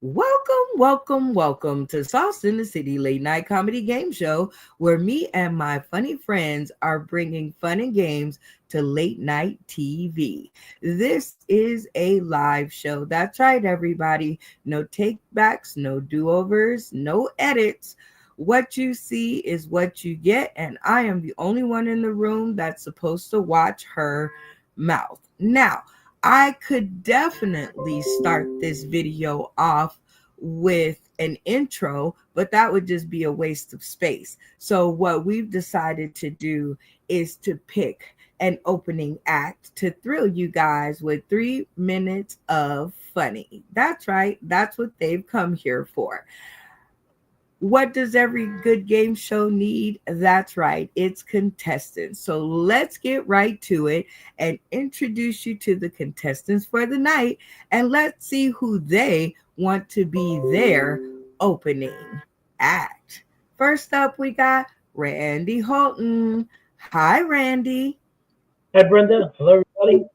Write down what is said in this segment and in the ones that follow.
Welcome to Sauce in the City late night comedy game show where me and my funny friends are bringing fun and games to late night TV. This is a live show. That's right, everybody. No take backs, no do overs, no edits. What you see is what you get, and I am the only one in the room that's supposed to watch her mouth. Now, I could definitely start this video off with an intro, but that would just be a waste of space. So, what we've decided to do is to pick an opening act to thrill you guys with 3 minutes of funny. That's right, that's what they've come here for. What does every good game show need? That's right, it's contestants. So let's get right to it and introduce you to the contestants for the night, and let's see who they want to be their opening act. First up, we got Randy Holton. Hi, Randy. Hi, Brenda. Hello, everybody.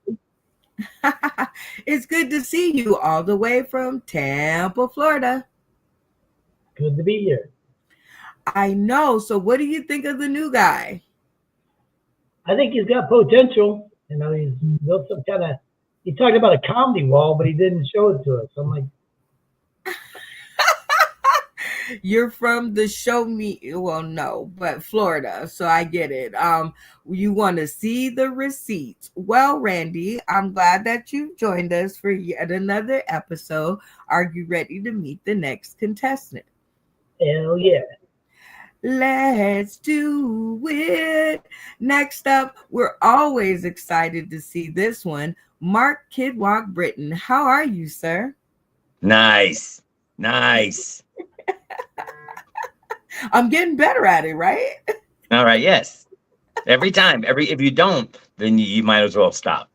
It's good to see you all the way from Tampa, Florida. Good to be here. I know. So what do you think of the new guy? I think he's got potential. He's built some kind of. He talked about a comedy wall, but he didn't show it to us. I'm like, you're from the show me, well, no, but Florida, so I get it. You want to see the receipts. Well, Randy, I'm glad that you joined us for yet another episode. Are you ready to meet the next contestant? hell yeah. Let's do it. Next up, we're always excited to see this one. Mark Kidwalk Britton. How are you, sir? Nice. I'm getting better at it, right? All right. Yes. Every time. If you don't, then you might as well stop.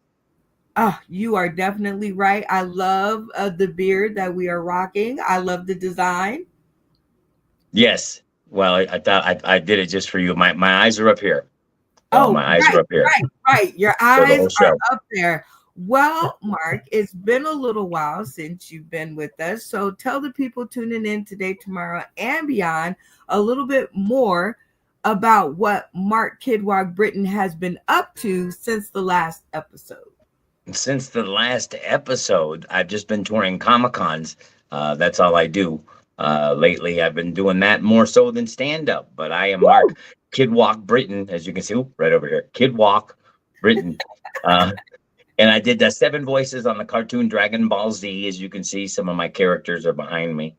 You are definitely right. I love the beard that we are rocking. I love the design. Yes. Well, I thought I did it just for you. My eyes are up here. My eyes right, are up here. Right. Your eyes are up there. Well, Mark, it's been a little while since you've been with us. So tell the people tuning in today, tomorrow, and beyond a little bit more about what Mark Kidwalk Britton has been up to since the last episode. Since the last episode, I've just been touring Comic-Cons. That's all I do. Lately, I've been doing that more so than stand-up. But I am Mark Kidwalk Britton, as you can see, right over here. Kidwalk Britton. And I did 7 voices on the cartoon Dragon Ball Z. As you can see, some of my characters are behind me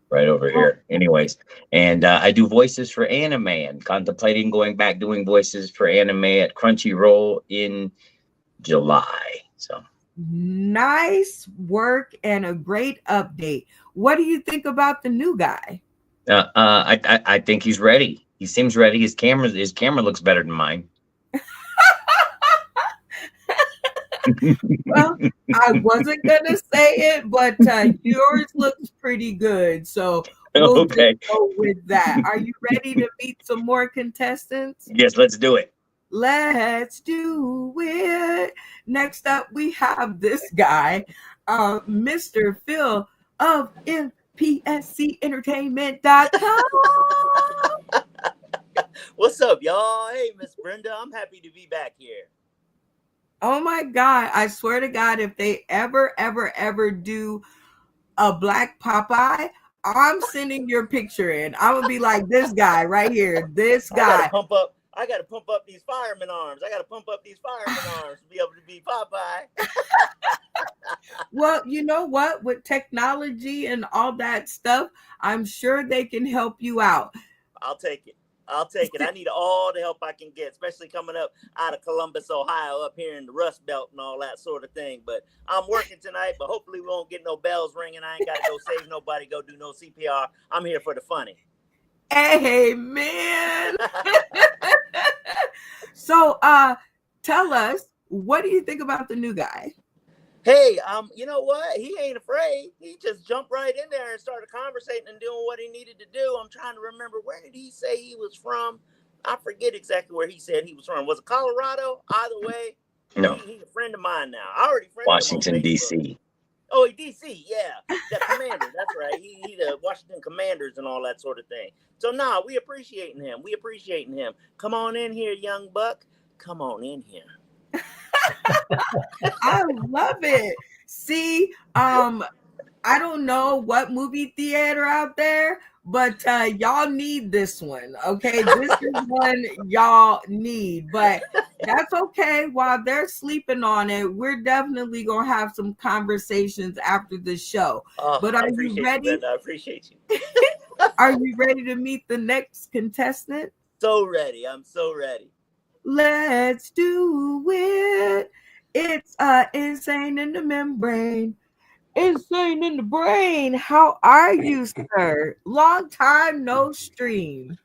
right over here. Anyways, and I do voices for anime and contemplating going back doing voices for anime at Crunchyroll in July. So nice work and a great update. What do you think about the new guy? I think he's ready. He seems ready. His camera looks better than mine. Well, I wasn't gonna say it, but yours looks pretty good. So we'll just go with that. Are you ready to meet some more contestants? Yes, let's do it. Let's do it. Next up, we have this guy, Mr. Phil of MPSCentertainment.com. What's up, y'all? Hey, Miss Brenda. I'm happy to be back here. Oh my God. I swear to God, if they ever do a Black Popeye, I'm sending your picture in. I'm going to be like this guy right here. This guy. I got to pump up these fireman arms. to be able to be Popeye. Well, you know what? With technology and all that stuff, I'm sure they can help you out. I'll take it. I need all the help I can get, especially coming up out of Columbus, Ohio, up here in the Rust Belt and all that sort of thing. But I'm working tonight, but hopefully we won't get no bells ringing. I ain't got to go save nobody, go do no CPR. I'm here for the funny. Amen. So, tell us, what do you think about the new guy? Hey, you know what? He ain't afraid. He just jumped right in there and started conversating and doing what he needed to do. I'm trying to remember, where did he say he was from? I forget exactly where he said he was from. Was it Colorado? Either way, no. He's a friend of mine now. I already friended Washington, him on D.C. Oh, D.C., yeah. That commander, that's right. Washington Commanders and all that sort of thing. So we appreciating him. We appreciating him. Come on in here, young buck. Come on in here. I love it. See, I don't know what movie theater out there, but y'all need this one. Okay, this is one y'all need, but that's okay. While they're sleeping on it, we're definitely gonna have some conversations after the show. But are you ready? I appreciate you. Are you ready to meet the next contestant? So ready. I'm so ready. Let's do it. It's insane in the membrane. Insane in the brain. How are you, sir? Long time no stream.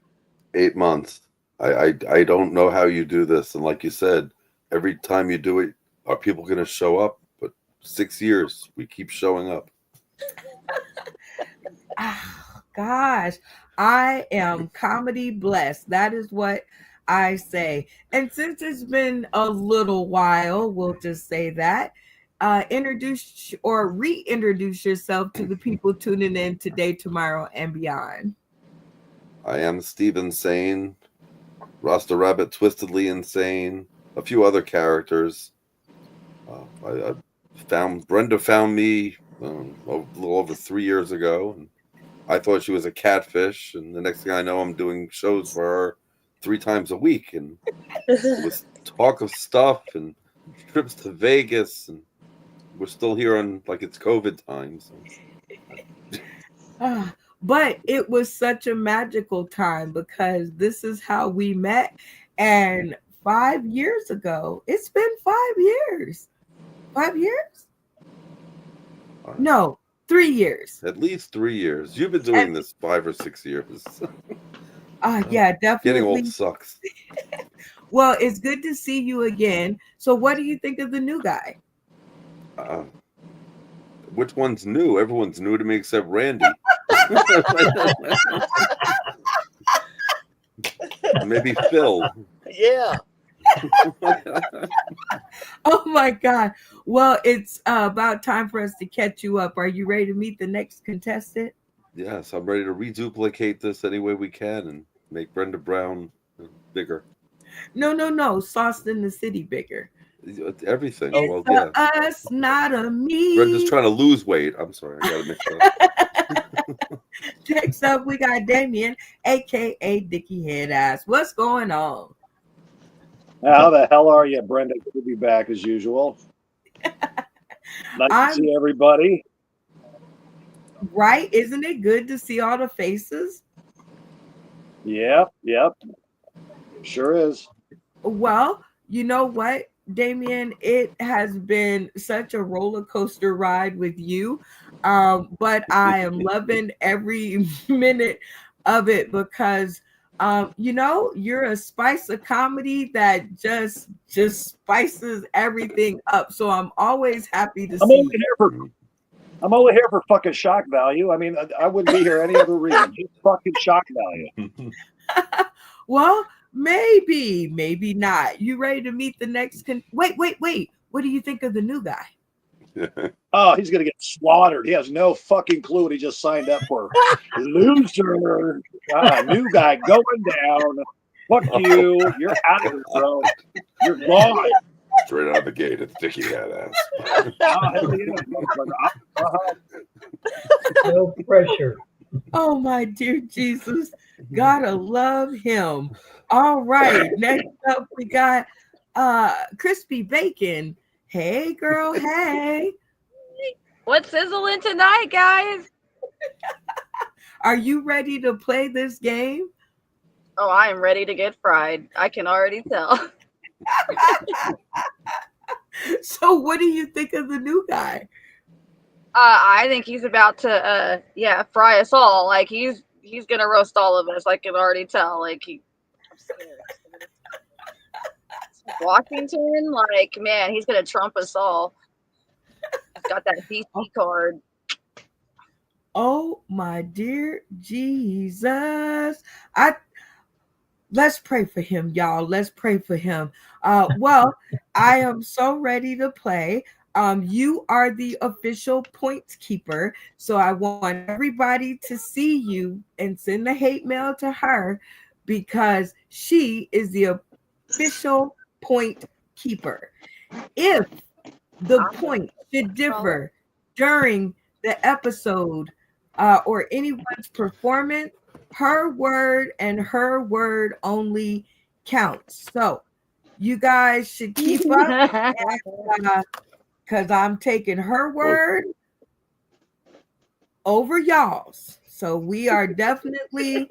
8 months. I don't know how you do this. And like you said, every time you do it, are people going to show up? But 6 years, we keep showing up. Oh, gosh, I am comedy blessed. That is what I say. And since it's been a little while, we'll just say that. Introduce or reintroduce yourself to the people tuning in today, tomorrow, and beyond. I am Steve Insane, Rasta Rabbit Twistedly Insane, a few other characters. Brenda found me a little over 3 years ago. And I thought she was a catfish, and the next thing I know, I'm doing shows for her 3 times a week, and it was talk of stuff and trips to Vegas, and we're still here on like it's COVID times. But it was such a magical time because this is how we met. And 5 years ago, it's been 5 years. 5 years? No, 3 years. At least 3 years. You've been doing this 5 or 6 years. Yeah, definitely. Getting old sucks. Well, it's good to see you again. So what do you think of the new guy? Which one's new? Everyone's new to me except Randy. Maybe Phil. Yeah. Oh my God. Well, it's about time for us to catch you up. Are you ready to meet the next contestant? Yes, I'm ready to reduplicate this any way we can and make Brenda Brown bigger. No. Sauced in the City bigger. Everything. It's Well, yeah. us, not a me. Brenda's trying to lose weight. I'm sorry. I got to mix up. Next up, we got Damien, a.k.a. Dickie Head Ass. What's going on? How the hell are you, Brenda? Good to be back as usual. Nice to see everybody. Right? Isn't it good to see all the faces? Yep. Sure is. Well, you know what, Damien? It has been such a roller coaster ride with you. But I am loving every minute of it because you're a spice of comedy that just spices everything up. So I'm always happy to see you. I'm only here for fucking shock value. I mean, I wouldn't be here any other reason. Just fucking shock value. Well, maybe not. You ready to meet the next? Wait. What do you think of the new guy? Oh, he's gonna get slaughtered. He has no fucking clue what he just signed up for. Loser. New guy going down. Fuck you. You're out of here, bro. You're gone. Straight out of the gate, it's Dickie Head Ass. No pressure. Oh my dear Jesus, gotta love him. All right, next up we got Crispy Bacon. Hey girl, hey. What's sizzling tonight, guys? Are you ready to play this game? Oh, I am ready to get fried. I can already tell. So what do you think of the new guy? I think he's about to fry us all. Like he's gonna roast all of us. I can already tell. Like I'm scared. Washington, like man, he's gonna trump us all. He's got that DC card. Oh my dear Jesus. Let's pray for him, y'all. Let's pray for him. Well, I am so ready to play. you are the official points keeper. So I want everybody to see you and send the hate mail to her because she is the official point keeper. If the point should differ during the episode or anyone's performance, her word and her word only counts. So you guys should keep up because I'm taking her word over y'all's. So we are definitely,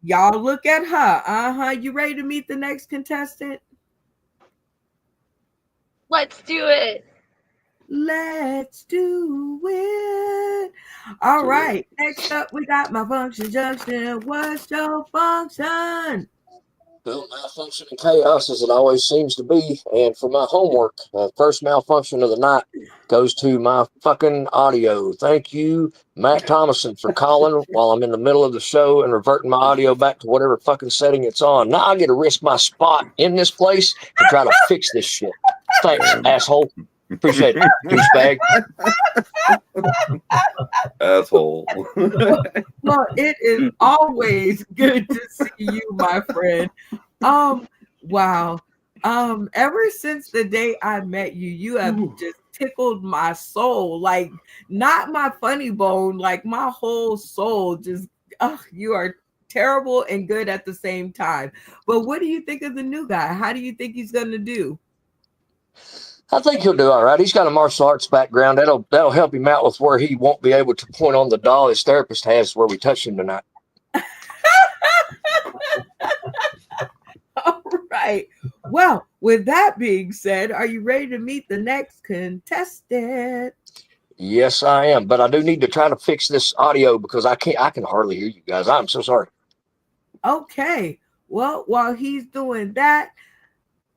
y'all look at her. You ready to meet the next contestant? Let's do it. Let's do it. All right. Next up, we got my function junction. What's your function? Well, malfunction and chaos as it always seems to be. And for my homework, first malfunction of the night goes to my fucking audio. Thank you, Matt Thomason, for calling while I'm in the middle of the show and reverting my audio back to whatever fucking setting it's on. Now I get to risk my spot in this place to try to fix this shit. Thanks, asshole. Appreciate it, douchebag. Asshole. Well, it is always good to see you, my friend. Wow. Ever since the day I met you, you have just tickled my soul. Like, not my funny bone, like my whole soul. Just, you are terrible and good at the same time. But what do you think of the new guy? How do you think he's gonna do? I think he'll do all right. He's got a martial arts background. That'll help him out with where he won't be able to point on the doll his therapist has where we touched him tonight. All right. Well, with that being said, are you ready to meet the next contestant? Yes, I am. But I do need to try to fix this audio because I can hardly hear you guys. I'm so sorry. Okay. Well, while he's doing that,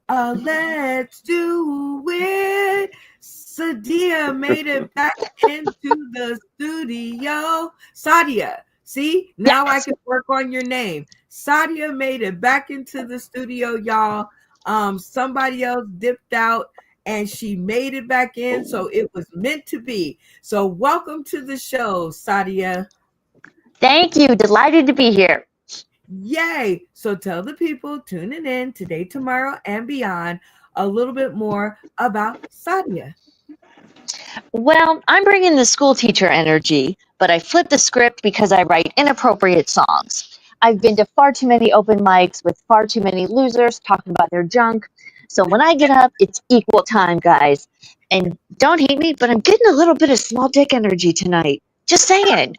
let's do it. Sadia made it back into the studio. Sadia, see? Now I can work on your name. Sadia made it back into the studio, y'all. Somebody else dipped out and she made it back in, so it was meant to be. So welcome to the show, Sadia. Thank you. Delighted to be here. Yay! So tell the people tuning in today, tomorrow, and beyond a little bit more about Sadia. Well, I'm bringing the school teacher energy, but I flipped the script because I write inappropriate songs. I've been to far too many open mics with far too many losers talking about their junk. So when I get up, it's equal time, guys. And don't hate me, but I'm getting a little bit of small dick energy tonight. Just saying.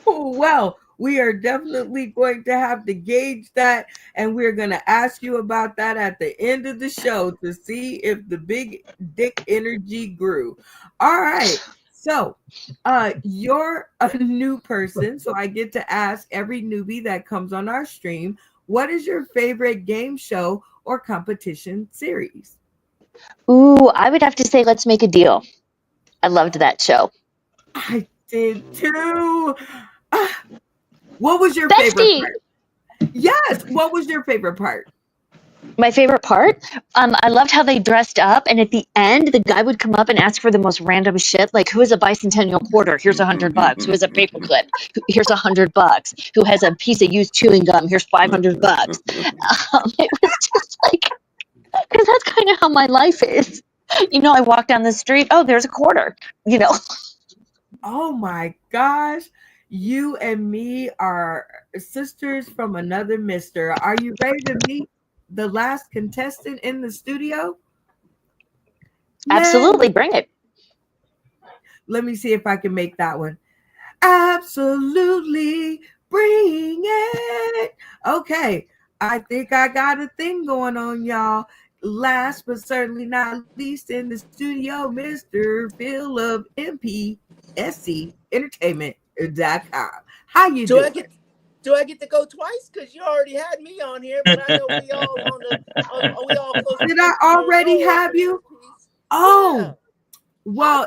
Well, we are definitely going to have to gauge that, and we're going to ask you about that at the end of the show to see if the big dick energy grew. All right. So, you're a new person, so I get to ask every newbie that comes on our stream, what is your favorite game show or competition series? Ooh, I would have to say Let's Make a Deal. I loved that show. I did too. What was your Bestie! favorite part? Yes, what was your favorite part? My favorite part? I loved how they dressed up, and at the end, the guy would come up and ask for the most random shit, like, who has a bicentennial quarter? Here's $100. Who has a paperclip? Here's $100. Who has a piece of used chewing gum? Here's $500. It was just like, because that's kind of how my life is. You know, I walk down the street, oh, there's a quarter, you know. Oh my gosh. You and me are sisters from another mister. Are you ready to meet the last contestant in the studio? Absolutely, bring it. Let me see if I can make that one. Absolutely, bring it. Okay, I think I got a thing going on, y'all. Last but certainly not least in the studio, Mr. Phil of MPSC Entertainment.com. How you doing? Do I get to go twice? Because you already had me on here, but I know we all we all close. Did I already have you? Oh, yeah. well,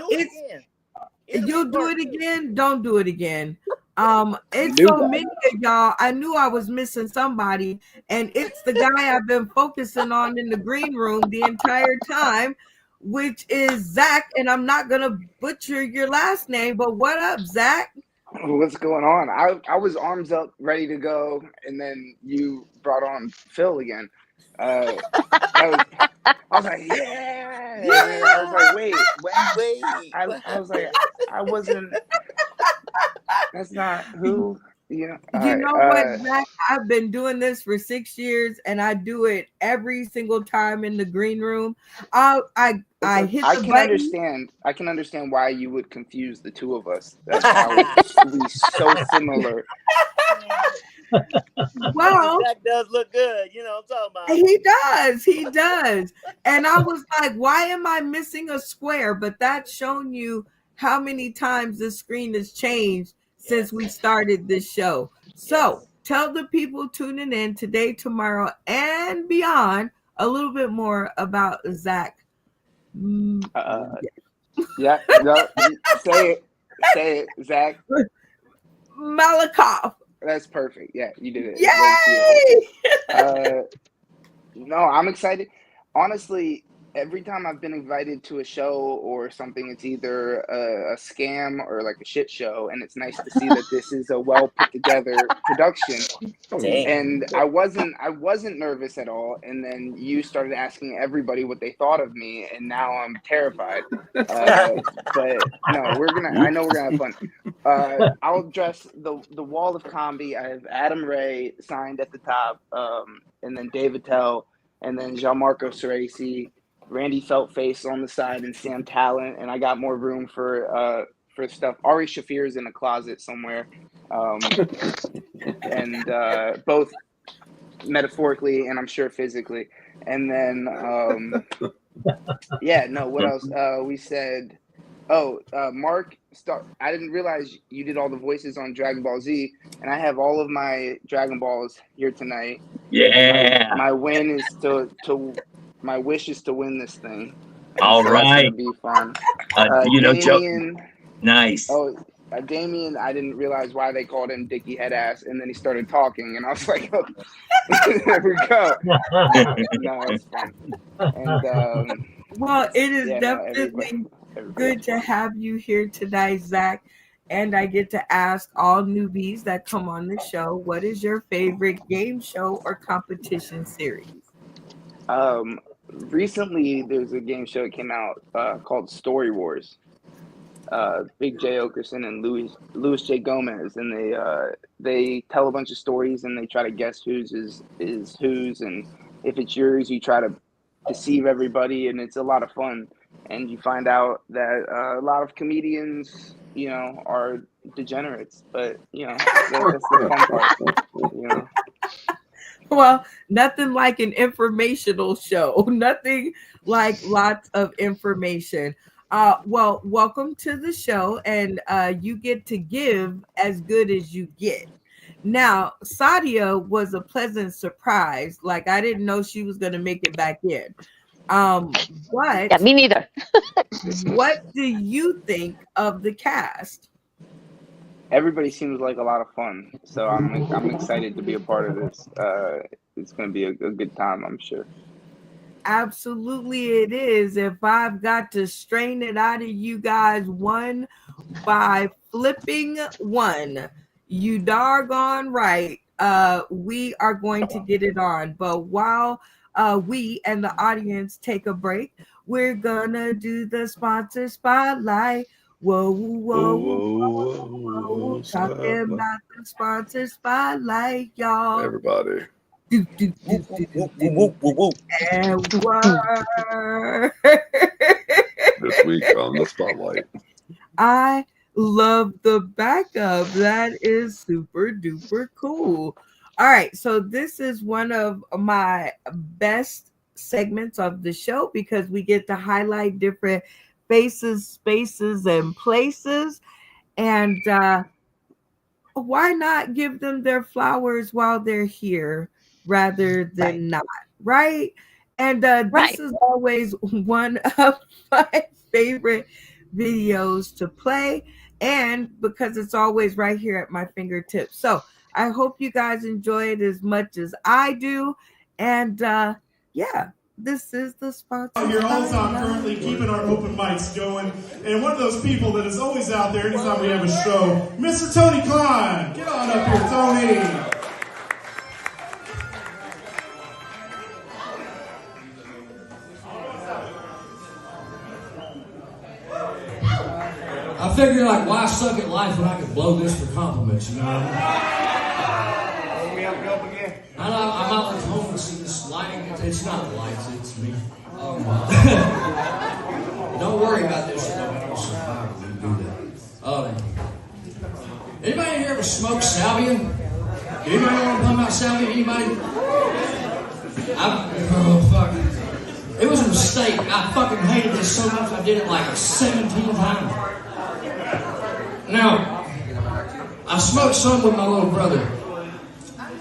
You'll do it again. Don't do it again. It's New so guy. many of y'all. I knew I was missing somebody, and it's the guy I've been focusing on in the green room the entire time, which is Zach. And I'm not gonna butcher your last name, but what up, Zach? What's going on? I was arms up, ready to go, and then you brought on Phil again. I was like, yeah. And then I was like, wait, Wait. I was like, I wasn't. That's not who. You know. All You right, know what, Zach? I've been doing this for 6 years, and I do it every single time in the green room. I hit I the can button. I can understand why you would confuse the two of us. That's how we so similar. Well, Zach does look good. You know what I'm talking about. he does. And I was like, why am I missing a square? But that's shown you how many times the screen has changed since we started this show. So tell the people tuning in today, tomorrow, and beyond a little bit more about Zach. Yeah, no, say it, Zach. Malakoff. That's perfect. Yeah, you did it. Yay! No, I'm excited. Honestly, every time I've been invited to a show or something, it's either a scam or like a shit show, and it's nice to see that this is a well put together production. Dang. And I wasn't nervous at all, and then you started asking everybody what they thought of me, and now I'm terrified. But no, I know we're gonna have fun. I'll address the wall of comedy. I have Adam Ray signed at the top, and then David Tell, and then Gianmarco Ceresi, Randy Feltface on the side, and Sam Talent. And I got more room for stuff. Ari Shafir is in a closet somewhere, and both metaphorically and I'm sure physically. And then what else? We said, Mark, I didn't realize you did all the voices on Dragon Ball Z, and I have all of my Dragon Balls here tonight. Yeah. My win is my wish is to win this thing. All so right. That's gonna be fun. Damien, nice. Damien, I didn't realize why they called him Dickie Head Ass, and then he started talking, and I was like, oh, there we go. No, it's fun. And well, it is definitely good to have you here tonight, Zach. And I get to ask all newbies that come on the show, what is your favorite game show or competition series? Recently, there's a game show that came out called Story Wars. Big J Okerson and Louis J Gomez, and they tell a bunch of stories and they try to guess whose is whose, and if it's yours, you try to deceive everybody, and it's a lot of fun. And you find out that a lot of comedians, are degenerates, but that's the fun part. Well, nothing like an informational show. Nothing like lots of information. Well, welcome to the show, and you get to give as good as you get. Now, Sadia was a pleasant surprise. Like, I didn't know she was going to make it back in. But yeah, me neither. What do you think of the cast? Everybody seems like a lot of fun, so I'm excited to be a part of this. It's going to be a good time, I'm sure. Absolutely it is. If I've got to strain it out of you guys one by flipping one, you doggone right, we are going to get it on. But while we and the audience take a break, we're gonna do the sponsor spotlight. Whoa, whoa, whoa, whoa. Talking about the sponsor spotlight, y'all. Everybody. And This week on the spotlight. I love the backup. That is super duper cool. All right, so this is one of my best segments of the show because we get to highlight different faces, spaces, and places. And why not give them their flowers while they're here rather than not, right? And this is always one of my favorite videos to play. and because it's always right here at my fingertips. So I hope you guys enjoy it as much as I do. And yeah, this is the sponsor. You're also currently keeping our open mics going. And one of those people that is always out there anytime we have a show, Mr. Tony Klein. Get on up here, Tony. I figured, like, why suck at life when I could blow this for compliments, you know? We have to go up again. I'm out at home and see this lighting. It's not the lights, it's me. Oh, don't worry about this. Don't survive. We do that. Anybody here ever smoked salvia? Anybody know what I'm talking about, salvia? Anybody? Oh, fuck. It was a mistake. I fucking hated this so much I did it like 17 times. Now, I smoked some with my little brother.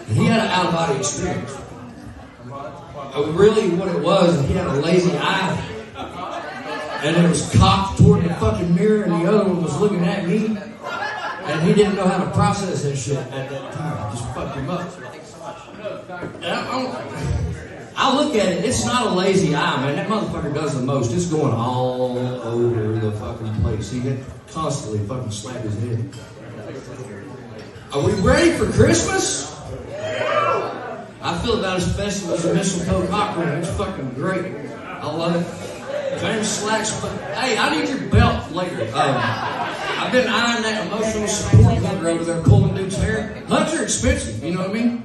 He had an out-of-body experience. Really, what it was, he had a lazy eye. And it was cocked toward the fucking mirror, and the other one was looking at me. And he didn't know how to process that shit at that time. It just fucked him up. And I look at it, it's not a lazy eye, man. That motherfucker does the most. It's going all over the fucking place. He can constantly fucking slap his head. Are we ready for Christmas? I feel about as festive as a mistletoe cocktail. It's fucking great. I love it. James Slacks, but hey, I need your belt later. I've been eyeing that emotional support hunter over there pulling dude's hair. Hunts are expensive, you know what I mean?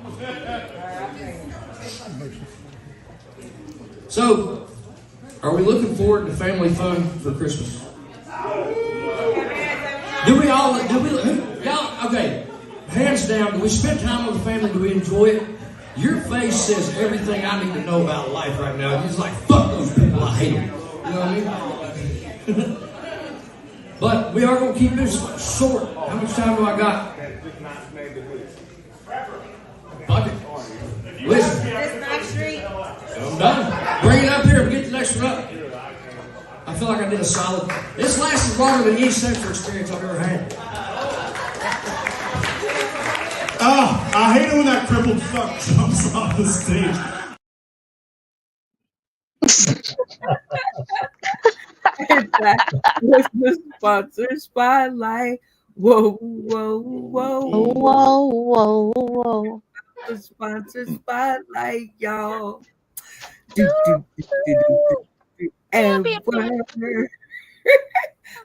So, are we looking forward to family fun for Christmas? Y'all, okay, hands down, do we spend time with the family? Do we enjoy it? Your face says everything I need to know about life right now. It's like, fuck those people, I hate them. You know what I mean? But we are going to keep this short. How much time do I got? Fuck it. Listen. I'm done. Bring it up here and get the next one up. I feel like I did a solid. This lasted longer than any sexual experience I've ever had. Oh, I hate it when that crippled fuck jumps off the stage. That was the sponsor spotlight. Whoa, whoa, whoa. Whoa, whoa, whoa. The sponsor spotlight, y'all. And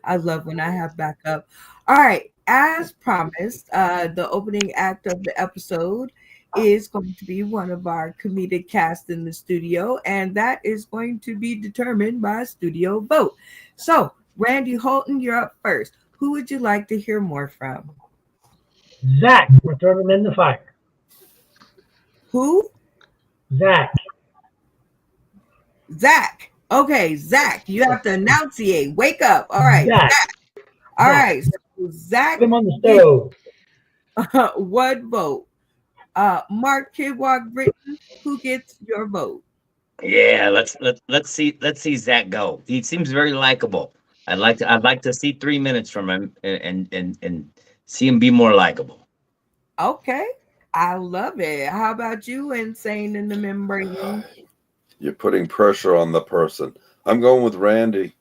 I love when I have backup. All right, as promised, the opening act of the episode is going to be one of our comedic cast in the studio, and that is going to be determined by studio vote. So, Randy Holton, you're up first. Who would you like to hear more from? Zach, we're throwing him in the fire. Who? Zach. Zach. Okay, Zach, you have to enunciate. Wake up. All right. Zach. All right. So Zach. Put him on the stove. One vote. Mark Kidwalk Britton, who gets your vote? Yeah, let's see Zach go. He seems very likable. I'd like to see 3 minutes from him and see him be more likable. Okay. I love it. How about you, Insane in the Membrane? You're putting pressure on the person. I'm going with Randy.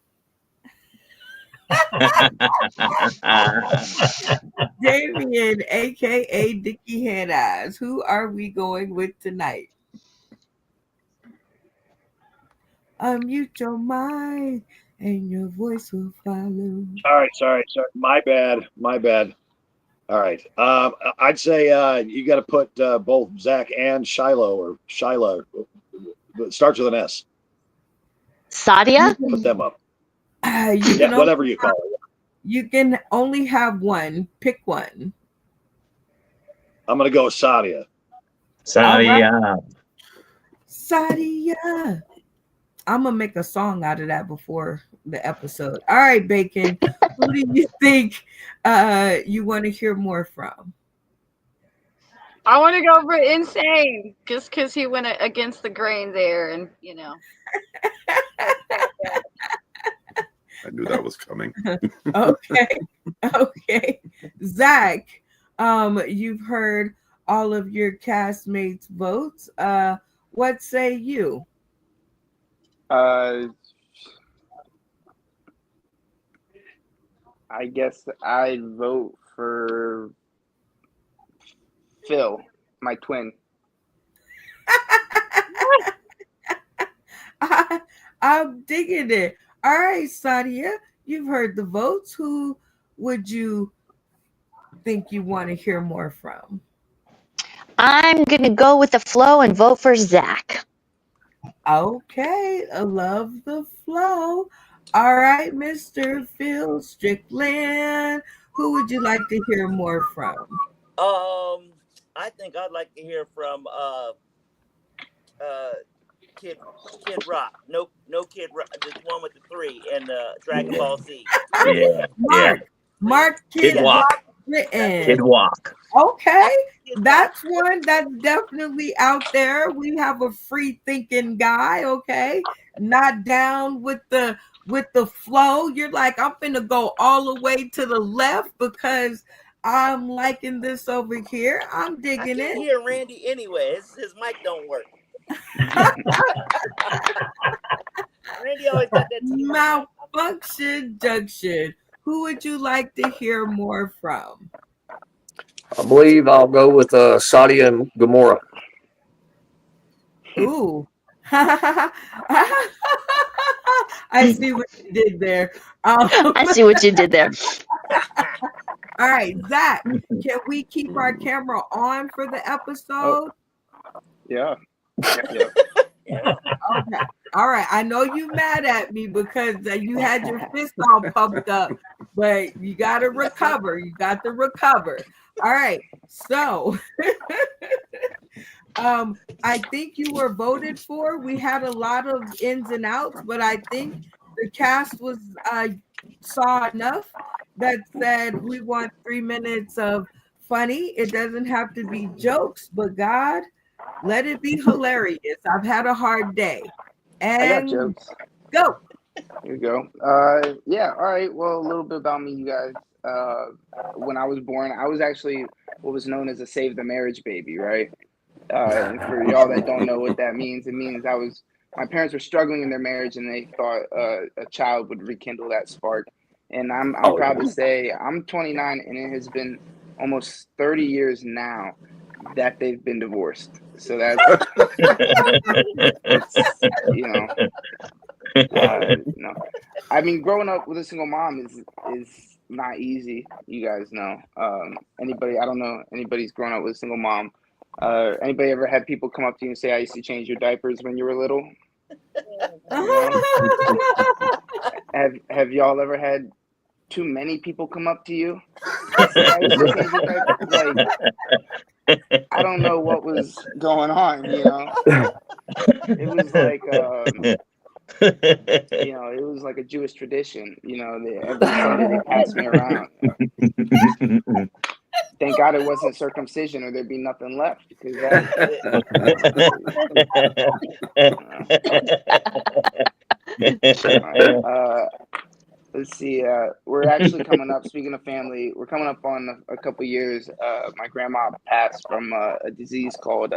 Damien, aka Dickie Head Eyes. Who are we going with tonight? Unmute your mind and your voice will follow. Sorry. My bad. All right. I'd say you got to put both Zach and Shiloh. It starts with an S. Sadia? Put them up. Yeah, whatever you call it. You can only have one. Pick one. I'm going to go with Sadia. Sadia. Sadia. I'm going to make a song out of that before the episode. All right, Bacon. Who do you think you want to hear more from? I want to go for Insane, just because he went against the grain there, and I knew that was coming. Okay. Okay. Zach, you've heard all of your castmates' votes. What say you? I guess I'd vote for Phil, my twin. I'm digging it. All right, Sadia, you've heard the votes. Who would you think you want to hear more from? I'm gonna go with the flow and vote for Zach. Okay, I love the flow. All right, Mr. Phil Strickland, who would you like to hear more from? I think I'd like to hear from Kid Rock. No Kid Rock. The one with the 3 and Dragon Ball Z. Yeah. Mark Kid Walk. Kid Walk. Okay, that's one that's definitely out there. We have a free thinking guy. Okay, not down with the flow. You're like, I'm finna go all the way to the left because I'm liking this over here. I'm I digging can't it. hear Randy anyway. His mic don't work. Randy always got that Malfunction junction. Who would you like to hear more from? I believe I'll go with Sadia and Gamora. Ooh. I see what you did there. I see what you did there. All right, Zach, can we keep our camera on for the episode? Yeah. Okay. All right. I know you mad at me because you had your fist all pumped up, but you got to recover. You got to recover. All right. So I think you were voted for. We had a lot of ins and outs, but I think the cast was saw enough that said we want 3 minutes of funny. It doesn't have to be jokes, but God, let it be hilarious. I've had a hard day. And I got jokes. Go. Here you go. Yeah. All right. Well, a little bit about me, you guys. When I was born, I was actually what was known as a save the marriage baby, right? And for y'all that don't know what that means, it means my parents were struggling in their marriage, and they thought a child would rekindle that spark. And I'm proud to say I'm 29, and it has been almost 30 years now that they've been divorced. So that's no. I mean, growing up with a single mom is not easy. You guys know. Anybody? I don't know. Anybody's grown up with a single mom. Anybody ever had people come up to you and say, "I used to change your diapers when you were little"? Have y'all ever had too many people come up to you and say, "I used to change your diapers"? Like, I don't know what was going on. It was like it was like a Jewish tradition. Every Sunday they passed me around. Thank God it wasn't circumcision, or there'd be nothing left. Because let's see. We're actually coming up. Speaking of family, we're coming up on a couple years. My grandma passed from a disease called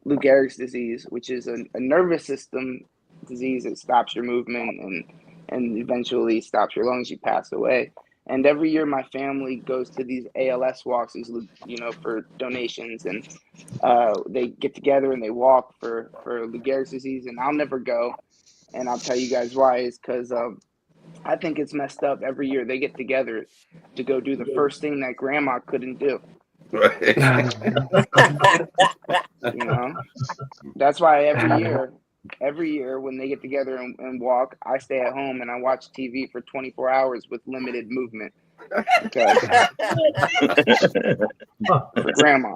Lou Gehrig's disease, which is a nervous system disease that stops your movement and eventually stops your lungs. She passed away. And every year, my family goes to these ALS walks, for donations, and they get together and they walk for Lou Gehrig's disease. And I'll never go, and I'll tell you guys why. Is because I think it's messed up. Every year they get together to go do the first thing that grandma couldn't do. Right. That's why every year when they get together and walk, I stay at home and I watch TV for 24 hours with limited movement because for grandma,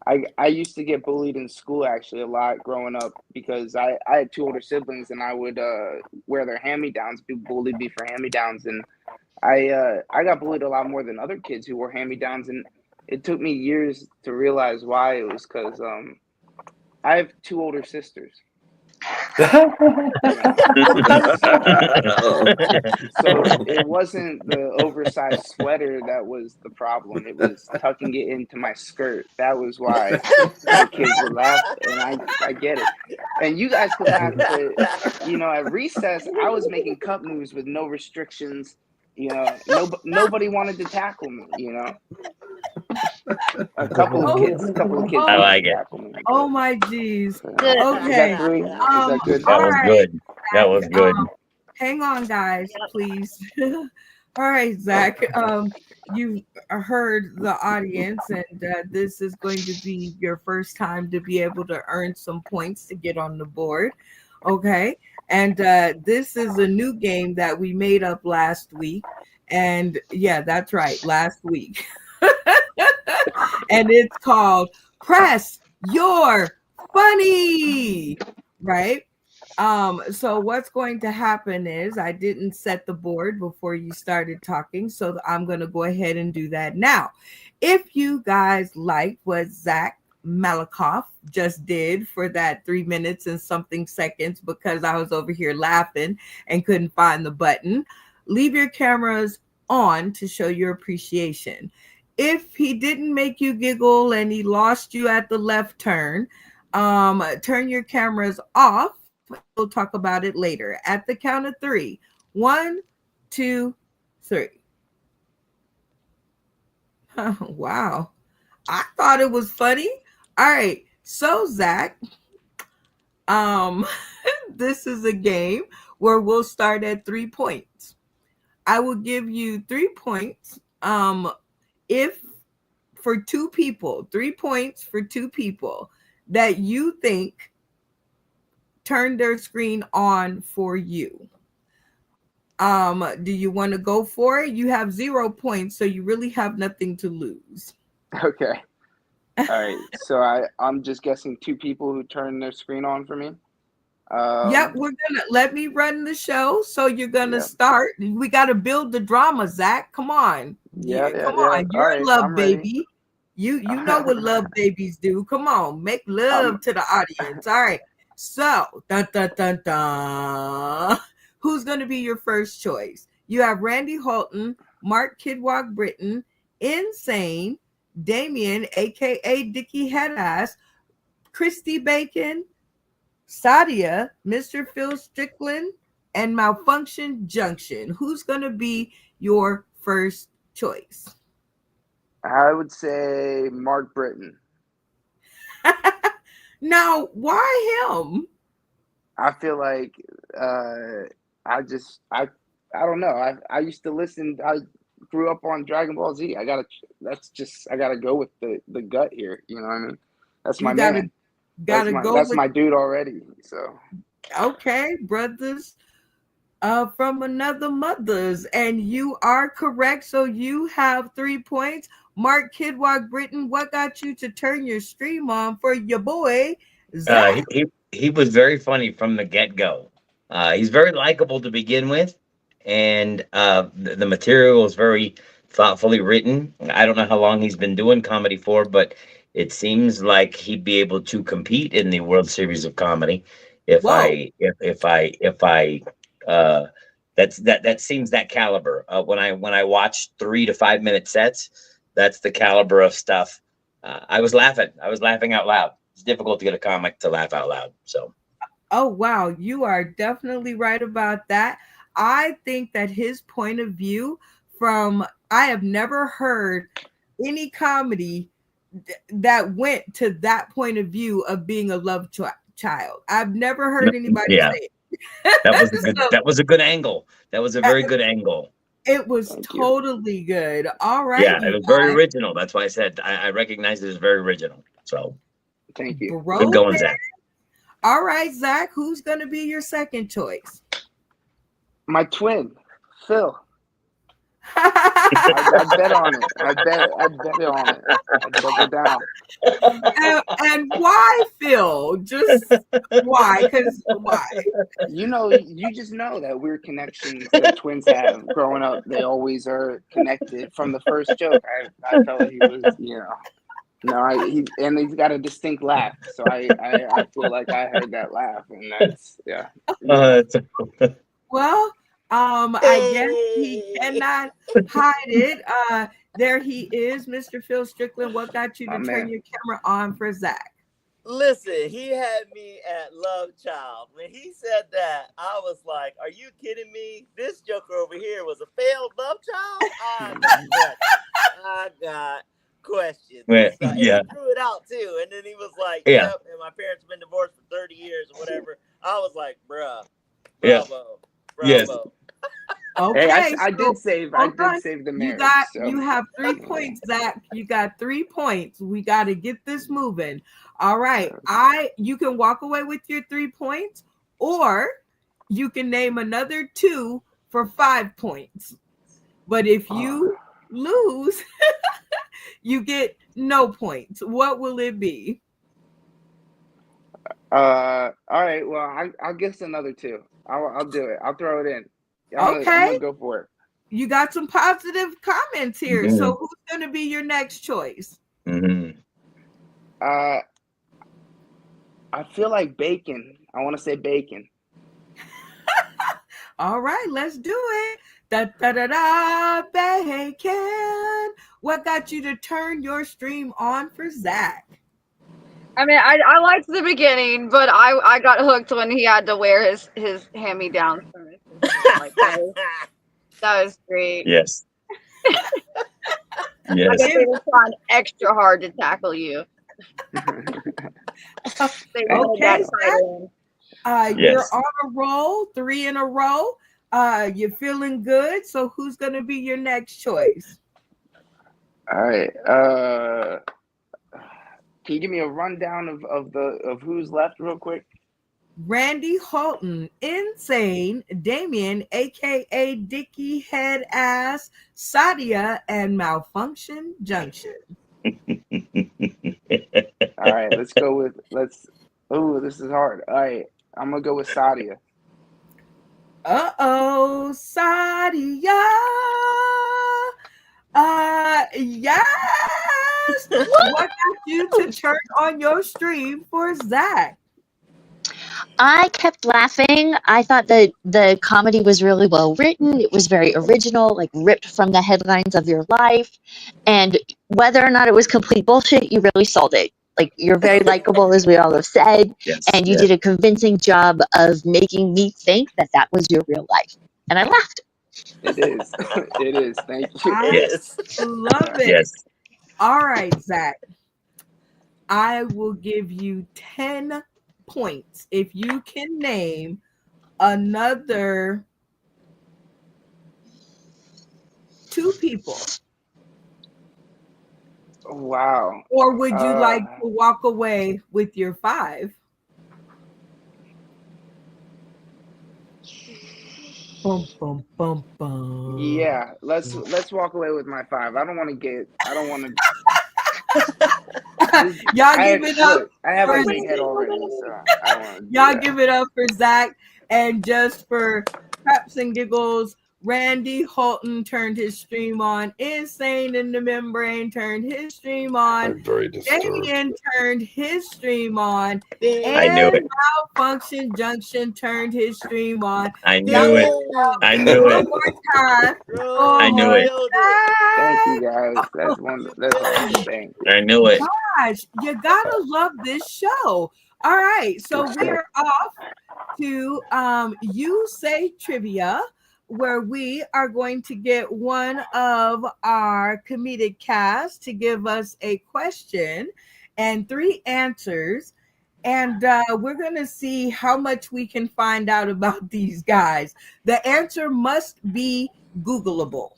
I used to get bullied in school actually a lot growing up because I had 2 older siblings and I would wear their hand-me-downs. People bullied me for hand-me-downs, and I got bullied a lot more than other kids who wore hand-me-downs, and it took me years to realize why. It was because I have 2 older sisters, So it wasn't the oversized sweater that was the problem. It was tucking it into my skirt. That was why the kids would laugh, and I get it. And you guys could laugh, but you know, at recess, I was making cup moves with no restrictions. You know, nobody wanted to tackle me. You know, a couple of kids I wanted like to it. tackle me. Oh my geez. Is that Okay. 3? Is that good? That All was right. good. That was good. Hang on, guys, please. All right, Zach. You heard the audience, and this is going to be your first time to be able to earn some points to get on the board. Okay. And this is a new game that we made up last week. And yeah, that's right, last week. And it's called Press Your Funny, right? So what's going to happen is I didn't set the board before you started talking, so I'm going to go ahead and do that now. If you guys like what Zach Malakoff just did for that 3 minutes and something seconds, because I was over here laughing and couldn't find the button, leave your cameras on to show your appreciation. If he didn't make you giggle and he lost you at the left turn, turn your cameras off. We'll talk about it later. At the count of 3. 1, 2, 3. Wow. I thought it was funny. All right. So, Zach, this is a game where we'll start at 3 points. I will give you 3 points. If for 2 people, 3 points for 2 people that you think turn their screen on for you. Do you want to go for it? You have 0 points, so you really have nothing to lose. Okay. All right. So I'm just guessing 2 people who turn their screen on for me. Yep, we're gonna let me run the show. So you're gonna start. We gotta build the drama, Zach. Come on. Come on. You're All right, a love I'm ready. baby. You know what love babies do. Come on, make love to the audience. All right. So dun, dun, dun, dun. Who's gonna be your first choice? You have Randy Holton, Mark Kidwalk Britton, Insane, Damien, aka Dickie Headass, Christy Bacon, Sadia, Mr. Phil Strickland, and Malfunction Junction. Who's going to be your first choice? I would say Mark Britton. Now, why him? I feel like I don't know. I used to listen. I grew up on Dragon Ball Z. I gotta go with the gut here. You know what I mean? That's my man. That's my dude already. So okay, brothers from another mothers, and you are correct. So you have 3 points. Mark Kidwalk Britton, what got you to turn your stream on for your boy Zach? He was very funny from the get-go. He's very likable to begin with, and the material is very thoughtfully written. I don't know how long he's been doing comedy for, but it seems like he'd be able to compete in the World Series of Comedy. That seems that caliber. When I watch 3 to 5 minute sets, that's the caliber of stuff. I was laughing out loud. It's difficult to get a comic to laugh out loud. So, oh wow, you are definitely right about that. I think that his point of view I have never heard any comedy that went to that point of view of being a love child. I've never heard anybody say it. That was a good angle. That was a very good angle. It was totally good. All right. Yeah, it was very original. That's why I said I recognize it as very original. So thank you. Good going, Zach. All right, Zach, who's going to be your second choice? My twin, Phil. I bet on it. I bet on it. I double down. And why, Phil? Just why? Because why? You just know that weird connections that twins have growing up. They always are connected from the first joke. I felt he was, No, he's got a distinct laugh, so I feel like I heard that laugh, and that's yeah. Well, I guess he cannot hide it. There he is, Mr. Phil Strickland. What got you to My turn man. your camera on for Zach? Listen, he had me at Love Child. When he said that, I was like, are you kidding me? This joker over here was a failed love child? I got questions. Well, So, and yeah. he threw it out too. And then he was like, Yeah. yep, and my parents have been divorced for 30 years or whatever. I was like, bruh, Yeah. bravo. Yes. Okay, Hey, I so did save hold on. the marriage. You have 3 points, Zach. You got 3 points. We got to get this moving. All right. You can walk away with your 3 points, or you can name another 2 for 5 points. But if you lose, you get no points. What will it be? All right. Well, I'll guess another 2. I'll do it. I'll throw it in. I'm gonna go for it. You got some positive comments here. Mhm. So who's going to be your next choice? Mm-hmm. I feel like bacon. I want to say bacon. All right, let's do it. Da da da da, bacon. What got you to turn your stream on for Zach? I mean, I liked the beginning, but I got hooked when he had to wear his hand-me-downs. Like, that was great. Yes. I Yes. guess they were trying extra hard to tackle you. They wanted Okay, that fight in. You're Yes. on a roll, 3 in a row. You're feeling good. So who's going to be your next choice? All right. Can you give me a rundown of who's left real quick? Randy Holton, Insane, Damien, aka Dicky Head Ass, Sadia, and Malfunction Junction. All right, let's go with Oh, this is hard. All right, I'm gonna go with Sadia. Uh-oh, Sadia. Yes. What got you to turn on your stream for Zach? I kept laughing. I thought that the comedy was really well written. It was very original, like ripped from the headlines of your life. And whether or not it was complete bullshit, you really sold it. Like, you're very likable, as we all have said. Yes. And you did a convincing job of making me think that that was your real life. And I laughed. It is. It is. Thank you. I love it. Yes. All right, Zach. I will give you 10 points if you can name another 2 people. Wow. Or would you like to walk away with your 5? Bum, bum, bum, bum. Yeah, let's walk away with my 5. I don't want to. Y'all give it up. I have for a big head already, so I don't want to. Y'all give it up for Zach. And just for craps and giggles, Randy Holton turned his stream on. Insane in the Membrane turned his stream on. I'm very disturbed. Damien turned his stream on. I knew And it. Malfunction Junction turned his stream on. I knew it. I knew One it. more time. I knew it. Thank you guys. That's one. That's awesome. Thank you. I knew it. Gosh, you gotta love this show. All right, so we're off to You Say Trivia, where we are going to get one of our comedic cast to give us a question and 3 answers. And we're going to see how much we can find out about these guys. The answer must be Googleable.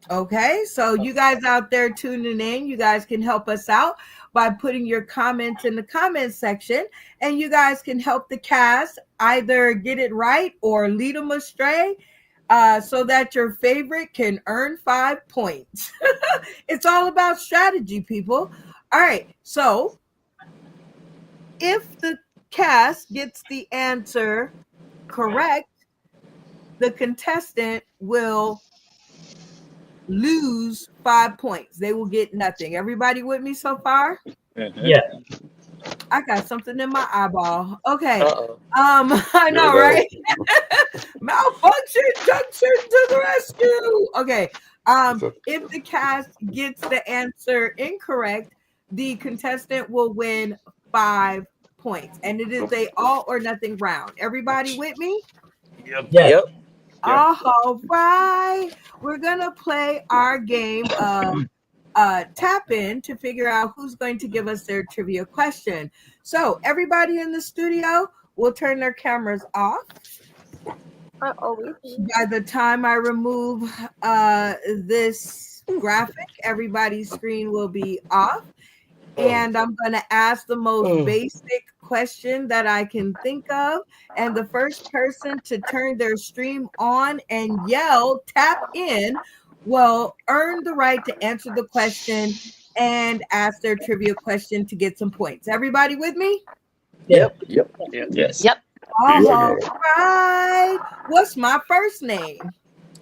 Okay, so you guys out there tuning in, you guys can help us out by putting your comments in the comment section, and you guys can help the cast either get it right or lead them astray, so that your favorite can earn 5 points. It's all about strategy, people. All right, so if the cast gets the answer correct, the contestant will lose 5 points. They will get nothing. Everybody with me so far? Yes. I got something in my eyeball. Okay. Uh-oh. I know, right? Malfunction junction to the rescue. Okay. If the cast gets the answer incorrect, the contestant will win 5 points. And it is a all or nothing round. Everybody with me? Yes. All right. We're gonna play our game of tap in to figure out who's going to give us their trivia question. So everybody in the studio will turn their cameras off. By the time I remove this graphic, everybody's screen will be off. And I'm going to ask the most basic question that I can think of. And the first person to turn their stream on and yell, tap in, will earn the right to answer the question and ask their trivia question to get some points. Everybody with me? Yes. All right. What's my first name?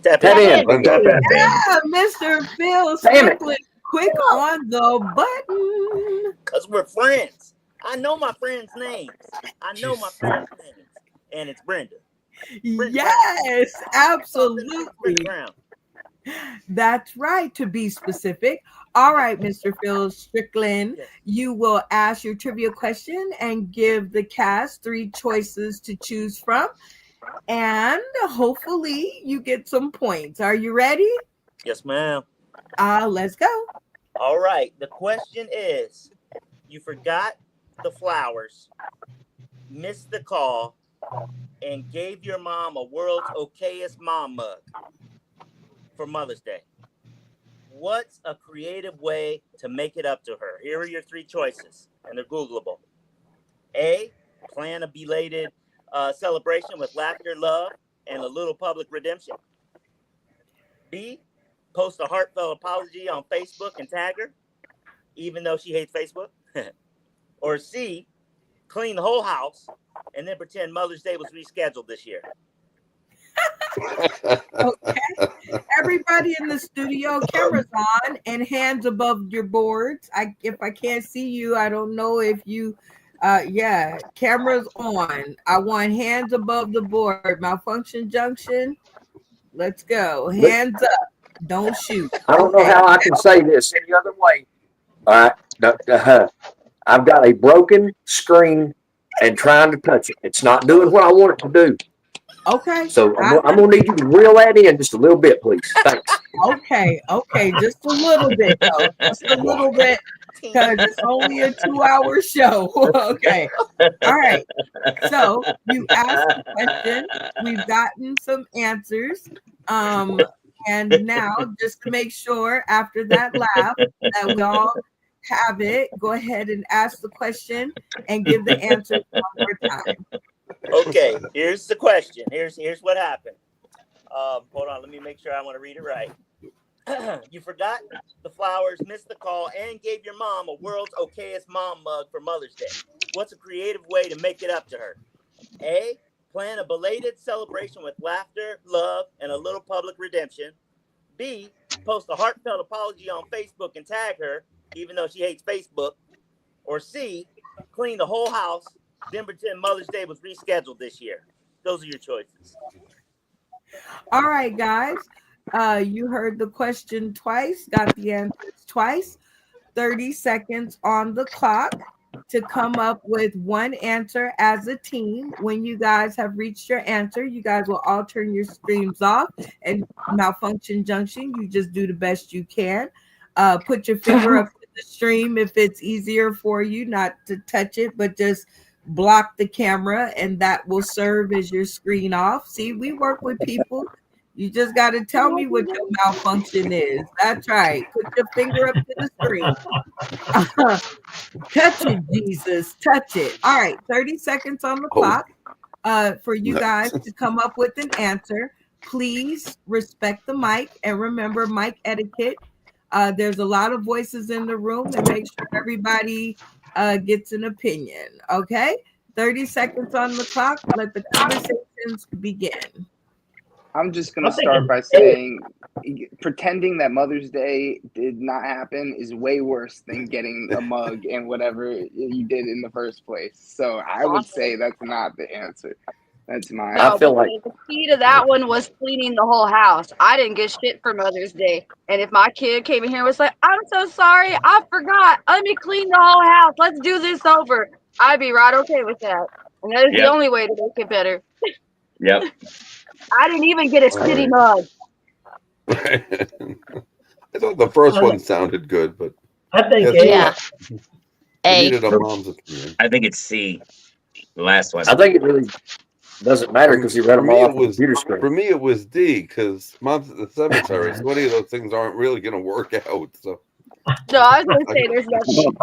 Tap in. Yeah, Mr. Phil Strickland. Quick on the button. Because we're friends. I know my friends' names. And it's Brenda. Yes, absolutely. That's right, to be specific. All right, Mr. Phil Strickland, you will ask your trivia question and give the cast 3 choices to choose from. And hopefully you get some points. Are you ready? Yes, ma'am. Let's go. All right. The question is, you forgot the flowers, missed the call, and gave your mom a world's okayest mom mug for Mother's Day. What's a creative way to make it up to her? Here are your 3 choices, and they're Googleable. A, plan a belated celebration with laughter, love, and a little public redemption. B, post a heartfelt apology on Facebook and tag her, even though she hates Facebook. Or C, clean the whole house and then pretend Mother's Day was rescheduled this year. Okay. Everybody in the studio, cameras on and hands above your boards. If I can't see you, I don't know if you cameras on. I want hands above the board. Malfunction junction. Let's go. Hands up. Don't shoot. I don't know how I can say this any other way. All right. I've got a broken screen and trying to touch it. It's not doing what I want it to do. Okay. So I'm going to need you to reel that in just a little bit, please. Thanks. Okay. Just a little bit, though. Just a little bit, because it's only a 2-hour show. Okay. All right. So you asked the question. We've gotten some answers. And now, just to make sure, after that laugh, that we all have it, go ahead and ask the question and give the answer one more time. Okay, here's the question. Here's what happened. Hold on, let me make sure I want to read it right. You forgot the flowers, missed the call, and gave your mom a world's okayest mom mug for Mother's Day. What's a creative way to make it up to her? A, plan a belated celebration with laughter, love, and a little public redemption. B, post a heartfelt apology on Facebook and tag her, even though she hates Facebook. Or C, clean the whole house, then pretend Mother's Day was rescheduled this year. Those are your choices. All right, guys. You heard the question twice, got the answers twice. 30 seconds on the clock to come up with one answer as a team. When you guys have reached your answer, you guys will all turn your streams off. And Malfunction Junction, you just do the best you can. Put your finger up to the stream if it's easier for you not to touch it, but just block the camera, and that will serve as your screen off. See, we work with people. You just got to tell me what your malfunction is. That's right. Put your finger up to the screen. Touch it, Jesus. Touch it. All right. 30 seconds on the clock for you guys to come up with an answer. Please respect the mic and remember mic etiquette. There's a lot of voices in the room, and make sure everybody gets an opinion. Okay? 30 seconds on the clock. Let the conversations begin. I'm just going to start by saying pretending that Mother's Day did not happen is way worse than getting a mug and whatever you did in the first place. So I would say that's not the answer. That's my. No, I feel like the key to that one was cleaning the whole house. I didn't get shit for Mother's Day. And if my kid came in here and was like, I'm so sorry, I forgot. Let me clean the whole house. Let's do this over. I'd be right okay with that. And that is the Yep. only way to make it better. Yep. I didn't even get a shitty mug. I thought the first one sounded good, but I think yes, A. Yeah. I A. needed a mom's opinion. I think it's C. The last one. I think it really doesn't matter because you read For them me, all it off the was computer screen. for me it was D because Mom's at the cemetery. So any of those things aren't really going to work out. So No, I was going to say there's nothing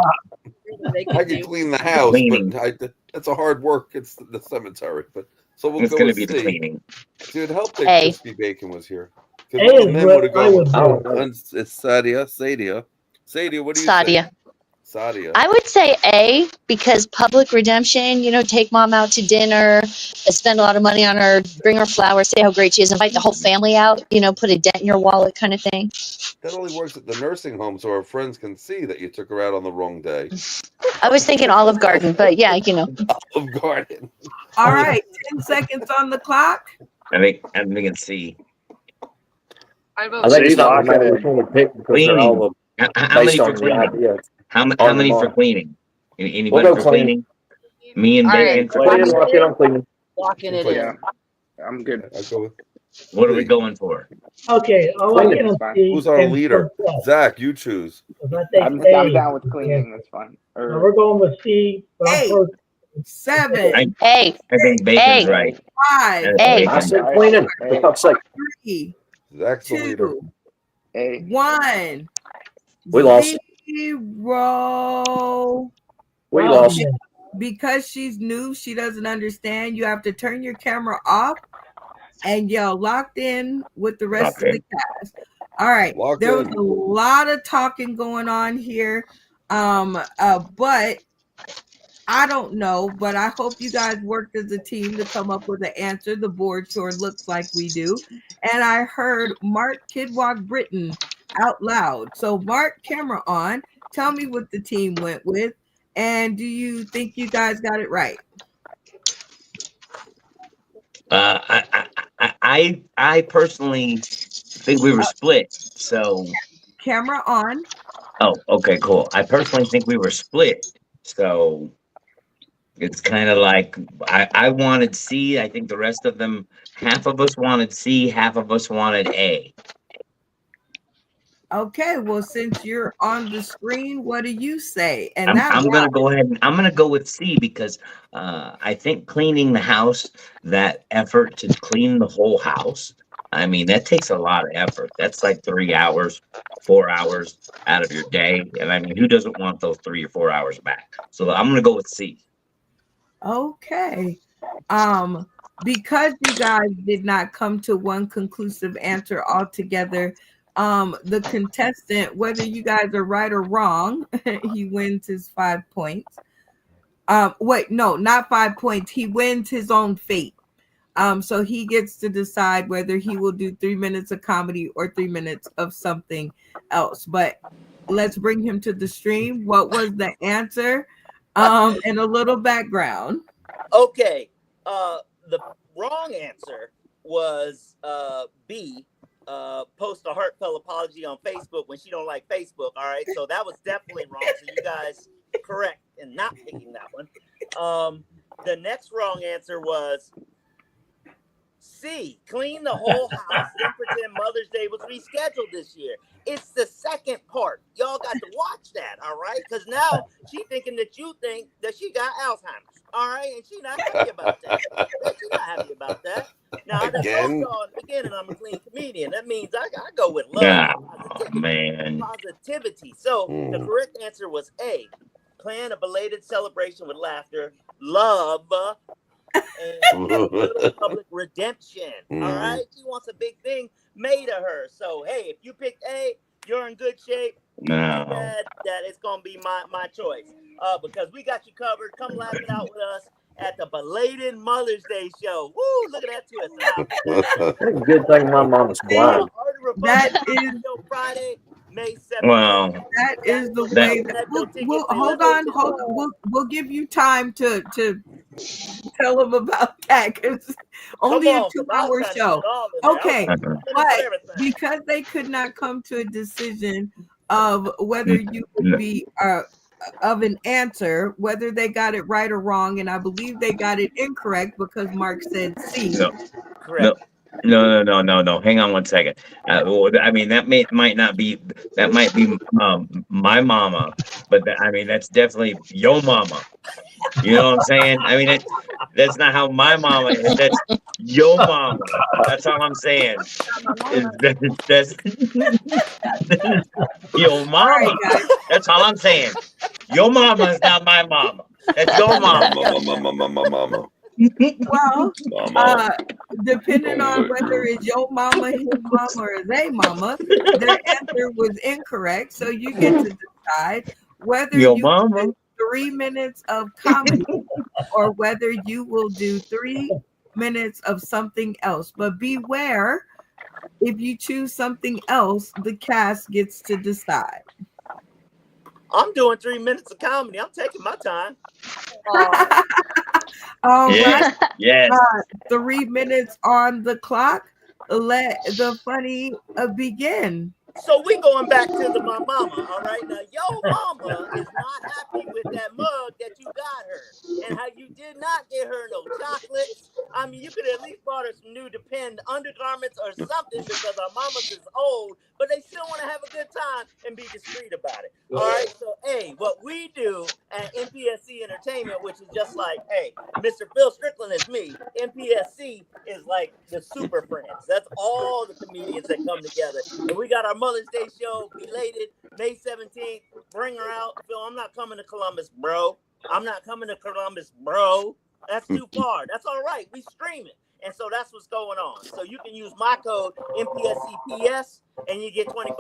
they I could can do. clean the house, Cleaning. but that's a hard work. It's the cemetery, but so we'll It's go going to with be the C. cleaning. Dude, help that A. crispy bacon was here. A Because is men what would have I gone would with do. it's Sadia. Sadia, what do you Sadia. say? Sadia. I would say A because public redemption, take mom out to dinner, spend a lot of money on her, bring her flowers, say how great she is, invite the whole family out, put a dent in your wallet kind of thing. That only works at the nursing home so our friends can see that you took her out on the wrong day. I was thinking Olive Garden, but yeah, Olive Garden. All right, 10 seconds on the clock. I think it's C. I vote I think it's See, not lock matter it which one we pick because they're Cleaning. all How many based for on the cleaning? idea. How On many the for mark. cleaning? Anybody We'll go for cleaning? Me and All right. Bacon for Cleaning, cleaning. lock in on cleaning. Locking it in. Yeah, I'm good. I go with What are we going for? Okay, I'll look in Cleaning is on fine. C. who's our and leader? plus, Zach, you choose. 'cause I think I'm A down with is the cleaning. answer. That's fine. So Or we're going with C, but I'm Eight. first. 7, A. I think Bacon's A. right. 5, That's Hey. I Bacon. said cleaning. For fuck's sake. 3, Zach's the leader. 2, A. 1. We lost. 0. We Wow, lost. man. Because she's new, she doesn't understand. You have to turn your camera off and yell locked in with the rest Okay. of the cast. All right. Locked There was in. a lot of talking going on here. But I don't know, but I hope you guys worked as a team to come up with an answer. The board sure looks like we do. And I heard Mark Kidwalk Britton out loud. So Mark, camera on. Tell me what the team went with. And do you think you guys got it right? I personally think we were split. So, Camera on. oh, okay, cool. I personally think we were split. So it's kind of like I wanted C. I think the rest of them, half of us wanted C, half of us wanted A. Okay, well, since you're on the screen, what do you say? And I'm gonna go ahead and I'm gonna go with C because I think cleaning the house, that effort to clean the whole house, I mean, that takes a lot of effort. That's like 3 hours, 4 hours out of your day. And I mean, who doesn't want those 3 or 4 hours back? So I'm gonna go with C. Okay. Because you guys did not come to one conclusive answer altogether, the contestant, whether you guys are right or wrong, he wins his 5 points. Wait, no, not 5 points. He wins his own fate. So he gets to decide whether he will do 3 minutes of comedy or 3 minutes of something else. But let's bring him to the stream. What was the answer? And a little background. Okay. The wrong answer was B. Post a heartfelt apology on Facebook when she don't like Facebook. All right, so that was definitely wrong. So you guys correct in not picking that one. The next wrong answer was C. Clean the whole house. Then pretend Mother's Day was rescheduled this year. It's the second part. Y'all got to watch that. All right, because now she thinking that you think that she got Alzheimer's. All right, and she not happy about that. She's not happy about that. Now, I told y'all in the beginning I'm a clean comedian. That means I go with love. Oh, man. Positivity. So the correct answer was A. Plan a belated celebration with laughter, love, and public redemption. All right, she wants a big thing made of her. So hey, if you picked A, you're in good shape. No. That it's gonna be my choice. Because we got you covered. Come laugh it out with us at the belated Mother's Day show. Woo! Look at that twist. Good thing my mom is blind. Hard to That is Show Friday, May 17th. Well, that is the That- way. We'll hold on. We'll give you time to tell them about that because only Come a on, 'cause I was 2-hour trying to show. get it all in there. I was Okay, trying to finish but everything. because they could not come to a decision of whether you would No. be of an answer, whether they got it right or wrong, and I believe they got it incorrect because Mark said C. No. Correct. No. Hang on one second. Well, I mean, that might not be. That might be my mama, but I mean, that's definitely your mama. You know what I'm saying? I mean, that's not how my mama is. That's your mama. That's all I'm saying. That's your All mama. right, guys. That's all I'm saying. Your mama is not my mama. That's your mama. Mama. Well, Mama. depending Don't on look whether good. it's your mama, his mama, or they mama, their answer was incorrect. So you get to decide whether Your you mama. do 3 minutes of comedy or whether you will do 3 minutes of something else. But beware, if you choose something else, the cast gets to decide. I'm doing 3 minutes of comedy. I'm taking my time. All Yes. right. Yes. 3 minutes on the clock. Let the funny begin. So we going back to my mama, all right? Now, your mama is not happy with that mug that you got her and how you did not get her no chocolates. I mean, you could at least bought her some new Depend undergarments or something because our mamas is old, but they still want to have a good time and be discreet about it. All right, so, hey, what we do at NPSC Entertainment, which is just like, hey, Mr. Phil Strickland is me. NPSC is like the super friends. That's all the comedians that come together. And we got our Mother's Day show, belated, May 17th. Bring her out. Phil, I'm not coming to Columbus, bro. I'm not coming to Columbus, bro. That's too far. That's all right. We stream it. And so that's what's going on. So you can use my code NPSCPS and you get 25%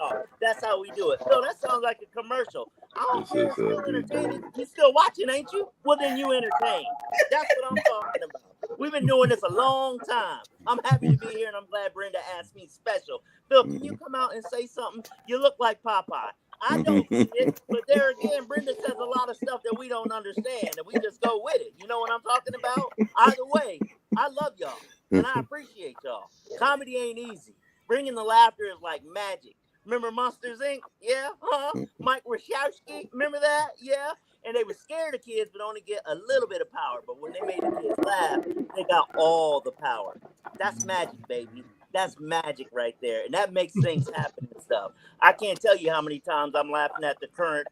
off. That's how we do it. Phil, that sounds like a commercial. I don't care. It's still entertaining. You still watching, ain't you? Well, then you entertain. That's what I'm talking about. We've been doing this a long time. I'm happy to be here, and I'm glad Brenda asked me special. Phil, can you come out and say something? You look like Popeye. I don't see it, but there again, Brenda says a lot of stuff that we don't understand, and we just go with it. You know what I'm talking about? Either way, I love y'all, and I appreciate y'all. Comedy ain't easy. Bringing the laughter is like magic. Remember Monsters, Inc.? Yeah? Mike Wachowski, remember that? Yeah? And they were scared of kids, but only get a little bit of power. But when they made the kids laugh, they got all the power. That's magic, baby. That's magic right there. And that makes things happen and stuff. I can't tell you how many times I'm laughing at the current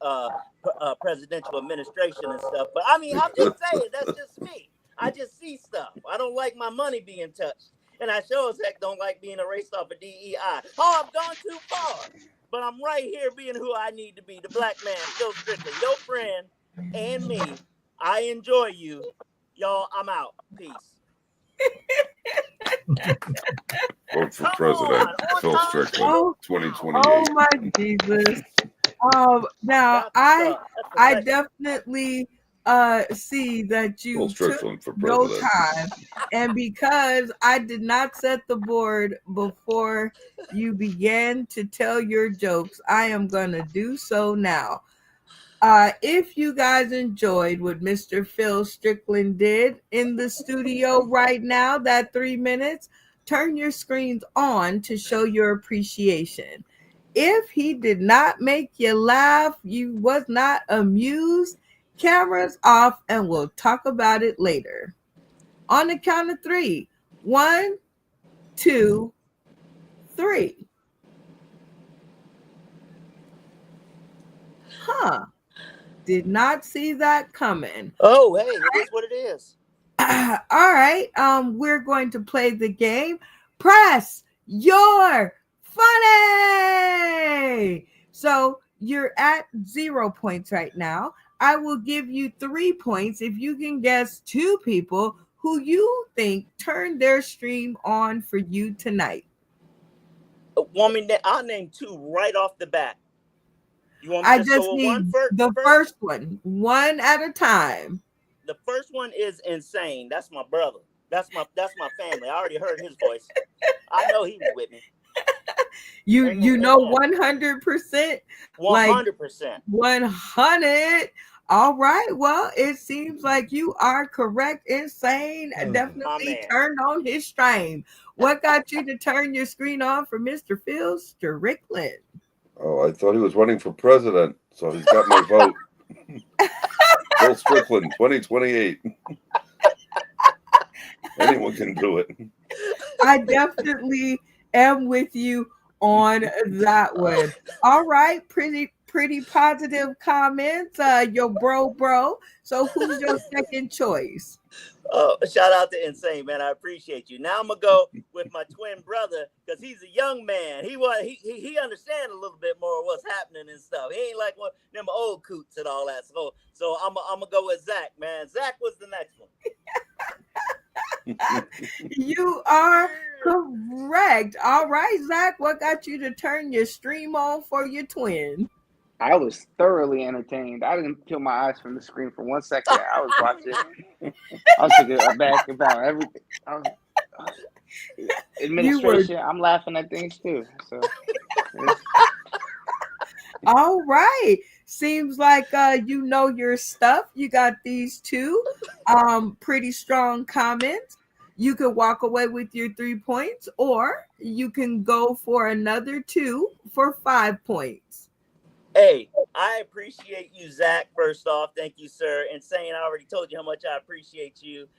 presidential administration and stuff. But I mean, I'm just saying, that's just me. I just see stuff. I don't like my money being touched. And I sure as heck don't like being erased off of DEI. Oh, I've gone too far. But I'm right here being who I need to be. The black man, Phil Strickland, your friend and me. I enjoy you. Y'all, I'm out. Peace. Vote for president, Phil Strickland, 2028. Oh my Jesus. Now I definitely see that you Phil took Strickland for no president. time, and because I did not set the board before you began to tell your jokes, I am gonna do so now. If you guys enjoyed what Mr. Phil Strickland did in the studio right now, that 3 minutes, turn your screens on to show your appreciation. If he did not make you laugh, you was not amused, cameras off, and we'll talk about it later. On the count of 3. 1, 2, 3. Did not see that coming. Oh, hey, it is what it is. All right. We're going to play the game. Press your funny. So you're at 0 points right now. I will give you 3 points if you can guess 2 people who you think turned their stream on for you tonight. I'll name 2 right off the bat. You want me I to just go with need one first? the first one, one at a time. The first one is Insane. That's my brother. That's my family. I already heard his voice. I know he was with me. You know 100%? Like 100%. 100. All right. Well, it seems like you are correct. Insane. My Definitely man. turned on his stream. What got you to turn your screen on for Mr. Phil Strickland? Oh, I thought he was running for president, so he's got my vote. Phil Strickland, 2028. Anyone can do it. I definitely am with you on that one. All right, pretty positive comments. Your bro. So who's your second choice? Oh, shout out to Insane, man. I appreciate you. Now I'm gonna go with my twin brother because he's a young man. He understands a little bit more of what's happening and stuff. He ain't like one them old coots and all that. So I'm gonna go with Zach, man. Zach was the next one. You are correct. All right, Zach, what got you to turn your stream on for your twin? I was thoroughly entertained. I didn't peel my eyes from the screen for 1 second. I was watching. I was thinking about everything. Administration. I'm laughing at things too. So. All right. Seems like you know your stuff. You got these two pretty strong comments. You could walk away with your 3 points, or you can go for another 2 for 5 points. Hey, I appreciate you, Zach. First off, thank you, sir. Insane, I already told you how much I appreciate you.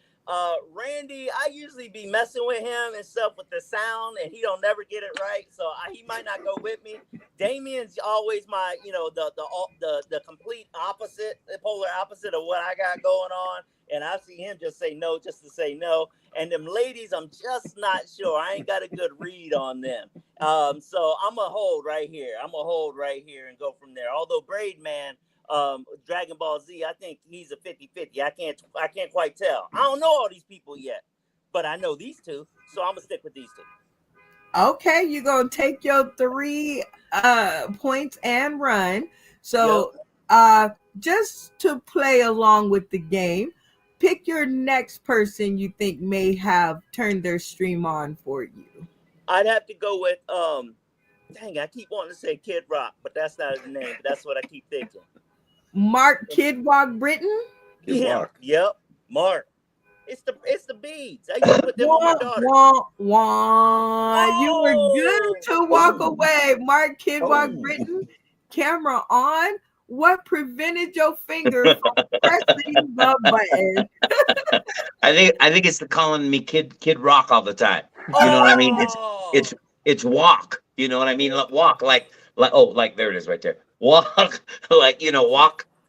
Randy, I usually be messing with him and stuff with the sound, and he don't never get it right, so he might not go with me. Damien's always my, the complete opposite, the polar opposite of what I got going on, and I see him just say no, just to say no. And them ladies, I'm just not sure. I ain't got a good read on them. So I'm gonna hold right here. And go from there. Although Braid Man, Dragon Ball Z, I think he's a 50-50. I can't quite tell. I don't know all these people yet, but I know these two, so I'm gonna stick with these two. Okay, you're gonna take your 3 points and run. So just to play along with the game, pick your next person you think may have turned their stream on for you. I'd have to go with dang, I keep wanting to say Kid Rock, but that's not his name. But that's what I keep thinking. Mark Kid Rock Britton? Yeah. Yep. Mark. It's the beads. I used to put them on my daughter. You were good to walk away. Mark Kid Rock Britton, camera on. What prevented your finger from pressing the button? I think it's the calling me Kid Rock all the time. You know what I mean? It's walk. You know what I mean? Walk like there it is right there. Walk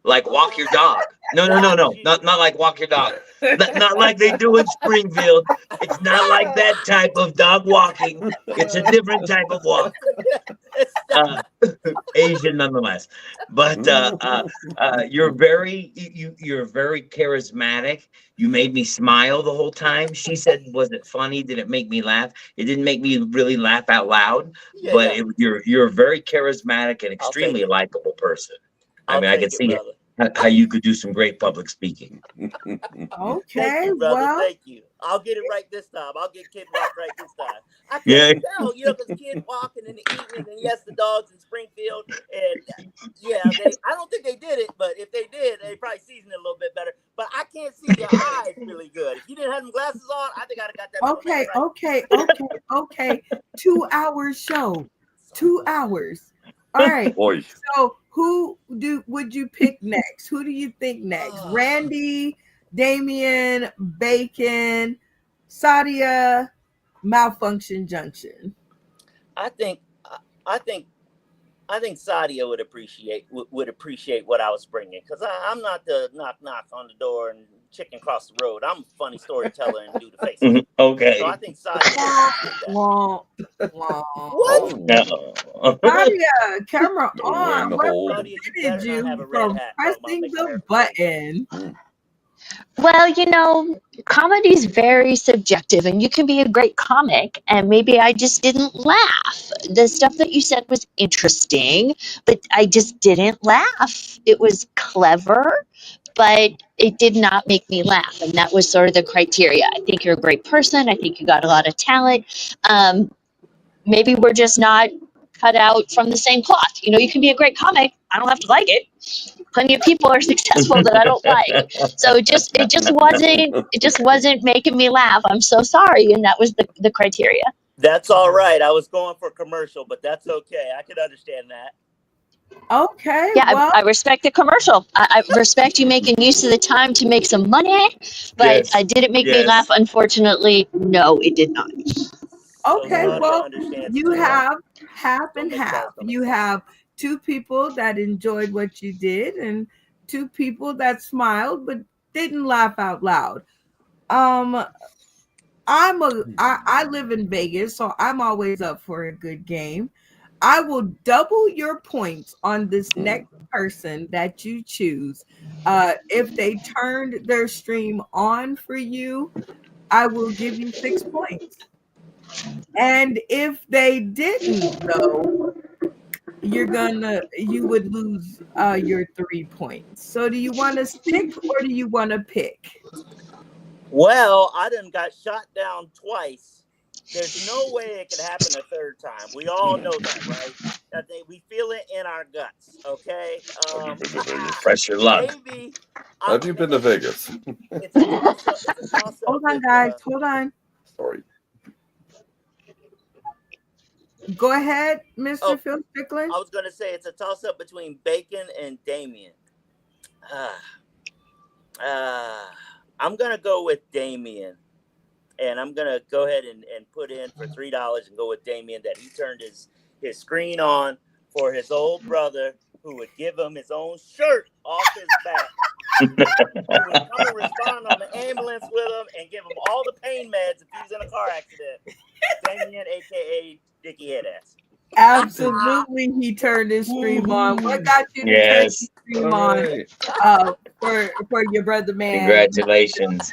walk your dog. No. Not like walk your dog. Not like they do in Springfield. It's not like that type of dog walking. It's a different type of walk. Asian nonetheless. But you're very charismatic. You made me smile the whole time. She said, was it funny? Did it make me laugh? It didn't make me really laugh out loud, but you're a very charismatic and extremely likable person. I can see how you could do some great public speaking. Okay, thank you, brother. well, Thank you. I'll get it right this time. I'll get Kid Rock right this time. I can't tell, because Kid walking in the evening, and yes, the dogs in Springfield, and I don't think they did it, but if they did, they probably seasoned it a little bit better. But I can't see your eyes really good. If you didn't have them glasses on, I think I'd have got that. Okay. 2 hours show. 2 hours. All right. So who would you pick next? Who do you think next? Randy, Damien, Bacon, Sadia, Malfunction Junction. I think Sadia would appreciate what I was bringing, because I'm not the knock on the door and chicken across the road. I'm a funny storyteller and do the faces. Okay. So I think Sadia. What? No. Sadia, camera on. What prevented you from pressing the button? Well, comedy is very subjective, and you can be a great comic, and maybe I just didn't laugh. The stuff that you said was interesting, but I just didn't laugh. It was clever, but it did not make me laugh, and that was sort of the criteria. I think you're a great person. I think you got a lot of talent. maybe we're just not cut out from the same cloth. You know, you can be a great comic. I don't have to like it. Plenty of people are successful that I don't like. So it just wasn't making me laugh. I'm so sorry. And that was the criteria. That's all right. I was going for commercial, but that's okay. I could understand that. Okay. Yeah, Well, I respect the commercial. I respect you making use of the time to make some money, but Yes. did it make me laugh? Yes. Unfortunately, no, it did not. So okay. Sasha Well, understands you too. have half Don't and make half. sense on You it. have two people that enjoyed what you did and two people that smiled but didn't laugh out loud. I live in Vegas, so I'm always up for a good game. I will double your points on this next person that you choose. If they turned their stream on for you, I will give you 6 points. And if they didn't, though, you would lose your 3 points. So do you want to stick or do you want to pick? Well, I done got shot down twice. There's no way it could happen a third time. We all know that, right? That we feel it in our guts. Okay. Have you been to Vegas? Press your luck. Maybe. Have you been to Vegas? It's a toss up. It's a toss up. Hold on, guys. Hold on. Sorry. Go ahead, Mr. Oh, Phil Strickland. I was gonna say it's a toss up between Bacon and Damien. I'm gonna go with Damien, and I'm gonna go ahead and put in for $3 and go with Damien that he turned his screen on for his old brother who would give him his own shirt off his back. Who would come and respond on the ambulance with him and give him all the pain meds if he was in a car accident. Damien, aka Dickie Headass. Absolutely, he turned his stream on. What got you to turn Yes. your stream on for your brother, man? Congratulations.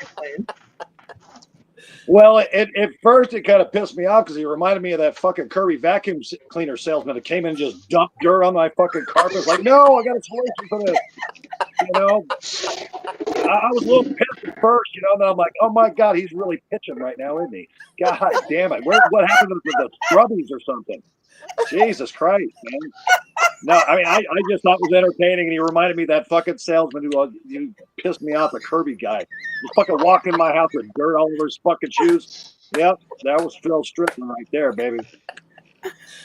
Well, at first it kind of pissed me off because he reminded me of that fucking Kirby vacuum cleaner salesman that came in and just dumped dirt on my fucking carpet. It's like, no, I got a solution for this. You know, I was a little pissed at first, you know, and then I'm like, oh my God, he's really pitching right now, isn't he? God damn it. What happened with the Scrubbies or something? Jesus Christ, man. No, I mean, I just thought it was entertaining, and he reminded me of that fucking salesman who pissed me off, the Kirby guy. He fucking walked in my house with dirt all over his fucking shoes. Yep, that was Phil Strickland right there, baby.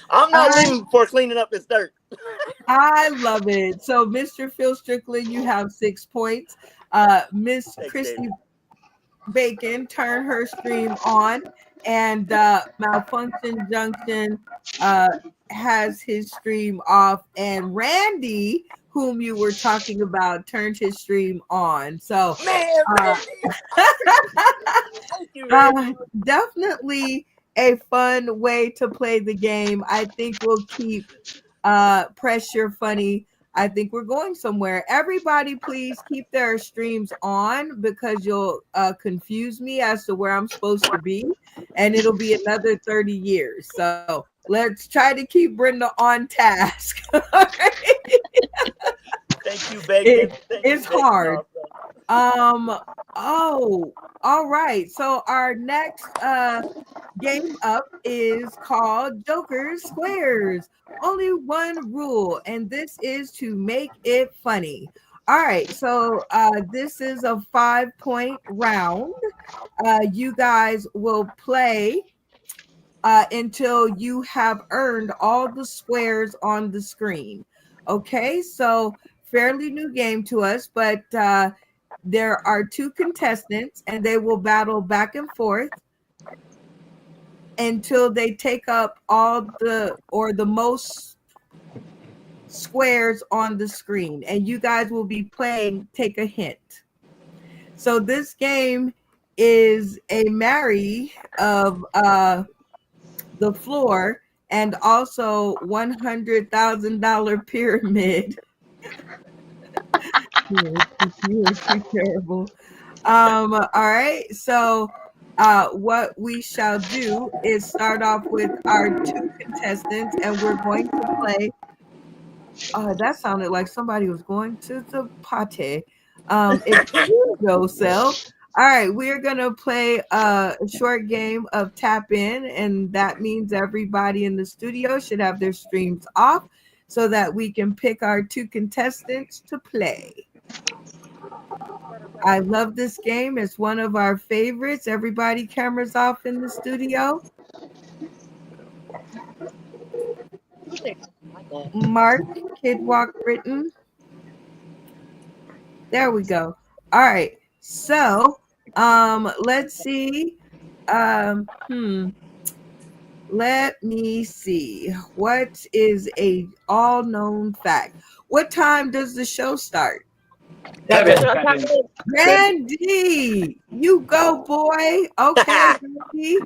I'm not leaving before cleaning up this dirt. I love it. So, Mr. Phil Strickland, you have 6 points. Miss Christy Bacon turned her stream on, and Malfunction Junction has his stream off, and Randy, whom you were talking about, turned his stream on. So, definitely a fun way to play the game. I think we'll keep Pressure Funny. I think we're going somewhere. Everybody, please keep their streams on because you'll confuse me as to where I'm supposed to be, and it'll be another 30 years. So let's try to keep Brenda on task. Thank you, Bacon. It's hard. Oh, all right. So our next game up is called Joker's Squares. Only one rule, and this is to make it funny. All right, so this is a 5-point round. You guys will play until you have earned all the squares on the screen. Okay, so fairly new game to us, but there are 2 contestants, and they will battle back and forth until they take up all the most squares on the screen, and you guys will be playing Take a Hint. So this game is a marry of the floor and also $100,000 pyramid. You are too terrible. All right, so what we shall do is start off with our 2 contestants, and we're going to play. That sounded like somebody was going to the party. It's yourself. All right, we're gonna play a short game of tap in, and that means everybody in the studio should have their streams off so that we can pick our 2 contestants to play. I love this game. It's one of our favorites. Everybody, cameras off in the studio. Mark, Kidwalk Britain. There we go. All right. So, let's see. Let me see. What is a all-known fact? What time does the show start? Randy, you go, boy. Okay, Randy.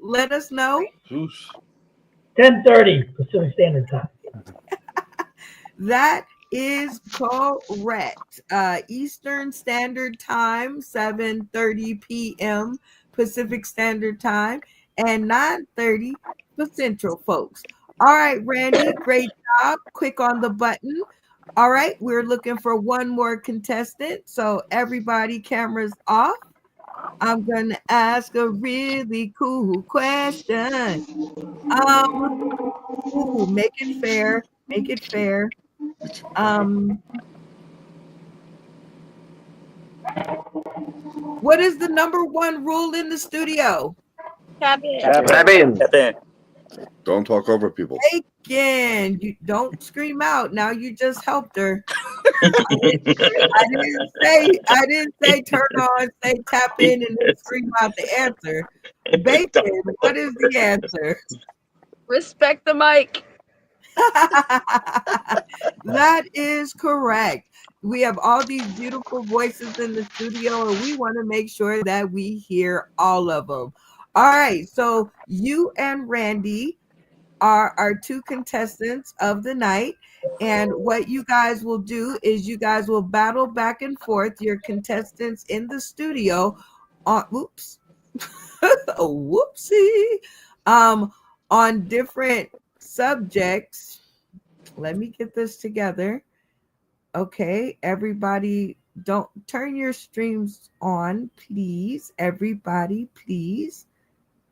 Let us know. 10:30 Pacific Standard Time. That is correct. Eastern Standard Time, 7:30 p.m. Pacific Standard Time, and 9:30 for Central folks. All right, Randy, great job. Quick on the button. All right, we're looking for one more contestant. So everybody, cameras off. I'm going to ask a really cool question. Make it fair. Make it fair. What is the number 1 rule in the studio? Tap in. Don't talk over people. Again, you don't scream out. Now you just helped her. I didn't say turn on, say tap in, and then scream out the answer. Bacon, what is the answer? Respect the mic. That is correct. We have all these beautiful voices in the studio, and we want to make sure that we hear all of them. All right, so you and Randy are our 2 contestants of the night, and what you guys will do is you guys will battle back and forth, your contestants in the studio on on different subjects. Let me get this together. Okay, everybody, don't turn your streams on, please. Everybody, please.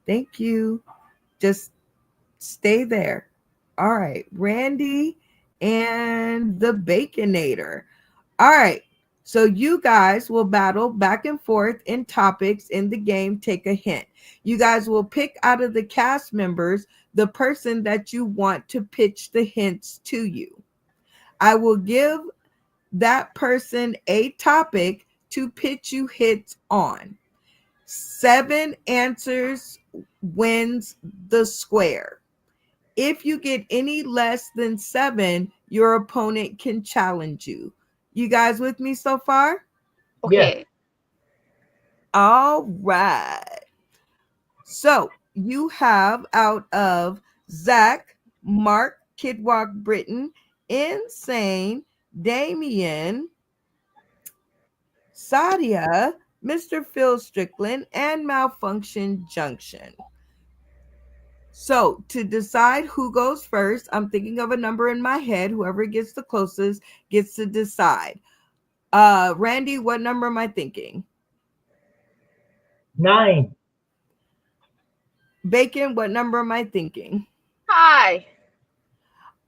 Thank you. Just stay there. All right, Randy and the Baconator. All right, so you guys will battle back and forth in topics in the game. Take a hint. You guys will pick out of the cast members the person that you want to pitch the hints to you. I will give that person a topic to pitch you hits on. 7 answers wins the square. If you get any less than 7, your opponent can challenge you. You guys with me so far? Okay. Yeah. All right. So you have out of Zach, Mark, Kidwalk Britain, Insane, Damien, Sadia, Mr. Phil Strickland, and Malfunction Junction. So to decide who goes first, I'm thinking of a number in my head. Whoever gets the closest gets to decide. Randy, what number am I thinking? 9. Bacon, what number am I thinking? Hi.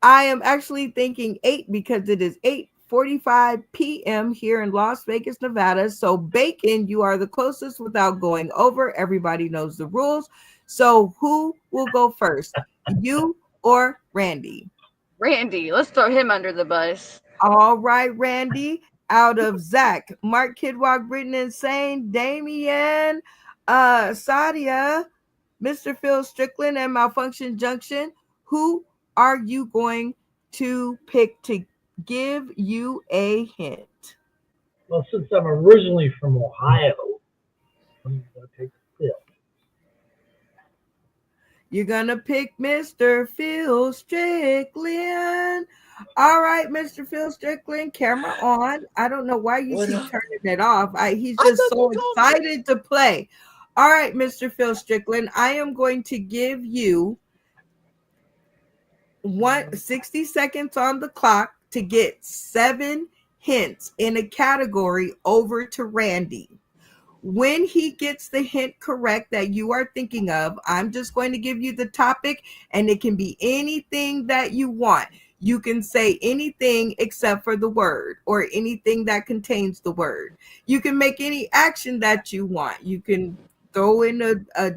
I am actually thinking 8 because it is 8:45 p.m. here in Las Vegas, Nevada. So Bacon, you are the closest without going over. Everybody knows the rules. So who will go first? You or Randy? Randy. Let's throw him under the bus. All right, Randy. Out of Zach, Mark, Kidwalk, Britain, Insane, Damien, Sadia, Mr. Phil Strickland, and Malfunction Junction, who are you going to pick to give you a hint? Well, since I'm originally from Ohio, I'm going to pick Phil. You're going to pick Mr. Phil Strickland. All right, Mr. Phil Strickland, camera on. I don't know why you keep turning it off. He's just so excited to play. All right, Mr. Phil Strickland, I am going to give you 60 seconds on the clock to get 7 hints in a category over to Randy. When he gets the hint correct that you are thinking of, I'm just going to give you the topic, and it can be anything that you want. You can say anything except for the word, or anything that contains the word. You can make any action that you want. You can throw in a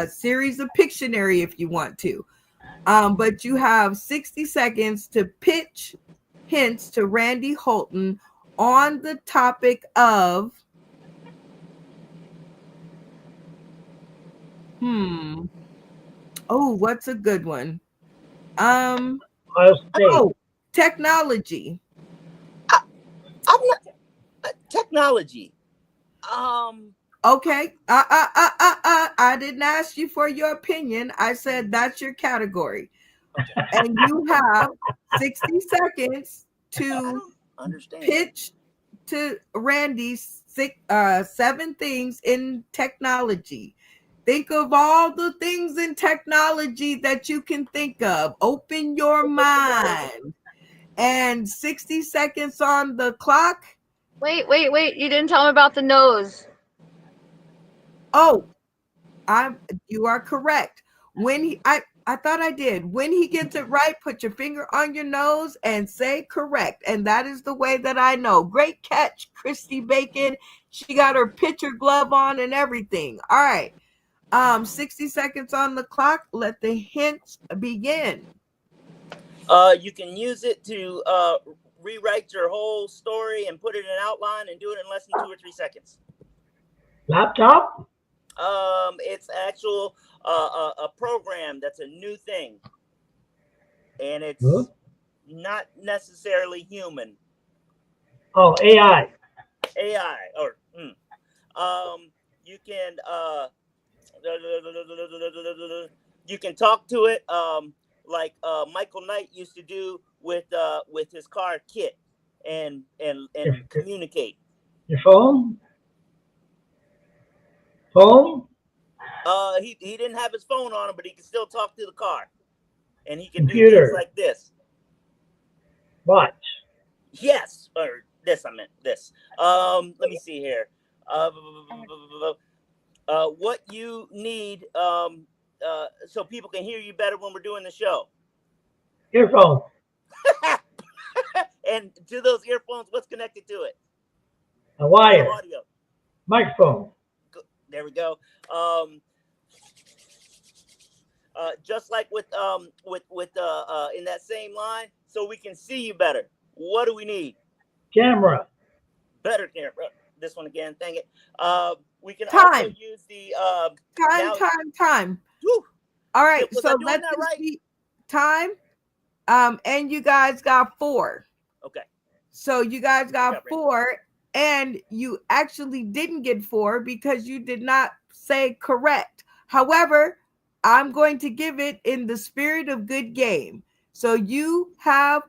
series of Pictionary if you want to. But you have 60 seconds to pitch hints to Randy Holton on the topic of what's a good one? Technology. I'm not technology. Okay. I didn't ask you for your opinion. I said that's your category. And you have 60 seconds to pitch to Randy 7 things in technology. Think of all the things in technology that you can think of. Open your mind. And 60 seconds on the clock. Wait. You didn't tell me about the nose. Oh, you are correct. I thought I did. When he gets it right, put your finger on your nose and say correct. And that is the way that I know. Great catch, Christy Bacon. She got her pitcher glove on and everything. All right. 60 seconds on the clock. Let the hints begin. You can use it to rewrite your whole story and put it in an outline and do it in less than 2 or 3 seconds. Laptop? It's actual a program that's a new thing, and it's not necessarily human. Oh, AI. AI, or you can talk to it, like Michael Knight used to do with his car Kit, and communicate. Your phone? Phone? He didn't have his phone on him, but he can still talk to the car, and he can do Computer. things like this. Watch. Yes, or this. I meant this. Let me see here. What you need, so people can hear you better when we're doing the show. Earphone. And to those earphones, what's connected to it? A wire. Audio. Microphone. There we go. Just like with in that same line, so we can see you better. What do we need? Camera. Better camera. This one again. Dang it. We can Time. also use the Time. Whew. All right. Was So I doing let's that right? see time. And you guys got 4. Okay. So you guys got 4, and you actually didn't get 4 because you did not say correct. However, I'm going to give it in the spirit of good game. So you have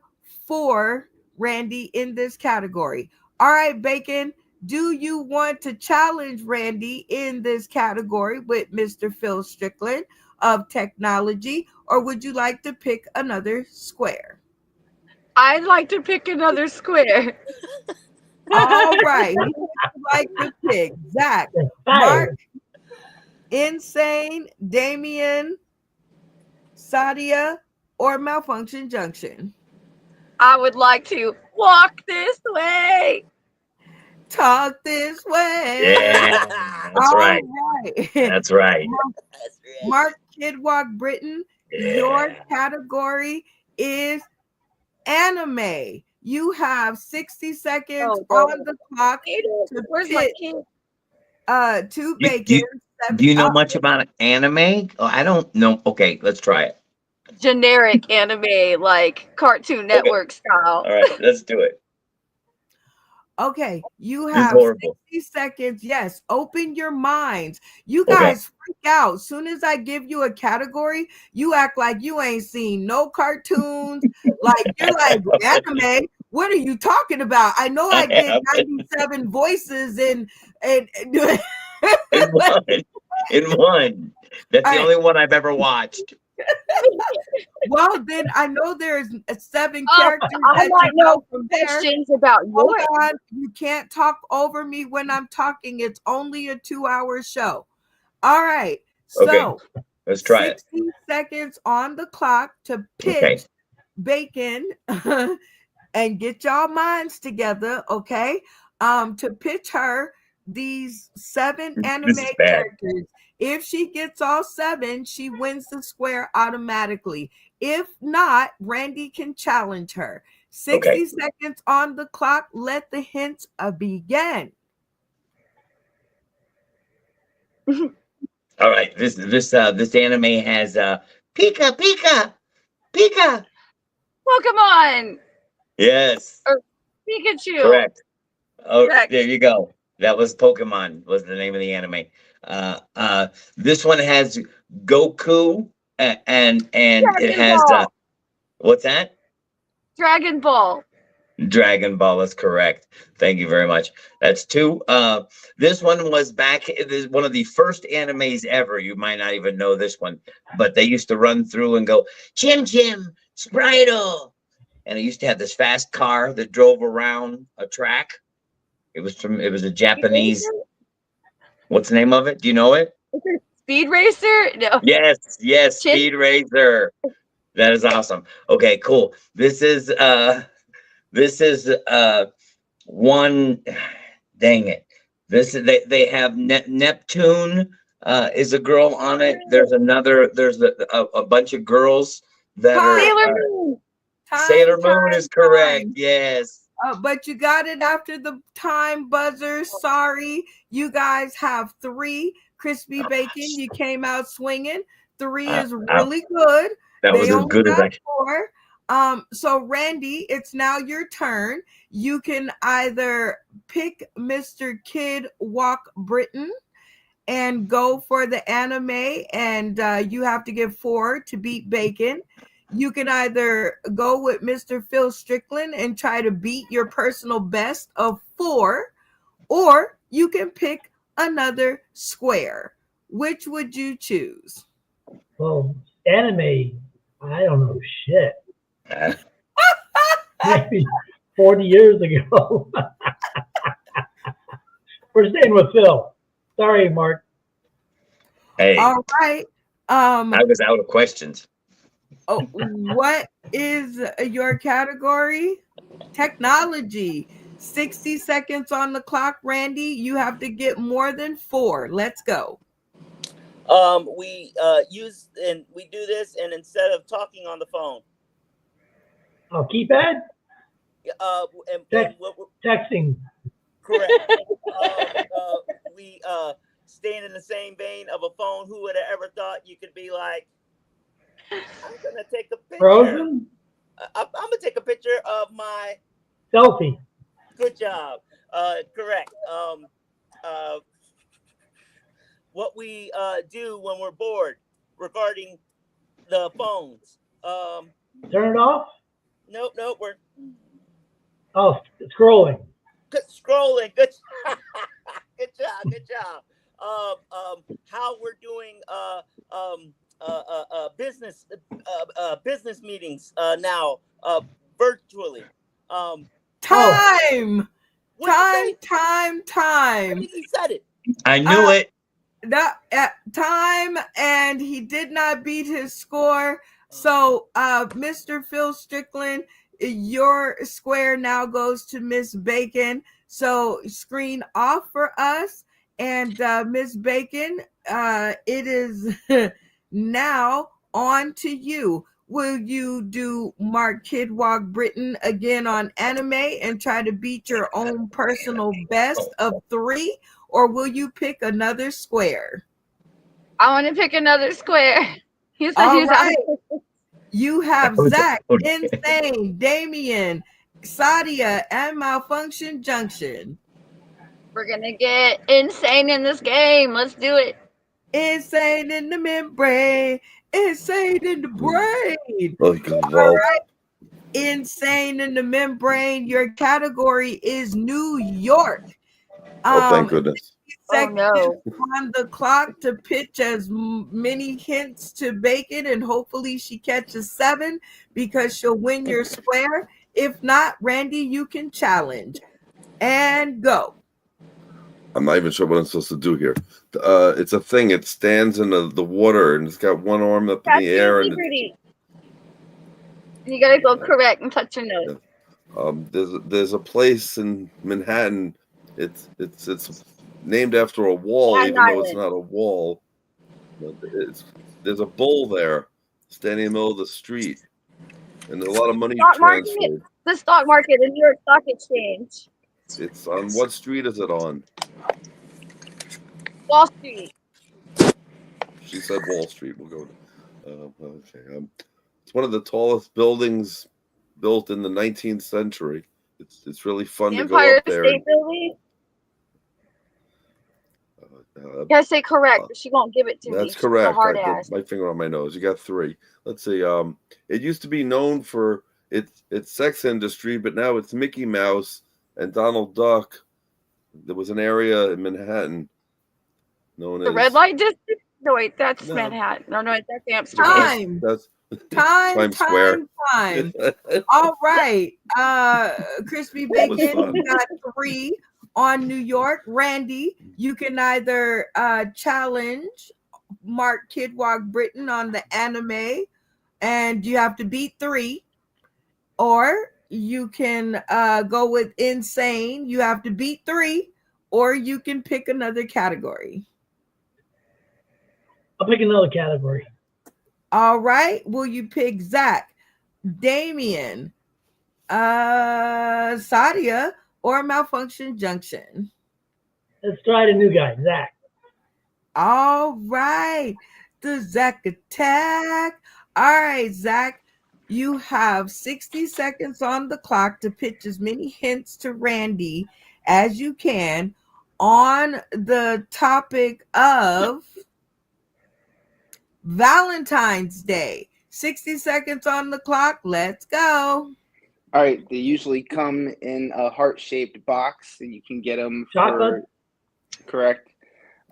4, Randy, in this category. All right, Bacon, do you want to challenge Randy in this category with Mr. Phil Strickland of technology, or would you like to pick another square? I'd like to pick another square. All right. Who would you like to pick? Zach, Mark, Insane, Damien, Sadia, or Malfunction Junction? I would like to walk this way. Talk this way. Yeah, that's right. right. That's right. Mark Kidwalk Britton, your category is anime. You have 60 seconds on the clock to Where's my pitch kid? to Bacon. Do you know much about anime? Oh, I don't know. Okay, let's try it. Generic anime, like Cartoon Network style. All right, let's do it. Okay, you have 60 seconds. Yes, open your minds. You guys freak out. Soon as I give you a category, you act like you ain't seen no cartoons. Like you're like, anime? What are you talking about? I know I get 97 voices in one. That's the only one I've ever watched. Well, then I know there's 7 Oh, characters I that might you know know from there. questions about Hold yours. on. You can't talk over me when I'm talking. It's only a 2-hour show. All right. Okay, So let's try it. 60 seconds on the clock to pitch Okay. Bacon and get y'all minds together, okay? To pitch her these 7 anime This is bad. characters. If she gets all 7, she wins the square automatically. If not, Randy can challenge her. 60 Okay. seconds on the clock. Let the hints begin. All right. This anime has Pika Pika Pika. Pokemon Yes, or Pikachu. correct. Oh, Correct. there you go. That was Pokemon. Was the name of the anime. This one has Goku and it Dragon has Ball. what's that? Dragon Ball. Dragon Ball is correct. Thank you very much. That's 2. This one was back. It is one of the first animes ever. You might not even know this one, but they used to run through and go, Chim Chim, Spritle. And it used to have this fast car that drove around a track. It was a Japanese. What's the name of it? Do you know it? Is it Speed Racer? No. Yes, Speed Racer. That is awesome. Okay, cool. This is one. Dang it! They have Neptune is a girl on it. There's a bunch of girls that are Sailor Moon. Sailor Moon is correct. Yes. But you got it after the time buzzer. Sorry, you guys have 3. Crispy Bacon, you came out swinging. 3 is really good. That was They as only good as got I. 4. So Randy, it's now your turn. You can either pick Mr. Kid Walk Britain and go for the anime, and you have to get 4 to beat Bacon. You can either go with Mr. Phil Strickland and try to beat your personal best of 4, or you can pick another square. Which would you choose? Well, anime, I don't know shit. Maybe 40 years ago. We're staying with Phil. Sorry, Mark. Hey, All right. I was out of questions. Oh, what is your category? Technology. 60 seconds on the clock, Randy. You have to get more than 4. Let's go. We do this, and instead of talking on the phone, Oh, keypad? and what Texting. correct. We staying in the same vein of a phone. Who would have ever thought you could be like, I'm gonna take a picture. Frozen? I'm gonna take a picture of my Selfie. Good job. Correct. What we do when we're bored regarding the phones. Turn it off? Nope. We're Oh, scrolling. scrolling. Good. Good job. How we're doing business meetings now virtually. Time. What'd you Time. I think he said it. I knew it. That time, and he did not beat his score. So, Mr. Phil Strickland, your square now goes to Miss Bacon. So, screen off for us, and Miss Bacon, it is now on to you. Will you do Mark Kidwalk Britain again on anime and try to beat your own personal best of 3? Or will you pick another square? I want to pick another square. He said All he was right. out. You have Zach, Insane, Damien, Sadia, and Malfunction Junction. We're gonna get insane in this game. Let's do it. Insane in the membrane. Insane in the brain. All right. Insane in the membrane. Your category is New York. Oh, thank goodness. Oh no. on the clock to pitch as many hints to Bacon, and hopefully she catches 7 because she'll win your square. If not, Randy, you can challenge. And go. I'm not even sure what I'm supposed to do here. It's a thing. It stands in the water, and it's got one arm up in the air. And you gotta go correct and touch your nose. there's a place in Manhattan. It's named after a wall, even though it's not a wall. But there's a bull there standing in the middle of the street, and there's a lot of money transferred. The stock market, the New York Stock Exchange. It's on what street is it on? Wall Street. She said Wall Street. We'll go. Okay. It's one of the tallest buildings built in the 19th century. It's really fun to go up there. Empire State Building. You gotta say correct, but she won't give it to me. That's correct. Hard I ass. put my finger on my nose. You got 3. Let's see. It used to be known for its sex industry, but now it's Mickey Mouse and Donald Duck. There was an area in Manhattan known as The red light district? No, wait, that's Manhattan. No, that's Amsterdam. That's Time. Times Square. All right. Crispy Bacon, you got 3 on New York. Randy, you can either challenge Mark Kidwalk Britain on the anime, and you have to beat 3, or you can go with Insane. You have to beat 3, or you can pick another category. I'll pick another category. All right. Will you pick Zach, Damien, Sadia, or Malfunction Junction? Let's try the new guy, Zach. All right. The Zach attack. All right, Zach. You have 60 seconds on the clock to pitch as many hints to Randy as you can on the topic of Valentine's Day. 60 seconds on the clock. Let's go. All right. They usually come in a heart-shaped box, and you can get them chocolate. Correct.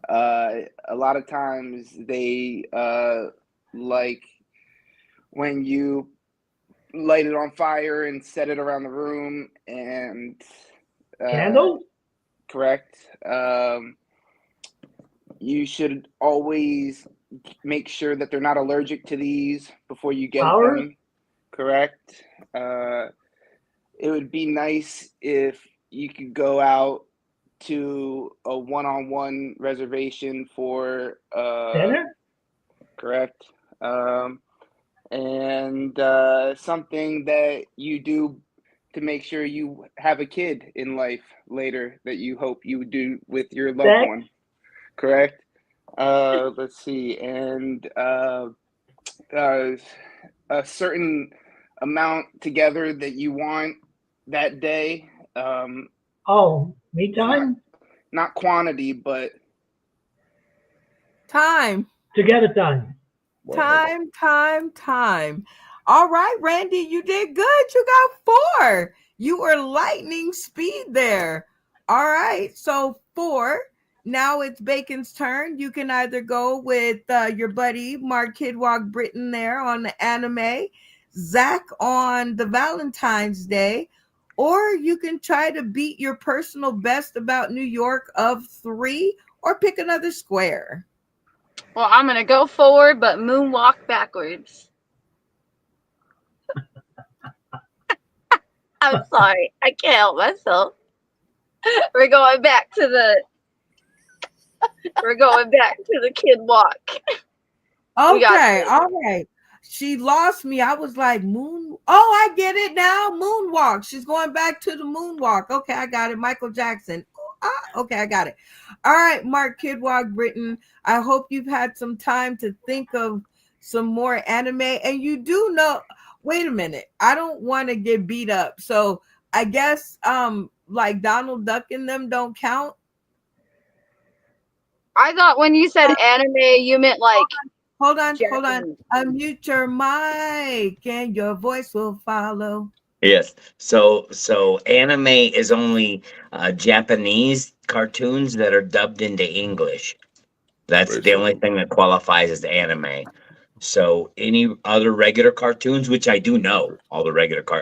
A lot of times they like when you light it on fire and set it around the room, and candle. Correct. You should always make sure that they're not allergic to these before you get them. Correct. It would be nice if you could go out to a one-on-one reservation for dinner. Correct. And something that you do to make sure you have a kid in life later that you hope you do with your loved one. Correct. Let's see. And a certain amount together that you want that day. Me time? Not quantity, but time. Together time. Time. All right, Randy, you did good. You got 4. You were lightning speed there. All right, so 4. Now it's Bacon's turn. You can either go with your buddy Mark Kidwalk Britain there on the anime, Zach on the Valentine's Day, or you can try to beat your personal best about New York of 3, or pick another square. Well, I'm going to go forward, but moonwalk backwards. I'm sorry. I can't help myself. We're going back to the kid walk. Okay, all right. She lost me. I was like, moon. Oh, I get it now. Moonwalk. She's going back to the moonwalk. Okay, I got it. Michael Jackson. Okay, I got it. All right, Mark Kidwalk Britain. I hope you've had some time to think of some more anime. And you do know, wait a minute. I don't want to get beat up. So I guess like Donald Duck and them don't count. I thought when you said anime, you meant like. Hold on. Unmute your mic and your voice will follow. Yes. So anime is only Japanese cartoons that are dubbed into English. That's Very the only simple. thing that qualifies as anime. So any other regular cartoons, which I do know all the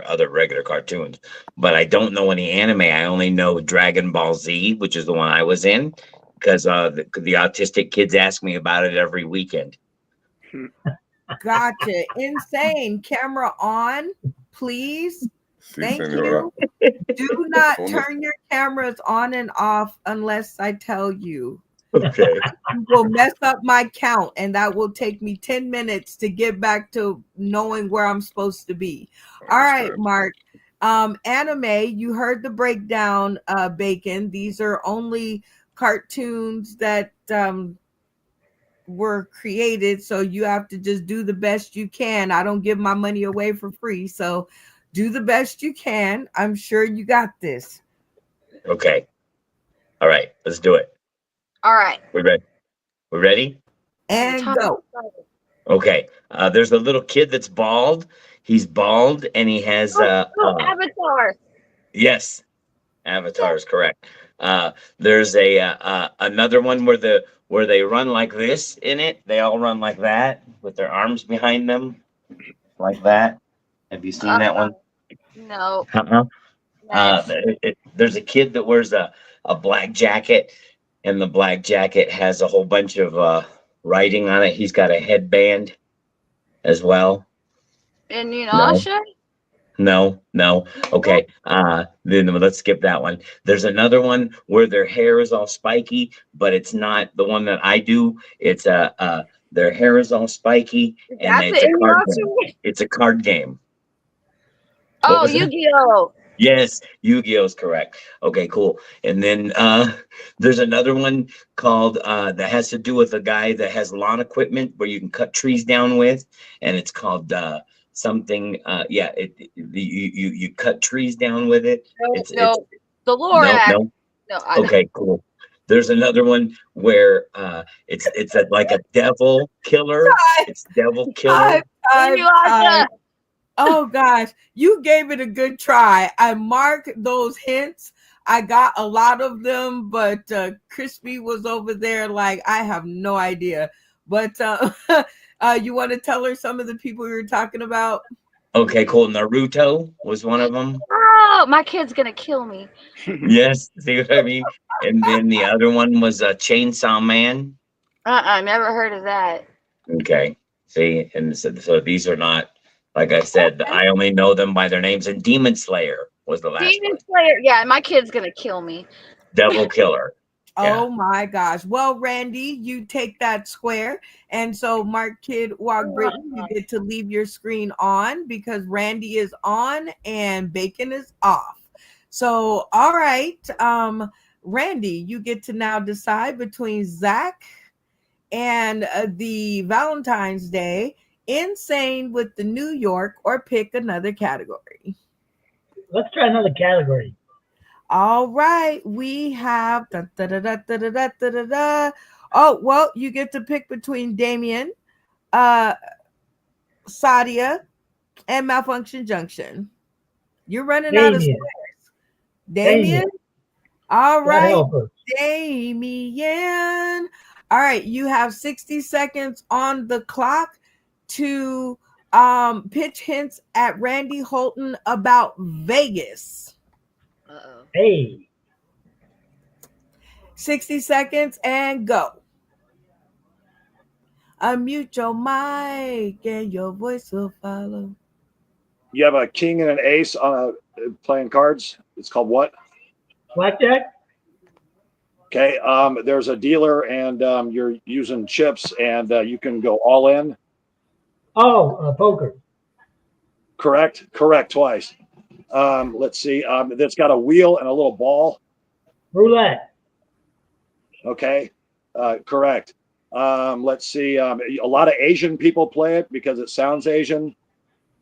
other regular cartoons, but I don't know any anime. I only know Dragon Ball Z, which is the one I was in, because the autistic kids ask me about it every weekend. Gotcha. Insane. Camera on, please. Sí, Thank señora. you. Do not Phone is- turn your cameras on and off unless I tell you. Okay. You will mess up my count, and that will take me 10 minutes to get back to knowing where I'm supposed to be. All right, Understand. Mark. Anime, you heard the breakdown, Bacon. These are only cartoons that were created, so you have to just do the best you can. I don't give my money away for free, so do the best you can. I'm sure you got this. Okay. All right. Let's do it. All right. We're ready. We're ready. And go. Okay. There's a little kid that's bald. He's bald and he has Avatar. yes, Avatar is correct. There's another one where they run like this in it. They all run like that with their arms behind them, like that. Have you seen that one? No. There's a kid that wears a black jacket, and the black jacket has a whole bunch of writing on it. He's got a headband as well. Inuyasha? No. Okay. Then let's skip that one. There's another one where their hair is all spiky, but it's not the one that I do. It's their hair is all spiky, and That's it's a card Inuyasha? game. It's a card game. Oh, Yu-Gi-Oh! Yes, Yu-Gi-Oh is correct. Okay, cool. And then there's another one called that has to do with a guy that has lawn equipment where you can cut trees down with, and it's called something. You cut trees down with it. No. The Lorax. No. Okay, cool. There's another one where it's like a devil killer. It's devil killer. Inuyasha. Oh gosh, you gave it a good try. I marked those hints. I got a lot of them, but Crispy was over there like, I have no idea. But you want to tell her some of the people you were talking about? Okay, cool. Naruto was one of them. Oh, my kid's gonna kill me. Yes, see what I mean? And then the other one was Chainsaw Man. Never heard of that. Okay, see, and so these are not, like I said, I only know them by their names. And Demon Slayer was the last Demon one. Slayer. Yeah, my kid's gonna kill me. Devil Killer. Oh my gosh. Well, Randy, you take that square. And so Mark Kid Walk Britain, you get to leave your screen on because Randy is on and Bacon is off. So, all right. Randy, you get to now decide between Zach and the Valentine's Day, Insane with the New York, or pick another category. Let's try another category. All right, we have Oh, well, you get to pick between Damien, Sadia, and Malfunction Junction. You're running out of Damien. squares. Damien? All God right, help us. Damien. All right, you have 60 seconds on the clock to pitch hints at Randy Holton about Vegas. Hey. 60 seconds and go. Unmute your mic and your voice will follow. You have a king and an ace on playing cards. It's called what? Blackjack? Okay. There's a dealer and you're using chips and you can go all in. Oh, poker. Correct twice. Let's see. That's got a wheel and a little ball. Roulette. Okay. Correct. Let's see. A lot of Asian people play it because it sounds Asian.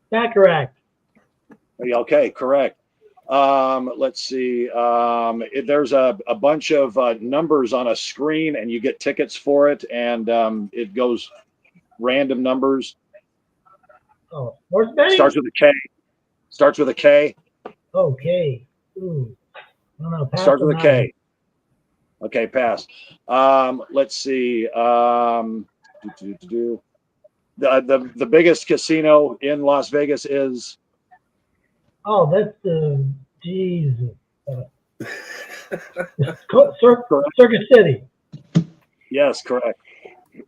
Baccarat. Okay, correct. Let's see. There's a bunch of numbers on a screen and you get tickets for it and it goes random numbers. Oh, horse betting? Starts with a K. Starts with a K. Okay. Ooh. I don't know. Pass Starts on with a that K. Okay, pass. Let's see. The biggest casino in Las Vegas is. Oh, that's the Jesus. Circus City. Yes, correct.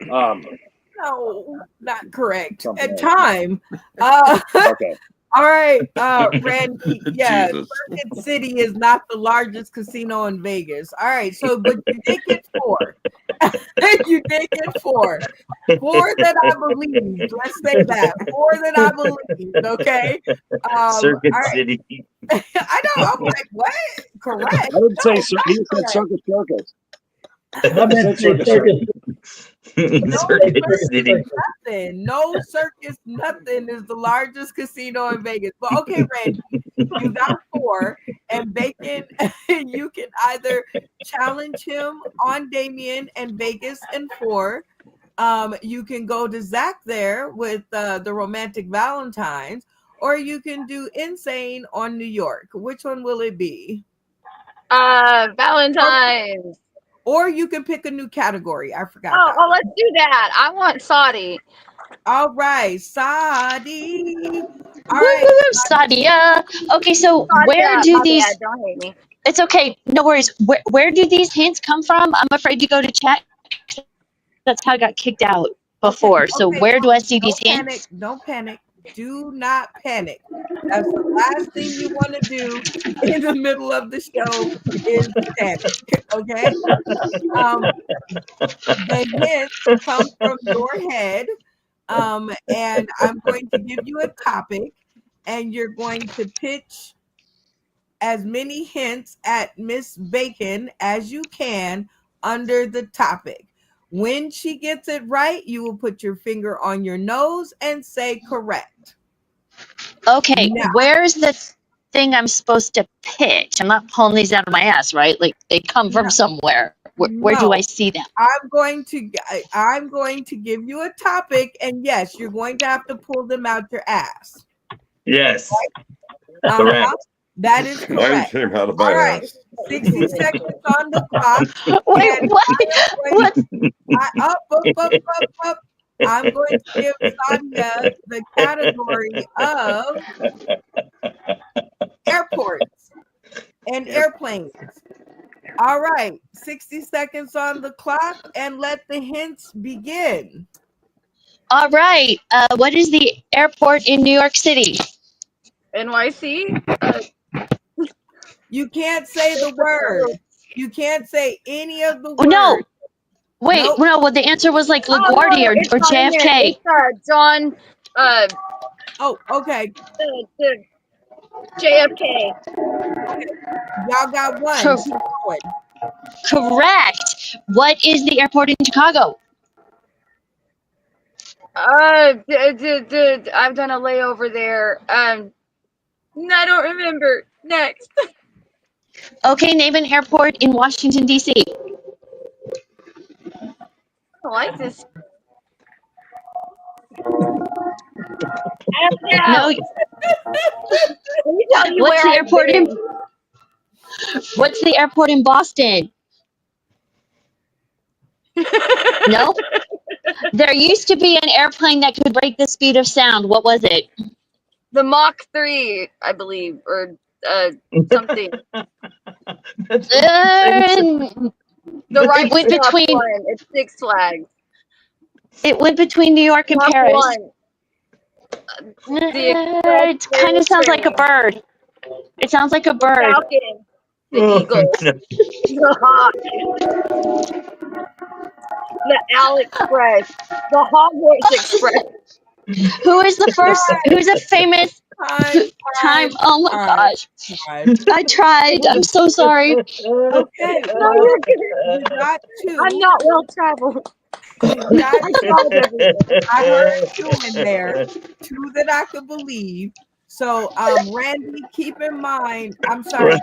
No, not correct. Something At else. time. Okay. All right, Randy. Yeah, Jesus. Circuit City is not the largest casino in Vegas. All right, so but you did get 4. You did get 4. 4 that I believe. Let's say that 4 that I believe. Okay. Circuit all right. City. I know. I'm like, what? Correct. I would say No, he not said correct. Circus. I meant to say Circus. Circuit City. Nothing. No circus, nothing is the largest casino in Vegas. But okay, Randy, you got 4, and Bacon, you can either challenge him on Damien and Vegas in 4. You can go to Zach there with the Romantic Valentines, or you can do Insane on New York. Which one will it be? Valentine's. Or you can pick a new category. I forgot. Oh, let's do that. I want Saudi. All right, Saudi. All Woo, right, Sadia. Okay, so where do my these? bad, don't hate me. It's okay, no worries. Where do these hints come from? I'm afraid to go to chat. That's how I got kicked out before. So where do I see these hints? Don't panic. Do not panic. That's the last thing you want to do in the middle of the show is panic. Okay. The hints come from your head. And I'm going to give you a topic, and you're going to pitch as many hints at Miss Bacon as you can under the topic. When she gets it right, you will put your finger on your nose and say correct. Okay, Now, where's the thing I'm supposed to pitch? I'm not pulling these out of my ass, right? Like they come from somewhere. Where do I see them? I'm going to give you a topic, and yes, you're going to have to pull them out your ass. Yes. Correct. That is correct. Mine came out of my All right. ass. 60 seconds on the clock. Wait, what? Up. I'm going to give Sadia the category of airports and airplanes. All right. 60 seconds on the clock, and let the hints begin. All right. What is the airport in New York City? NYC? You can't say the word. You can't say any of the words. No. Wait, Nope. no. Well, the answer was like LaGuardia or JFK. It's John. Oh, okay. The JFK. Y'all got one. Cor- Keep going. Correct. What is the airport in Chicago? I've done a layover there. I don't remember. Next. Okay, name an airport in Washington, D.C. I like this. No. What's the airport in Boston? No? There used to be an airplane that could break the speed of sound. What was it? The Mach 3, I believe, or something. The right went between one. It's Six Flags. It went between New York and Mach Paris. 1. It kind of sounds like a bird. It sounds like a bird. The Falcon. The Eagle. The Hawk. The Owl Express. The Hogwarts Express. Who's a famous time? Oh my gosh. I tried. I'm so sorry. Okay. No, you're good. Got two. I'm not well traveled. I heard 2 in there, 2 that I could believe. So, Randy, keep in mind, I'm sorry,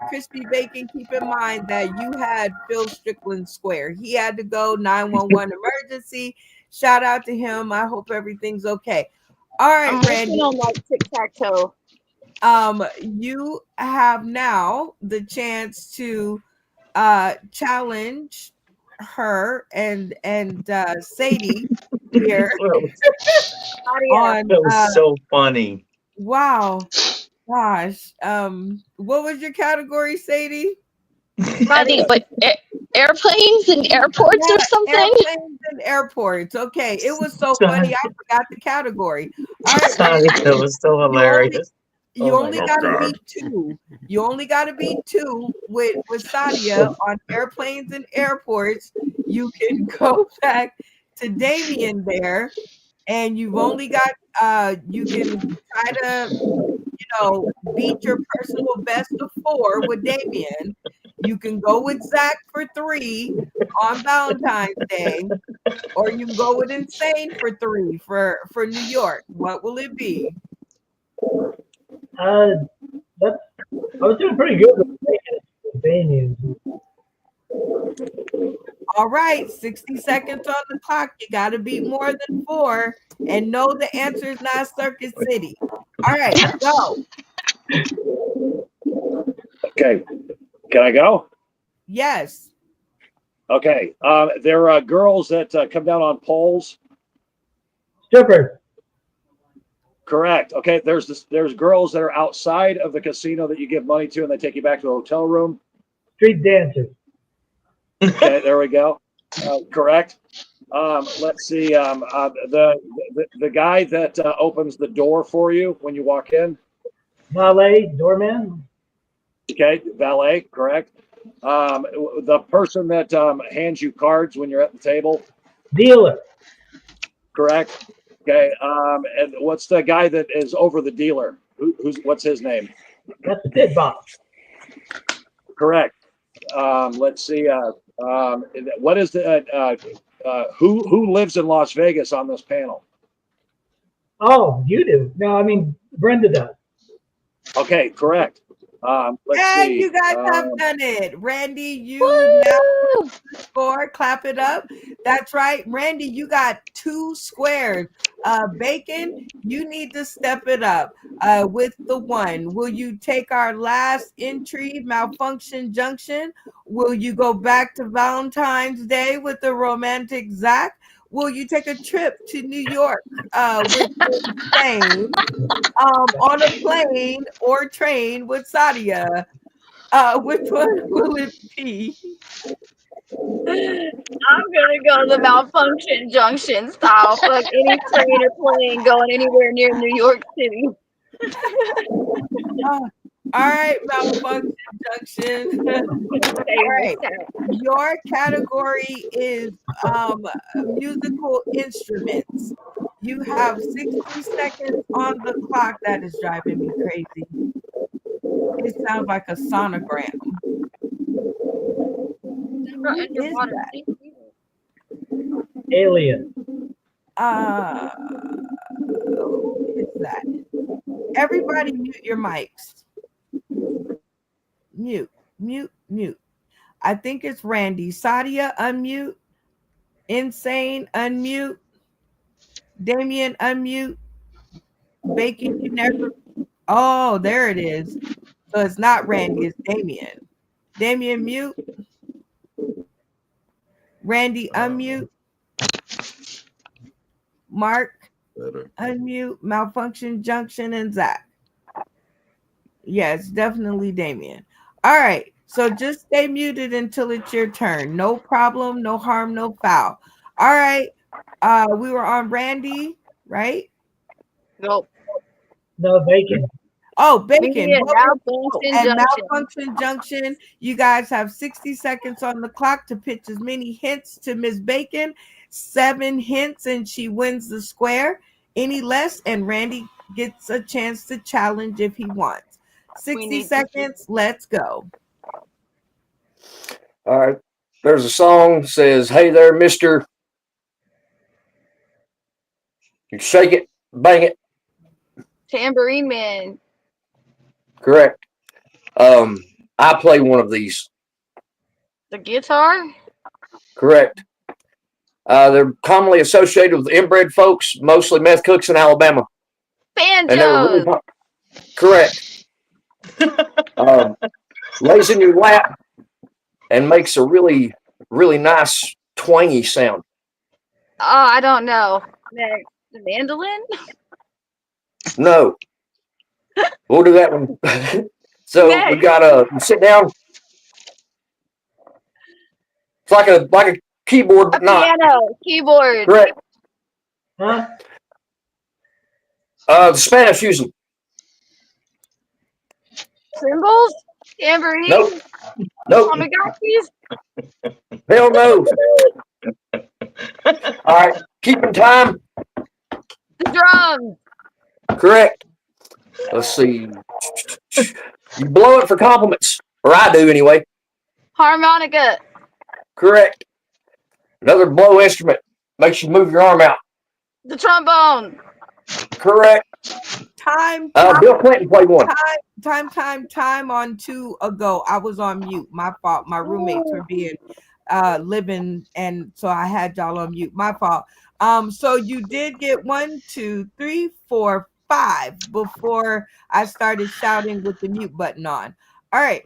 Crispy Bacon, keep in mind that you had Phil Strickland square. He had to go 911 emergency. Shout out to him. I hope everything's okay. All right, I'm Randy. on like tic-tac-toe. You have now the chance to challenge her and Sadie here on That was so funny. wow, gosh. What was your category, Sadie? Buddy, but airplanes and airports or something? Airplanes and airports. Okay, it was so funny. I forgot the category. All right, Sorry, that was so hilarious. You Oh only my got to God. beat two. You only got to beat two with Sadia on airplanes and airports. You can go back to Damien there, and you've only got you can try to beat your personal best of 4 with Damien. You can go with Zach for 3 on Valentine's Day, or you can go with Insane for 3 for New York. What will it be? I was doing pretty good with Damien. All right, 60 seconds on the clock. You got to beat more than 4 and know the answer is not Circus City. All right, go. Okay. Can I go? Yes. Okay. There are girls that come down on poles. Stripper. Correct. Okay. There's girls that are outside of the casino that you give money to, and they take you back to the hotel room. Street dancers. Okay, there we go. Correct. Let's see. The guy that opens the door for you when you walk in. Valet, doorman. Okay, valet. Correct. The person that hands you cards when you're at the table. Dealer. Correct. Okay. And what's the guy that is over the dealer? What's his name? That's the pit boss. Correct. Let's see. What is the who lives in Las Vegas on this panel? Oh, you do. No, I mean Brenda does. Okay, correct. Let's And see. you guys have done it. Randy, you now score. Clap it up. That's right. Randy, you got 2 squares. Bacon, you need to step it up with the 1. Will you take our last entry, Malfunction Junction? Will you go back to Valentine's Day with the romantic Zach? Will you take a trip to New York with Insane on a plane or train with Sadia? Which one will it be? I'm gonna go the Malfunction Junction style. Fuck any train or plane going anywhere near New York City. All right, Malfunction Junction. All right, your category is musical instruments. You have 60 seconds on the clock. That is driving me crazy. It sounds like a sonogram. What is that? Alien. Who is that? Everybody mute your mics. Mute. I think it's Randy. Sadia, unmute. Insane, unmute. Damien, unmute. Bacon, you never. Oh, there it is. So it's not Randy, it's Damien. Damien, mute. Randy, unmute. Mark, unmute. Malfunction Junction, and Zach. Yeah, it's definitely Damien. All right. So just stay muted until it's your turn. No problem, no harm, no foul. All right. We were on Randy, right? Nope. No, Bacon. Oh, Bacon. Malfunction Malfunction Junction. You guys have 60 seconds on the clock to pitch as many hints to Miss Bacon. 7 hints and she wins the square. Any less and Randy gets a chance to challenge if he wants. 60 seconds. Let's go. All right. There's a song that says, "Hey there, mister. You shake it, bang it." Tambourine Man. Correct. I play one of these. The guitar? Correct. They're commonly associated with inbred folks, mostly meth cooks in Alabama. And they were really Banjo. Correct. Lays in your lap and makes a really, really nice twangy sound. Oh, I don't know. Next, the mandolin? No. We'll do that one. So we Next. got sit down. It's like a keyboard, A but not. piano, keyboard, Correct. Huh? The Spanish use them. cymbals, tambourine, Nope. Nope. tamagotchis. Hell no. All right. Keeping time. The drums. Correct. Let's see. You blow it for compliments, or I do anyway. Harmonica. Correct. Another blow instrument makes you move your arm out. The trombone. Correct. Time. Bill Clinton played one. Time on 2 ago. I was on mute. My fault. My roommates were being living, and so I had y'all on mute. My fault. So you did get 1, 2, 3, 4, 5 before I started shouting with the mute button on. All right.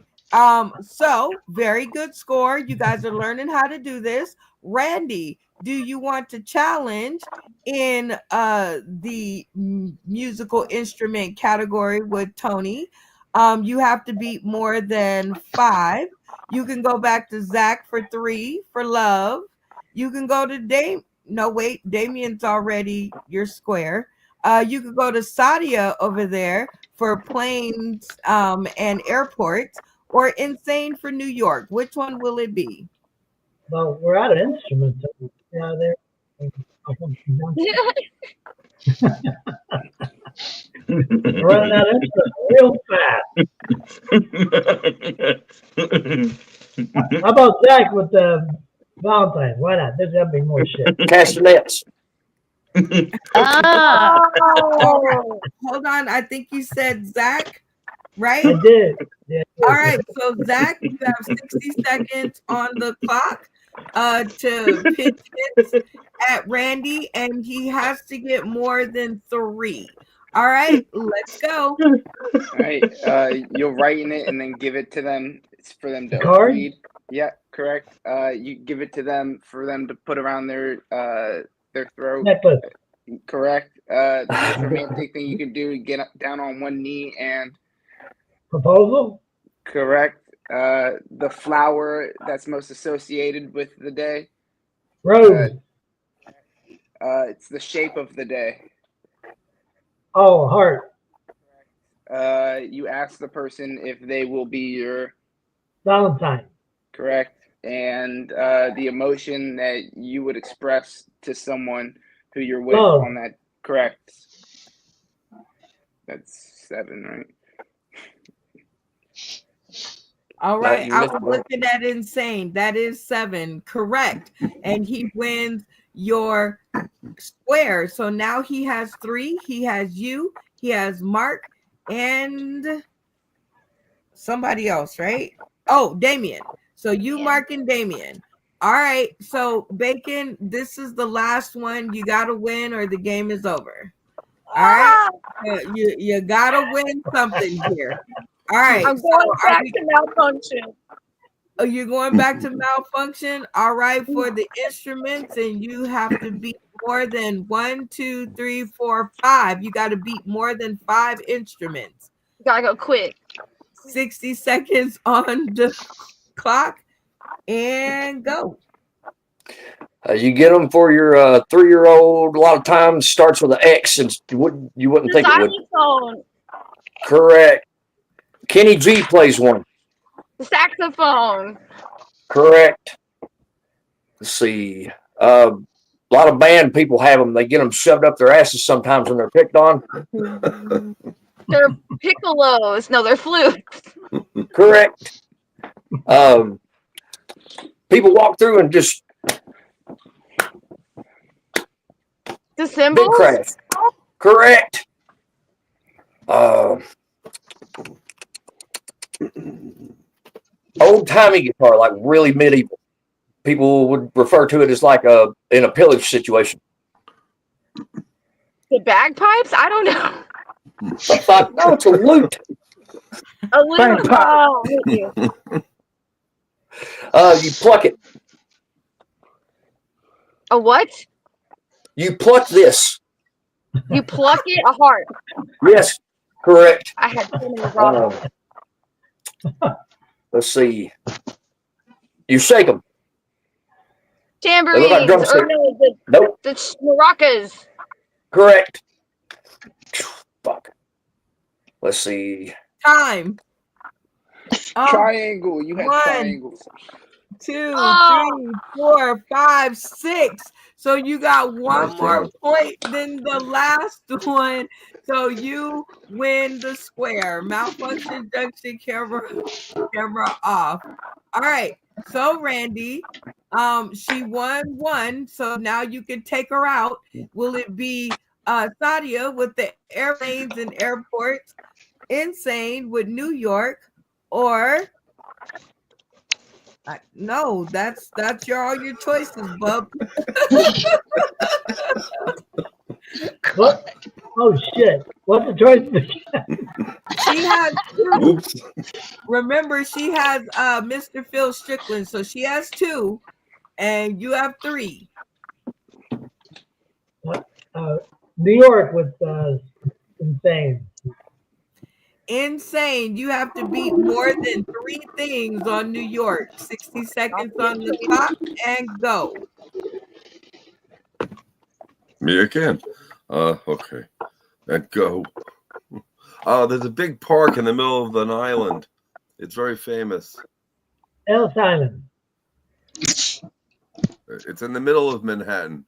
So very good score. You guys are learning how to do this. Randy, do you want to challenge in the musical instrument category with Tony? You have to beat more than 5. You can go back to Zach for 3 for love. You can go to Damien's already your square. You could go to Sadia over there for planes and airports, or Insane for New York. Which one will it be? Well, we're out of instruments. Yeah, there. We're running out of instruments real fast. How about Zach with the Valentine? Why not? There's got to be more shit. Castanets. Oh, hold on. I think you said Zach, right? I did. Yeah. All right. So Zach, you have 60 seconds on the clock to pitch hits at Randy, and he has to get more than 3. All right, let's go. All right, you'll write in it and then give it to them. It's for them to Card? read. Yeah, correct. You give it to them for them to put around their throat. Necklace. Correct. The most romantic thing you can do is get down on one knee and Proposal? correct. The flower that's most associated with the day. Rose. It's the shape of the day. Oh, heart. You ask the person if they will be your Valentine. correct, and the emotion that you would express to someone who you're with Love. on that. Correct. That's 7, right? All right, you I missed was one. looking at Insane. That is 7, correct. And he wins your square. So now he has 3. He has you, he has Mark, and somebody else, right? Oh, Damien. So you, Mark, and Damien. All right. So Bacon, this is the last one. You got to win or the game is over. All right. You got to win something here. All right. I'm going back to malfunction. Oh, you're going back to malfunction. All right, for the instruments, and you have to beat more than 1, 2, 3, 4, 5. You got to beat more than 5 instruments. Gotta go quick. 60 seconds on the clock, and go. You get them for your 3-year-old. A lot of times starts with an X, and you wouldn't think it would. Xylophone. Correct. Kenny G plays one. The saxophone. Correct. Let's see. A lot of band people have them. They get them shoved up their asses sometimes when they're picked on. They're piccolos. No, they're flutes. Correct. People walk through and just The cymbals. big crash. Correct. Old timey guitar, like really medieval. People would refer to it as like in a pillage situation. The bagpipes. I don't know. The fuck? No, it's a lute. A little. Oh, I hate you. You pluck it. A what? You pluck this. You pluck it? A heart. Yes, correct. I had so many wrong. Let's see. You shake them. Tambourines. They look like drumsticks. Or no, Nope. the maracas. Correct. Fuck. Let's see. Time. Triangle. You had 1, triangles. 2, Oh. 3, 4, 5, 6. So you got one Nice more job. point than the last one. So you win the square. Malfunction junction, camera off. All right. So Randy, she won 1. So now you can take her out. Will it be Sadia with the airplanes and airports, Insane with New York, or no? That's all your choices, bub. What? Oh shit! What's the choice? She has 2. Oops. Remember, she has Mr. Phil Strickland, so she has 2, and you have 3. New York with Insane. Insane. You have to beat more than 3 things on New York. 60 seconds on the clock and go. Me again. Okay. And go. There's a big park in the middle of an island. It's very famous. Ellis Island. It's in the middle of Manhattan.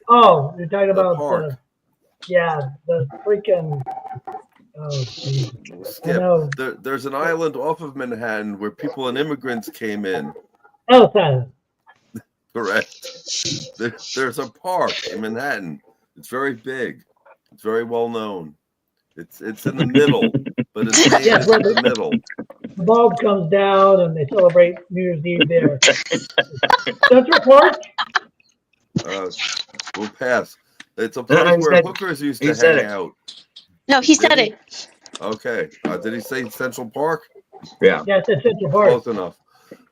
Oh, you're talking The about park. the freaking. Oh, geez. We'll I skip. know. There's an island off of Manhattan where people and immigrants came in. Ellis Island. Correct. There's a park in Manhattan. It's very big. It's very well known. It's in the middle, but it's famous Yes, in the middle. The bulb comes down and they celebrate New Year's Eve there. Central Park. We'll pass. It's a place where hookers used to hang out. No, he said Did he? it. Okay. Did he say Central Park? Yeah. Yeah, it's Central Park. Close enough.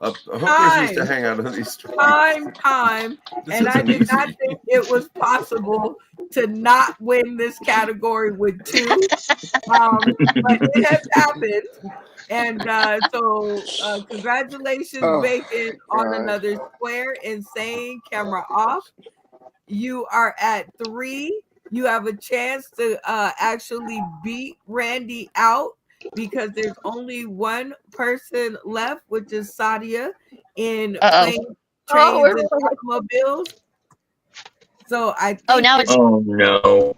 Hookers used to hang out on these streets. Time. This And I isn't did easy. not think it was possible to not win this category with 2. But it has happened. And so congratulations, Oh, Bacon, on God. another square. Insane, camera off. You are at 3. You have a chance to actually beat Randy out because there's only one person left, which is Sadia in planes, trains, and automobiles. So I think now it's Oh no.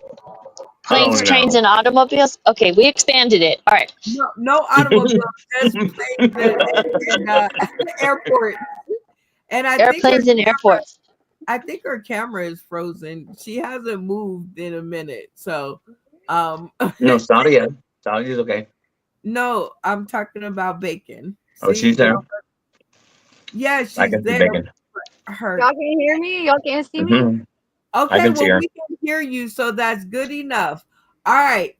planes, Oh, trains, no. and automobiles. Okay, we expanded it. All right. no automobiles, just planes and airport. And I Airplanes and airports. I think her camera is frozen. She hasn't moved in a minute. So No, Sadia. Sadia's okay. no, I'm talking about Bacon. Oh, she's there. Yeah, she's I can see there. Bacon. Her. Y'all can hear me? Y'all can't see me? Mhm. Okay, can see well, her. we can hear you, so that's good enough. All right.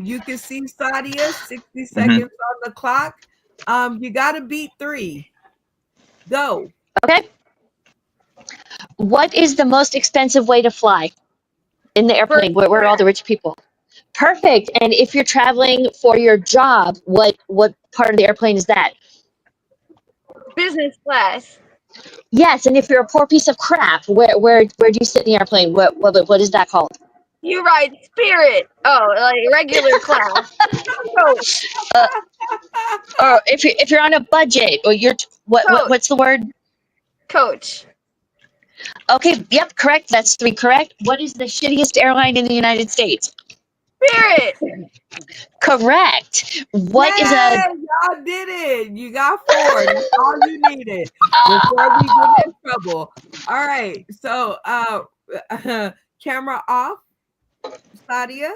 You can see Sadia, 60 seconds on the clock. You got to beat 3. Go. Okay. What is the most expensive way to fly in the airplane? Where are all the rich people? Perfect. And if you're traveling for your job, what part of the airplane is that? Business class. Yes. And if you're a poor piece of crap, where do you sit in the airplane? What is that called? You ride Spirit. Oh, like regular class. Coach. Or if you're on a budget, or what's the word? Coach. Okay. Yep. Correct. That's 3 correct. What is the shittiest airline in the United States? Spirit. Correct. What is y'all did it. You got 4. That's all you needed before we get in trouble. All right. So camera off, Sadia.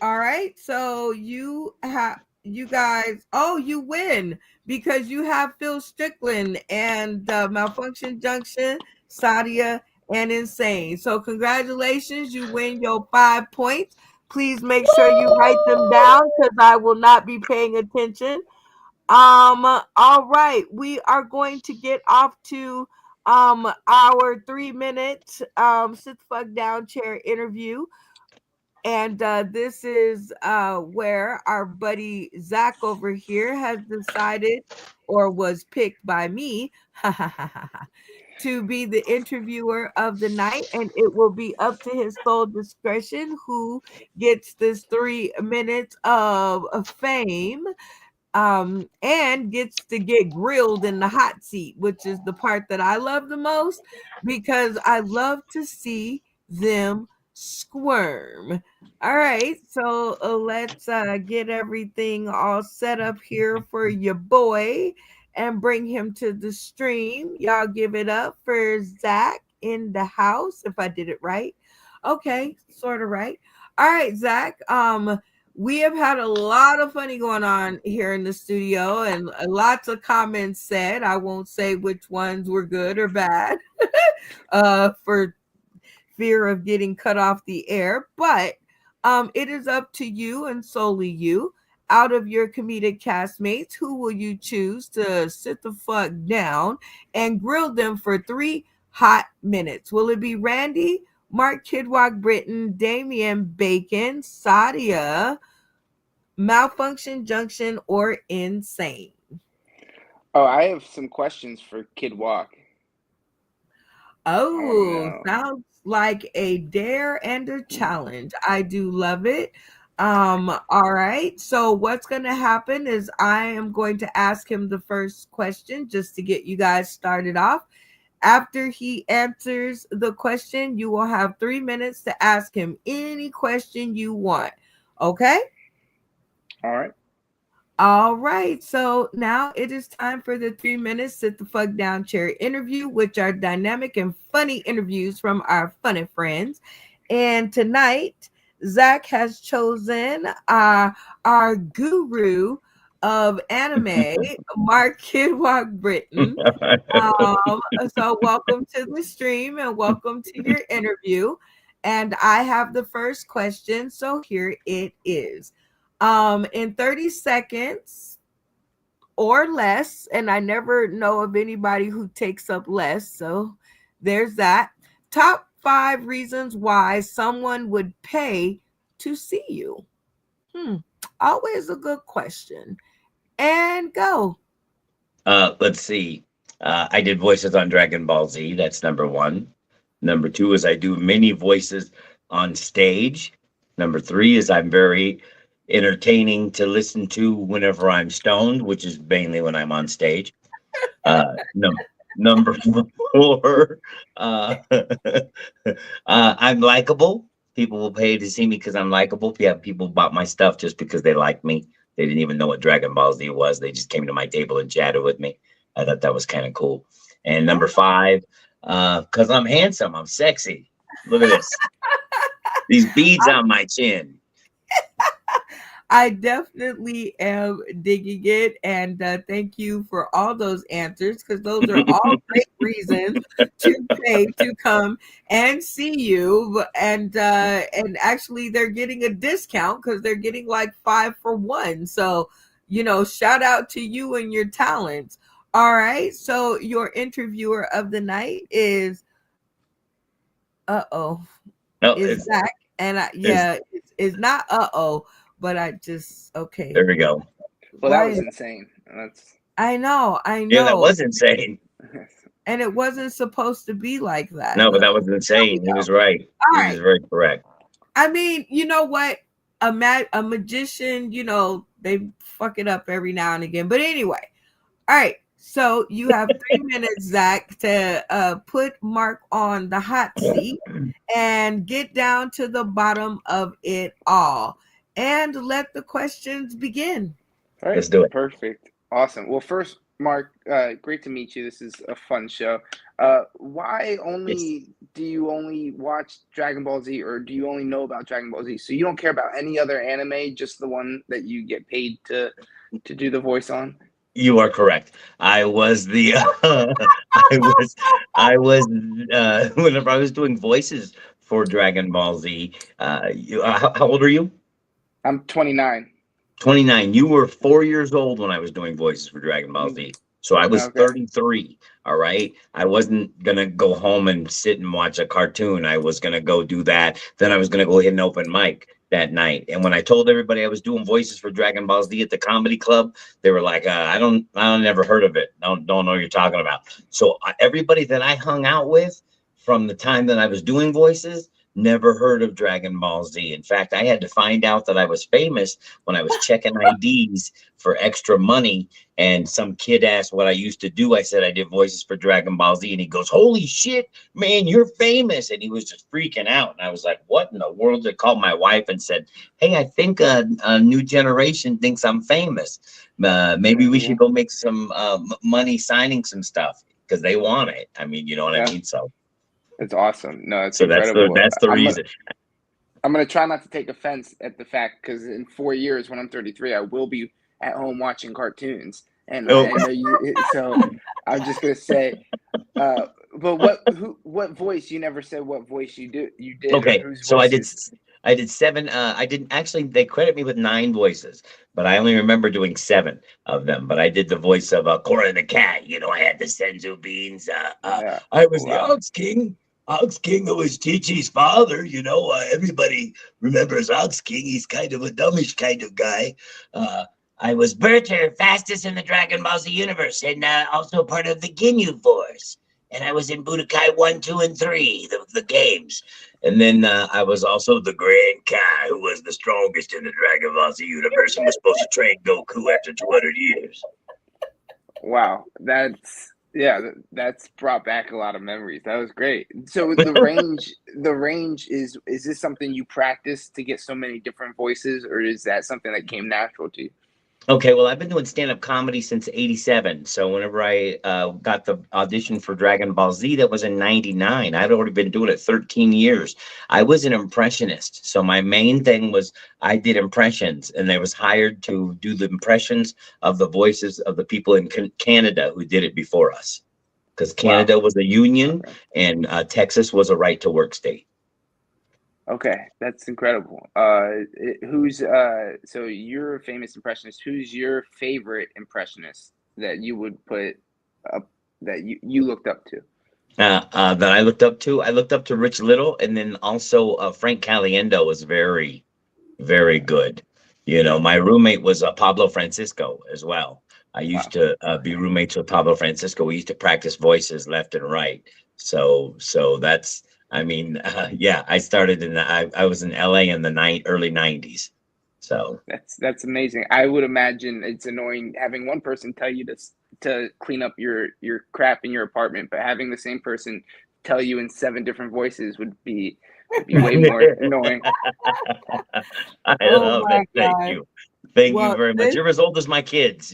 All right. So you guys, you win because you have Phil Strickland and Malfunction Junction, Sadia, and Insane. So congratulations. You win your 5 points. Please make sure you write them down because I will not be paying attention. All right, we are going to get off to our 3-minute sit the fuck down chair interview. And this is where our buddy Zach over here has decided, or was picked by me, to be the interviewer of the night. And it will be up to his sole discretion who gets this 3 minutes of fame, and gets to get grilled in the hot seat, which is the part that I love the most because I love to see them squirm. All right, so let's get everything all set up here for your boy and bring him to the stream. Y'all give it up for Zach in the house, if I did it right. Okay, sort of right. All right, Zach. We have had a lot of funny going on here in the studio and lots of comments said. I won't say which ones were good or bad for fear of getting cut off the air, but it is up to you and solely you. Out of your comedic castmates, who will you choose to sit the fuck down and grill them for 3 hot minutes? Will it be Randy, Mark Kidwalk Britton, Damian Bacon, Sadia, Malfunction Junction, or Insane? Oh, I have some questions for Kid Walk. Oh, sounds like a dare and a challenge. I do love it. All right. So what's going to happen is I am going to ask him the first question just to get you guys started off. After he answers the question, you will have 3 minutes to ask him any question you want. Okay? All right. All right. So now it is time for the 3 minutes sit the fuck down chair interview, which are dynamic and funny interviews from our funny friends. And tonight, Zach has chosen our guru of anime, Mark Kidwalk Britton. So welcome to the stream and welcome to your interview. And I have the first question. So here it is. In 30 seconds or less, and I never know of anybody who takes up less, so there's that. Top 5 reasons why someone would pay to see you. Always a good question. And go. Let's see. I did voices on Dragon Ball Z. That's number 1. Number 2 is I do many voices on stage. Number 3 is I'm very entertaining to listen to whenever I'm stoned, which is mainly when I'm on stage. Number 4, I'm likable. People will pay to see me because I'm likable. Yeah, people bought my stuff just because they like me. They didn't even know what Dragon Ball Z was. They just came to my table and chatted with me. I thought that was kind of cool. And number 5, because I'm handsome, I'm sexy. Look at this. These beads on my chin. I definitely am digging it, and thank you for all those answers because those are all great reasons to pay to come and see you. And actually, they're getting a discount because they're getting like 5 for 1. So, shout out to you and your talents. All right, so your interviewer of the night is is Zach, and it's not but I just okay. There we go. Well, that was insane. I know. Yeah, that was insane. And it wasn't supposed to be like that. No, but that was insane. He was right. He was very correct. I mean, you know what? A magician, they fuck it up every now and again. But anyway, all right. So you have 3 minutes, Zach, to put Mark on the hot seat and get down to the bottom of it all. And let the questions begin. All right, let's do it. Perfect. Awesome. Well, first, Mark, great to meet you. This is a fun show. Why do you only watch Dragon Ball Z, or do you only know about Dragon Ball Z? So you don't care about any other anime, just the one that you get paid to do the voice on? You are correct. I was whenever I was doing voices for Dragon Ball Z. How old are you? I'm 29. 29. You were 4 years old when I was doing voices for Dragon Ball Z. So I was Okay. 33. All right. I wasn't going to go home and sit and watch a cartoon. I was going to go do that. Then I was going to go hit an open mic that night. And when I told everybody I was doing voices for Dragon Ball Z at the comedy club, they were like, I never heard of it. Don't know what you're talking about. So everybody that I hung out with from the time that I was doing voices never heard of Dragon Ball Z. In fact, I had to find out that I was famous when I was checking IDs for extra money. And some kid asked what I used to do. I said I did voices for Dragon Ball Z. And he goes, holy shit, man, you're famous. And he was just freaking out. And I was like, what in the world? I called my wife and said, hey, I think a new generation thinks I'm famous. Maybe we should go make some money signing some stuff because they want it. I mean, you know what I mean? So it's awesome. No, it's so incredible. that's the reason. I'm gonna try not to take offense at the fact because in 4 years, when I'm 33, I will be at home watching cartoons, and I know you. So I'm just gonna say, but what voice? You never said what voice you did. Okay, so I did 7. I didn't actually. They credit me with 9 voices, but I only remember doing 7 of them. But I did the voice of Cora the cat. You know, I had the senzu beans. I was the Ox King. Ox King was Chi-Chi's father. You know, everybody remembers Ox King. He's kind of a dumbish kind of guy. I was Berter, fastest in the Dragon Ball Z universe, and also part of the Ginyu Force. And I was in Budokai 1, 2, and 3, the games. And then I was also the Grand Kai, who was the strongest in the Dragon Ball Z universe and was supposed to train Goku after 200 years. Wow, that's brought back a lot of memories. That was great. So the range is this something you practice to get so many different voices, or is that something that came natural to you? Okay, well, I've been doing stand-up comedy since '87. So whenever I got the audition for Dragon Ball Z, that was in '99. I'd already been doing it 13 years. I was an impressionist. So my main thing was I did impressions, and I was hired to do the impressions of the voices of the people in Canada who did it before us. Because Canada was a union, and Texas was a right-to-work state. Okay, that's incredible. So you're a famous impressionist. Who's your favorite impressionist that you would put up that you looked up to? That I looked up to? I looked up to Rich Little, and then also Frank Caliendo was very, very good. You know, my roommate was Pablo Francisco as well. I used to be roommates with Pablo Francisco. We used to practice voices left and right. So that's. I mean, I started I was in LA in the early 90s. So that's amazing. I would imagine it's annoying having one person tell you to clean up your crap in your apartment, but having the same person tell you in 7 different voices would be way more annoying. I love it. Thank you. Thank you very much. You're as old as my kids.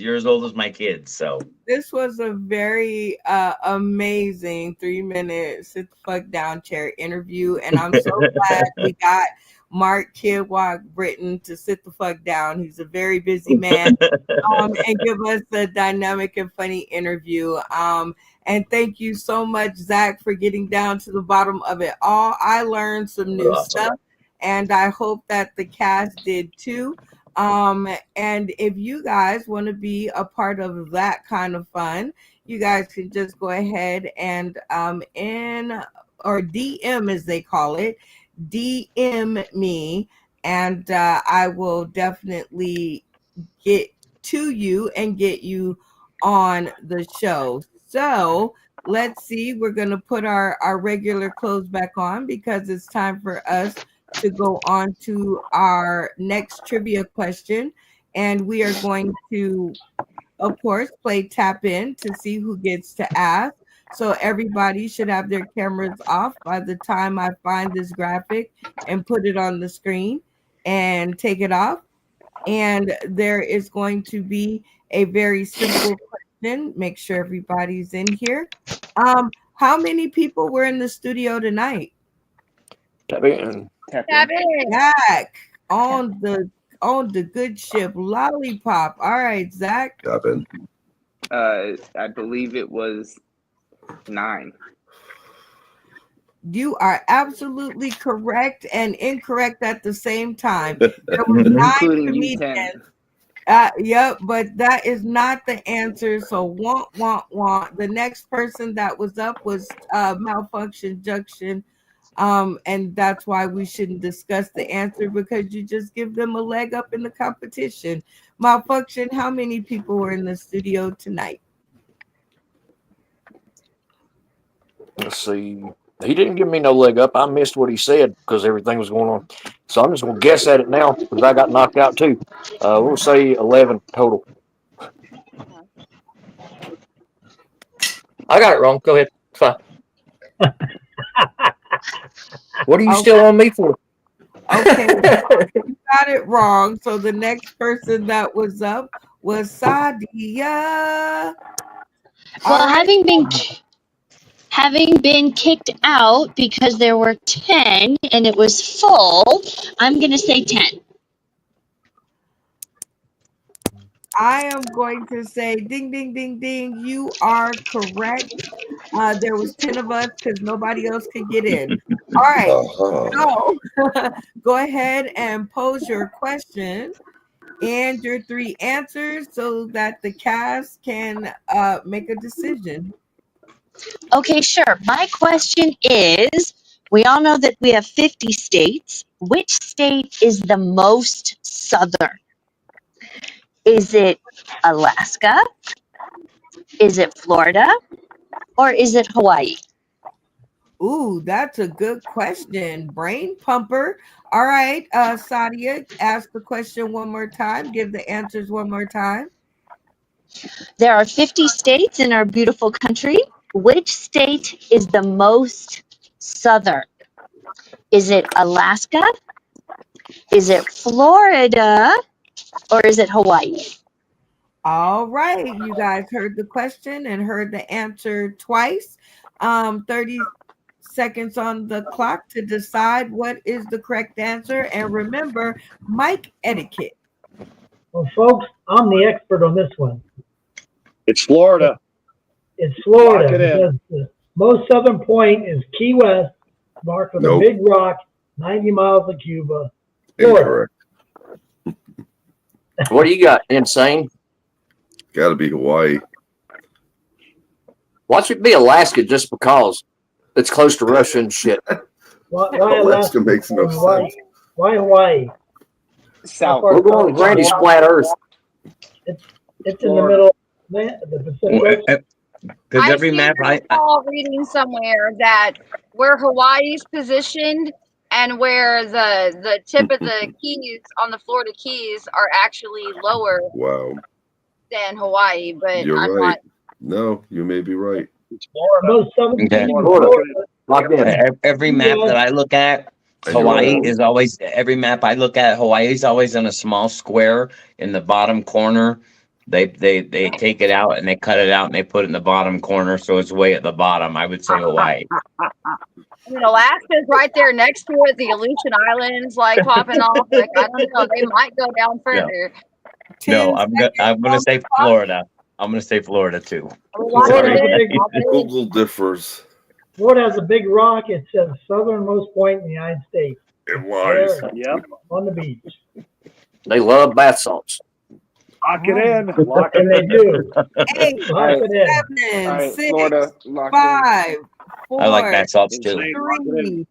So this was a very amazing 3-minute sit the fuck down chair interview, and I'm so glad we got Mark Kidwalk Britton to sit the fuck down. He's a very busy man, and give us a dynamic and funny interview. And thank you so much, Zach, for getting down to the bottom of it all. I learned some new stuff, and I hope that the cast did too. And if you guys want to be a part of that kind of fun, you guys can just go ahead and DM, as they call it, DM me, and I will definitely get to you and get you on the show. So let's see, we're going to put our regular clothes back on because it's time for us to go on to our next trivia question. And we are going to, of course, play tap in to see who gets to ask. So everybody should have their cameras off by the time I find this graphic and put it on the screen and take it off. And there is going to be a very simple question. Make sure everybody's in here. How many people were in the studio tonight? Tap in. Zach on the good ship Lollipop. All right, Zach. Tap in. I believe it was 9. You are absolutely correct and incorrect at the same time. There were 9 Including you, Ken. comedians. Yep, but that is not the answer. So want. The next person that was up was Malfunction Junction. And that's why we shouldn't discuss the answer, because you just give them a leg up in the competition. Malfunction, how many people were in the studio tonight? Let's see. He didn't give me no leg up. I missed what he said because everything was going on. So I'm just going to guess at it now because I got knocked out too. We'll say 11 total. I got it wrong. Go ahead. It's fine. What are you still on me for? Okay, you got it wrong. So the next person that was up was Sadia. Well, having been kicked out because there were 10 and it was full, I'm going to say 10. I am going to say ding, ding, ding, ding. You are correct. There was 10 of us because nobody else could get in. All right. So go ahead and pose your question and your 3 answers so that the cast can make a decision. Okay, sure. My question is, we all know that we have 50 states. Which state is the most southern? Is it Alaska? Is it Florida? Or is it Hawaii? Ooh, that's a good question. Brain pumper. All right, Sadia, ask the question one more time. Give the answers one more time. There are 50 states in our beautiful country. Which state is the most southern? Is it Alaska? Is it Florida? Or is it Hawaii? All right, you guys heard the question and heard the answer twice. 30 seconds on the clock to decide what is the correct answer. And remember, mic etiquette. Well, folks, I'm the expert on this one. It's Florida. It's Florida. Lock it in. Because the most southern point is Key West, marked with a big rock, 90 miles of Cuba. Florida. Incorrect. What do you got? Insane? Got to be Hawaii. Why should it be Alaska just because it's close to Russia and shit? Why Alaska makes no sense. Why Hawaii? South. We're going with Randy's flat Earth. It's in the middle of the Pacific. Because every map I recall reading somewhere that where Hawaii's positioned and where the tip of the Keys on the Florida Keys are actually lower Wow. than Hawaii, but You're I'm right. No, you may be right. Most southern Okay. Florida. Every map that I look at, Hawaii is always every map I look at. Hawaii is always in a small square in the bottom corner. They take it out and they cut it out and they put it in the bottom corner, so it's way at the bottom. I would say Hawaii. I mean, Alaska's right there next to it. The Aleutian Islands, like popping off. Like I don't know, they might go down further. No, I'm gonna say Florida. I'm gonna say Florida too. Google differs. Florida has a big rock. It says southernmost point in the United States. It was. Yep. On the beach. They love bath salts. Lock it in. Lock And it they do. 8, Lock it in. 7, All right, 6, Florida, locked 5, 4, I like bath salts too. Insane. Lock it in.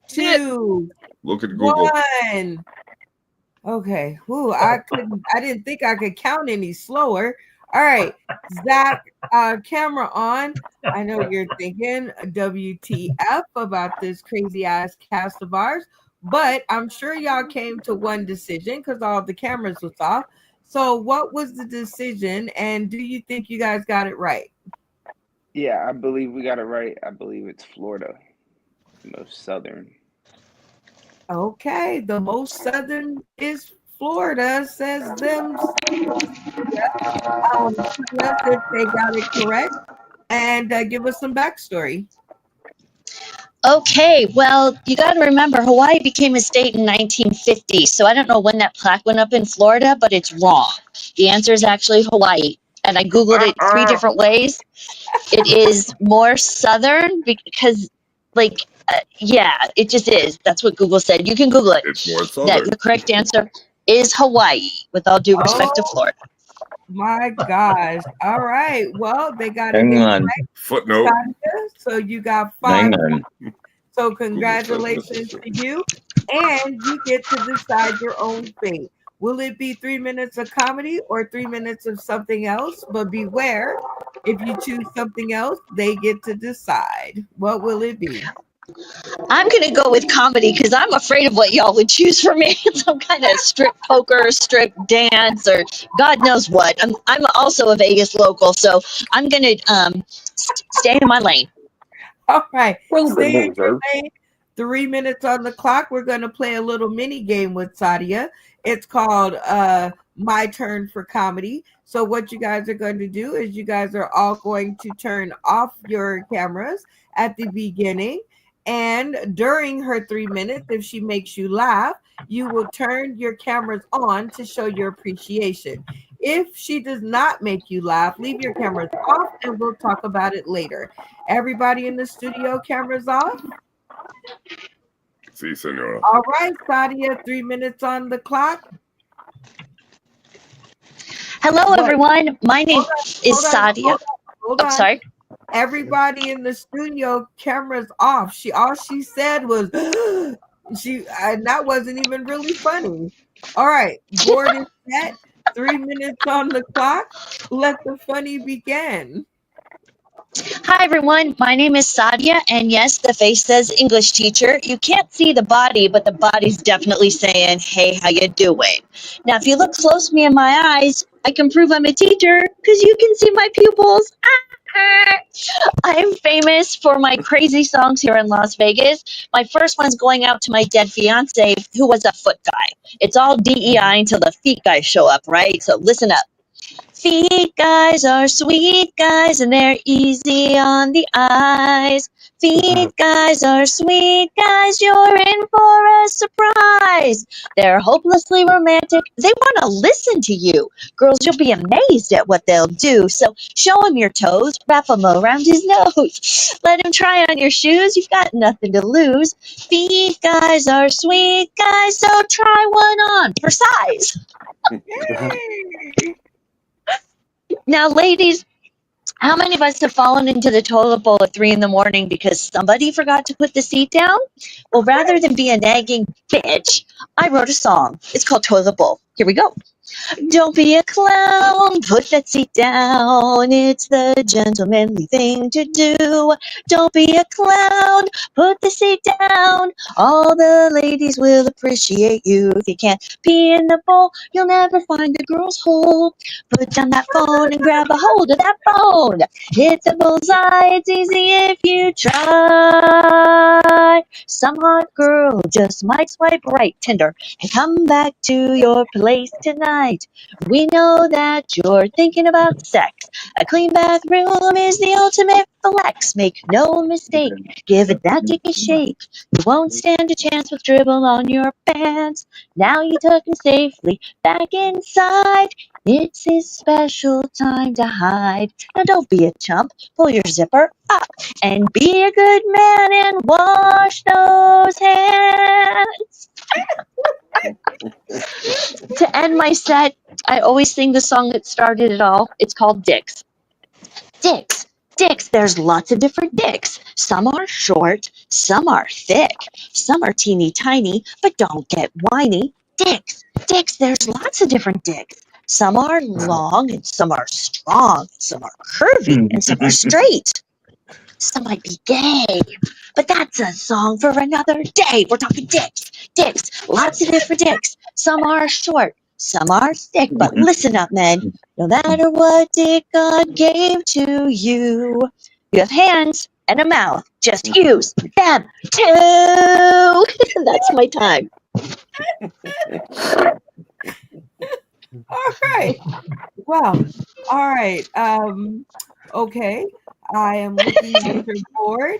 3, 2, Look at Google. 1. Okay. Ooh, I didn't think I could count any slower. All right, Zach, camera on. I know you're thinking WTF about this crazy ass cast of ours, but I'm sure y'all came to one decision because all the cameras was off. So what was the decision, and do you think you guys got it right? Yeah, I believe we got it right. I believe it's Florida, most southern. Okay, the most southern is Florida, says them. If they got it correct, and give us some backstory. Okay, well, you got to remember, Hawaii became a state in 1950, so I don't know when that plaque went up in Florida, but it's wrong. The answer is actually Hawaii, and I Googled it 3 different ways. It is more southern because, Like, yeah, it just is. That's what Google said. You can Google it. It's more That southern. the correct answer is Hawaii, with all due respect to Oh Florida. my gosh. All right. Well, they got it Hang on. incorrect, Footnote. Sadia. So you got Hang 5 on. points. So congratulations to you. And you get to decide your own fate. Will it be 3 minutes of comedy or 3 minutes of something else? But beware, if you choose something else, they get to decide. What will it be? I'm gonna go with comedy because I'm afraid of what y'all would choose for me. Some kind of strip poker, strip dance, or God knows what. I'm also a Vegas local, so I'm gonna stay in my lane. All right. Well, Stay in your loser. lane. 3 minutes on the clock. We're going to play a little mini game with Sadia. It's called My Turn for Comedy. So what you guys are going to do is you guys are all going to turn off your cameras at the beginning. And during her 3 minutes, if she makes you laugh, you will turn your cameras on to show your appreciation. If she does not make you laugh, leave your cameras off and we'll talk about it later. Everybody in the studio, cameras off. Si, senora. All right, Sadia, 3 minutes on the clock. Hello, What? everyone. My name is Sadia. Hold Oh, on. sorry. Everybody in the studio, cameras off. All she said was and that wasn't even really funny. All right, board is set. 3 minutes on the clock. Let the funny begin. Hi, everyone. My name is Sadia, and yes, the face says English teacher. You can't see the body, but the body's definitely saying, hey, how you doing? Now, if you look close me in my eyes, I can prove I'm a teacher because you can see my pupils. I'm famous for my crazy songs here in Las Vegas. My first one's going out to my dead fiance, who was a foot guy. It's all DEI until the feet guys show up, right? So listen up. Feet guys are sweet guys and they're easy on the eyes. Feet guys are sweet guys, you're in for a surprise. They're hopelessly romantic, they want to listen to you. Girls, you'll be amazed at what they'll do. So show him your toes, wrap them around his nose. Let him try on your shoes, you've got nothing to lose. Feet guys are sweet guys, so try one on for size. Now, ladies, how many of us have fallen into the toilet bowl at 3 a.m. because somebody forgot to put the seat down? Well, rather than be a nagging bitch, I wrote a song. It's called Toilet Bowl. Here we go. Don't be a clown, put that seat down. It's the gentlemanly thing to do. Don't be a clown, put the seat down. All the ladies will appreciate you. If you can't pee in the bowl, you'll never find a girl's hole. Put down that phone and grab a hold of that phone. Hit the bullseye, it's easy if you try. Some hot girl just might swipe right, Tinder, and come back to your place tonight. We know that you're thinking about sex. A clean bathroom is the ultimate flex. Make no mistake, give it that dick a shake. You won't stand a chance with dribble on your pants. Now you tuck him safely back inside. It's his special time to hide. Now don't be a chump, pull your zipper up and be a good man and wash those hands. To end my set, I always sing the song that started it all. It's called Dicks. Dicks. Dicks, there's lots of different dicks. Some are short, some are thick, some are teeny tiny, but don't get whiny. Dicks. Dicks, there's lots of different dicks. Some are long and some are strong, some are curvy and some are straight. Some might be gay, but that's a song for another day. We're talking dicks, dicks, lots of different dicks. Some are short, some are thick, but listen up, men. No matter what dick God gave to you, you have hands and a mouth. Just use them too. That's my time. All right. Well, all right. Okay. I am looking at your board,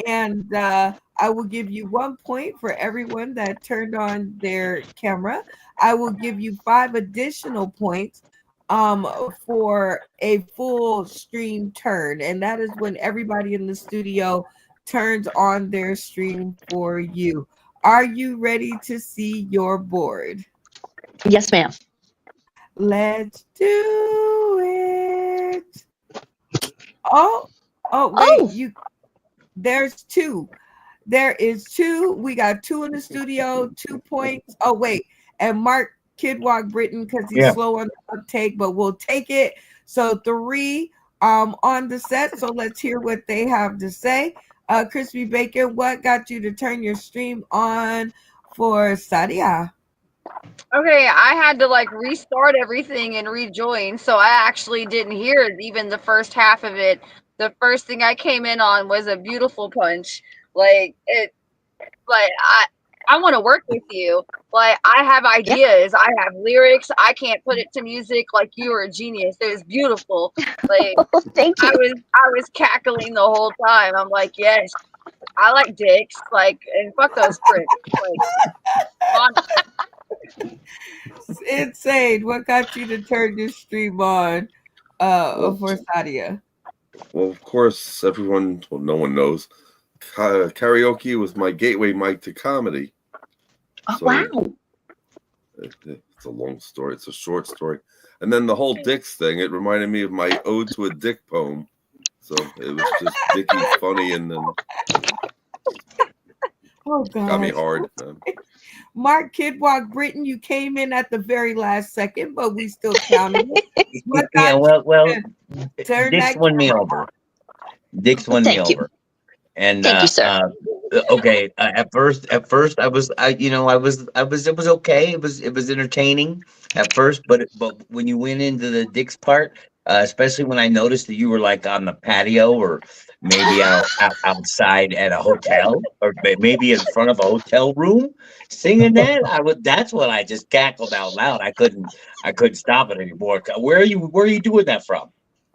and I will give you 1 point for everyone that turned on their camera. I will give you 5 additional points for a full stream turn, and that is when everybody in the studio turns on their stream for you. Are you ready to see your board? Yes, ma'am. Let's do it. Oh, wait, there's two. There is two. We got two in the studio, 2 points. Oh, wait. And Mark Kidwalk Britton, because he's slow on the uptake, but we'll take it. So 3 on the set. So let's hear what they have to say. Crispy Bacon, what got you to turn your stream on for Sadia? Okay, I had to like restart everything and rejoin, so I actually didn't hear even the first half of it. The first thing I came in on was a beautiful punch. I want to work with you. Like, I have ideas, I have lyrics, I can't put it to music. Like, you are a genius. It was beautiful. Like, thank you. I was cackling the whole time. I'm like, yes, I like dicks. Like, and fuck those pricks. Like, Insane. What got you to turn your stream on for Sadia? Well, of course, no one knows. Karaoke was my gateway mic to comedy. Oh, wow. It's a long story. It's a short story. And then the whole Dicks thing, it reminded me of my Ode to a Dick poem. So it was just Dicky funny, and then got me hard. Mark Kidwalk Britton, you came in at the very last second, but we still counted it. Yeah, well, Dick's won me over. Dick's won me over. And thank you, sir. Okay, at first it was okay. It was entertaining at first, but when you went into the Dick's part, especially when I noticed that you were like on the patio or maybe outside at a hotel or maybe in front of a hotel room singing that, that's when I just cackled out loud. I couldn't stop it anymore. Where are you doing that from?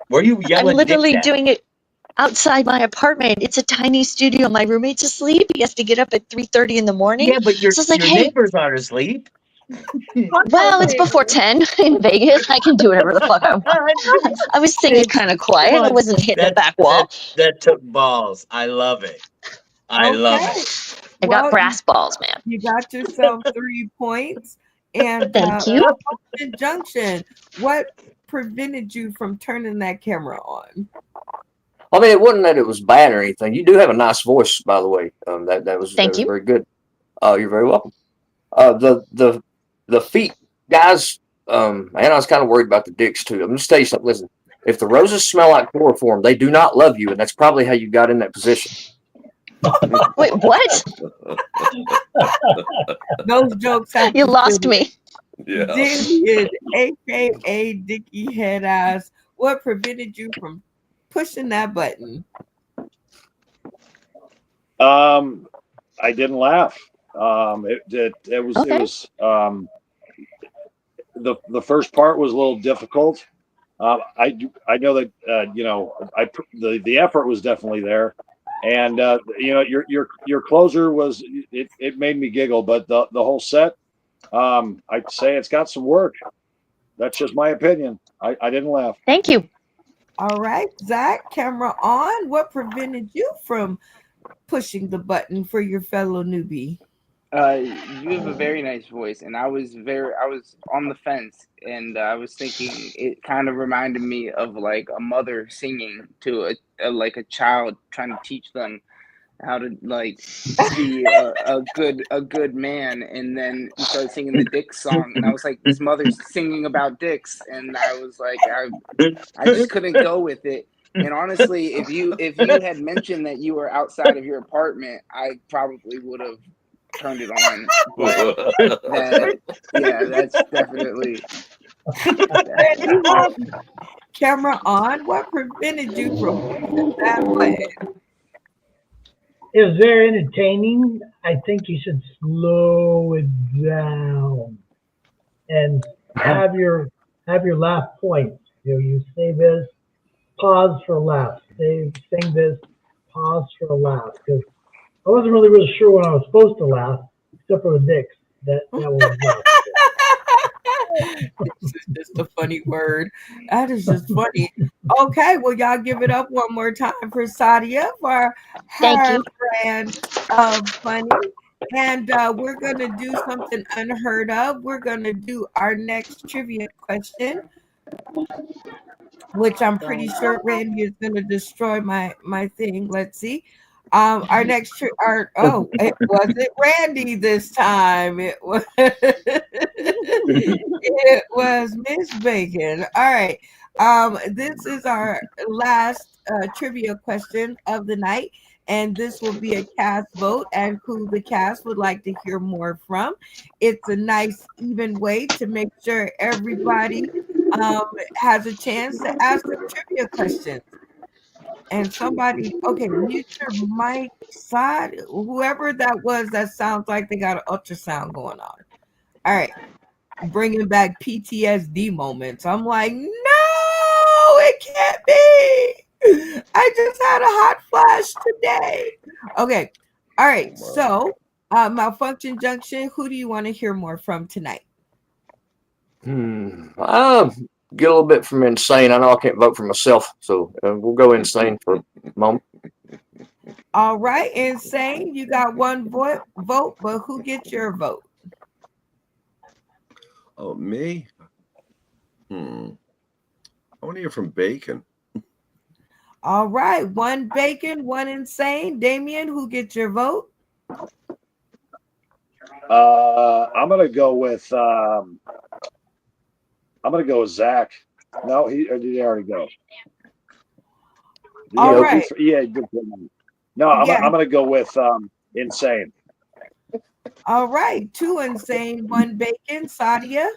Where are you yelling? I'm literally Dicks at? doing it outside my apartment. It's a tiny studio. My roommate's asleep. He has to get up at 3:30 in the morning. Yeah, but your hey, neighbors aren't asleep. Well, it's before 10 in Vegas. I can do whatever the fuck I want. I was singing kind of quiet. I wasn't hitting the back wall. That took balls. I love it. I love it. I got brass balls, man. You got yourself 3 points. And thank you. Junction, what prevented you from turning that camera on? I mean, it wasn't that it was bad or anything. You do have a nice voice, by the way. That was very good. You're very welcome. The feet, guys. And I was kind of worried about the dicks too. I'm gonna tell you something. Listen, if the roses smell like chloroform, they do not love you, and that's probably how you got in that position. Wait, what? Those jokes. You lost me. Yeah. Dickie, aka Dickie Headass. What prevented you from pushing that button? I didn't laugh. It was the first part was a little difficult. I know that the effort was definitely there, and your closer was it made me giggle, but the whole set, I'd say it's got some work. That's just my opinion. I didn't laugh. Thank you. All right, Zach, camera on. What prevented you from pushing the button for your fellow newbie? You have a very nice voice, and I was on the fence, and I was thinking it kind of reminded me of like a mother singing to a child, trying to teach them how to like be a good man, and then you started singing the Dick song, and I was like, this mother's singing about dicks, and I was like, I just couldn't go with it. And honestly, if you had mentioned that you were outside of your apartment, I probably would have turned it on. But that's definitely. Camera on. What prevented you from pushing that button? It was very entertaining. I think you should slow it down and have your laugh point. You say this, pause for a laugh. Sing this, pause for a laugh. Because I wasn't really sure when I was supposed to laugh, except for the dicks. That was This is just a funny word. That is just funny. Okay, well, y'all give it up one more time for Sadia for Thank her you. brand of funny. And we're going to do something unheard of. We're going to do our next trivia question, which I'm pretty sure Randy is going to destroy my thing. Let's see. Our next it wasn't Randy this time. It was it was Miss Bacon. All right. This is our last trivia question of the night, and this will be a cast vote and who the cast would like to hear more from. It's a nice even way to make sure everybody has a chance to ask the trivia questions. And somebody, okay, mute your mic side. Whoever that was, that sounds like they got an ultrasound going on. All right, bringing back PTSD moments. I'm like, no, it can't be. I just had a hot flash today. Okay, all right. So, Malfunction Junction. Who do you want to hear more from tonight? Get a little bit from Insane. I know I can't vote for myself, so we'll go Insane for a moment. All right, Insane. You got one vote, but who gets your vote? Oh, me? I want to hear from Bacon. All right, one Bacon, one Insane. Damien, who gets your vote? I'm gonna go with Zach. No, did he already go? All right. Yeah. No, I'm gonna go with Insane. All right, two Insane, one Bacon. Sadia.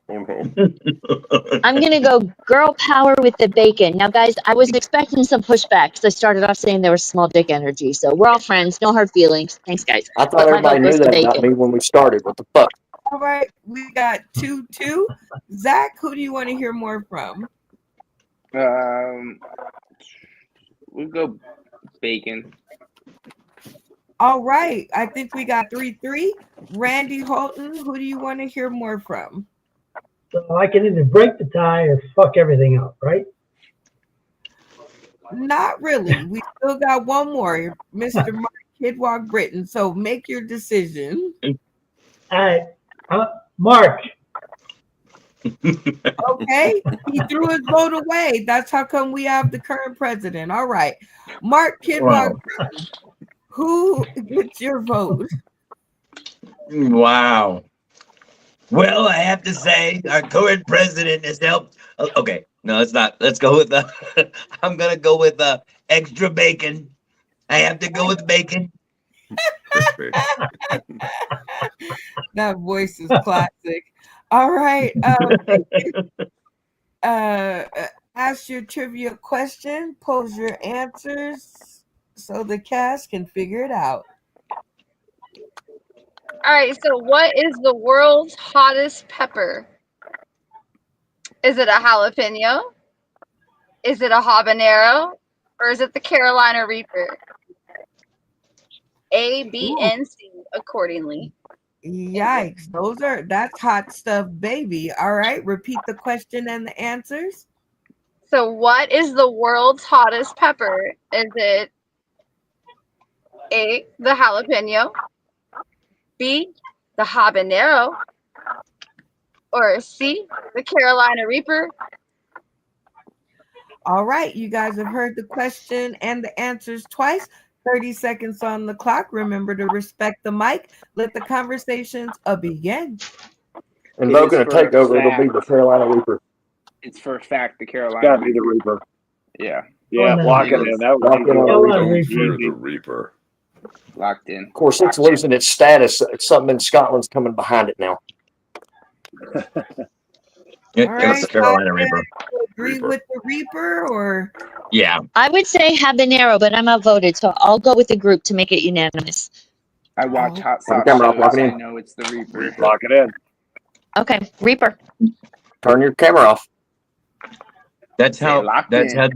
I'm going to go girl power with the bacon. Now, guys, I was expecting some pushback because I started off saying there was small dick energy. So we're all friends. No hard feelings. Thanks, guys. I thought everybody knew that about me when we started. What the fuck? All right, we got 2-2. Zach, who do you want to hear more from? We'll go Bacon. All right, I think we got 3-3. Randy Holton, who do you want to hear more from? So I can either break the tie or fuck everything up, right? Not really. We still got one more, Mr. Mark Kidwalk Britton. So make your decision. All right, Mark. Okay, he threw his vote away. That's how come we have the current president. All right, Mark Kidwalk Britton, who gets your vote? Wow. Well, I have to say, our current president has helped. Okay, no, it's not. Let's go with I'm gonna go with extra bacon. I have to go with bacon. That voice is classic. All right, ask your trivia question. Pose your answers so the cast can figure it out. All right, so what is the world's hottest pepper? Is it a jalapeno? Is it a habanero? Or is it the Carolina Reaper? A, B, and C accordingly. Yikes, that's hot stuff, baby. All right, repeat the question and the answers. So what is the world's hottest pepper? Is it A, the jalapeno, B, the habanero, or C, the Carolina Reaper? All right, you guys have heard the question and the answers twice. 30 seconds on the clock. Remember to respect the mic. Let the conversations begin. Invoking a takeover, it'll be the Carolina Reaper. It's for a fact the Carolina Gotta be the Reaper. Yeah. Yeah, lock it in. That was the Reaper. Locked in. Of course, it's losing its status. It's something in Scotland's coming behind it now. It's right, the Carolina Reaper. Agree with the Reaper, or Yeah. I would say habanero, but I'm outvoted, so I'll go with the group to make it unanimous. I watch Hot Sauce camera off, shows. lock it in. I know it's the Reaper. Lock it in. Okay, Reaper. Turn your camera off. That's how locked that's in. how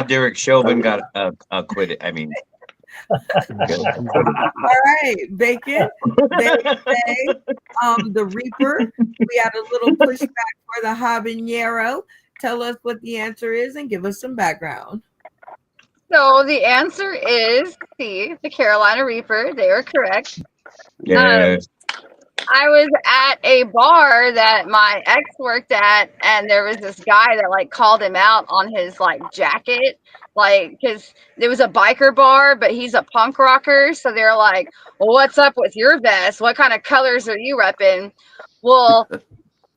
Derek Chauvin got acquitted. I mean, All right, Bacon. They say the Reaper. We had a little pushback for the habanero. Tell us what the answer is and give us some background. So the answer is C, the Carolina Reaper. They were correct. Yes. I was at a bar that my ex worked at, and there was this guy that like called him out on his like jacket, like because there was a biker bar, but he's a punk rocker, so they're like, well, "What's up with your vest? What kind of colors are you repping?" Well,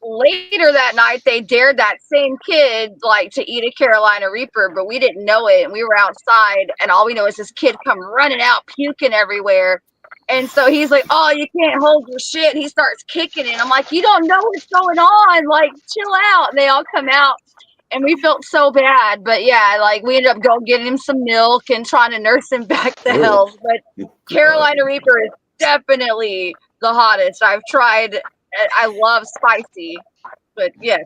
later that night, they dared that same kid like to eat a Carolina Reaper, but we didn't know it, and we were outside, and all we know is this kid come running out, puking everywhere. And so he's like, "Oh, you can't hold your shit." And he starts kicking it. I'm like, "You don't know what's going on. Like, chill out." And they all come out, and we felt so bad. But yeah, like we ended up going getting him some milk and trying to nurse him back to health. But Carolina Reaper is definitely the hottest I've tried. I love spicy, but yes,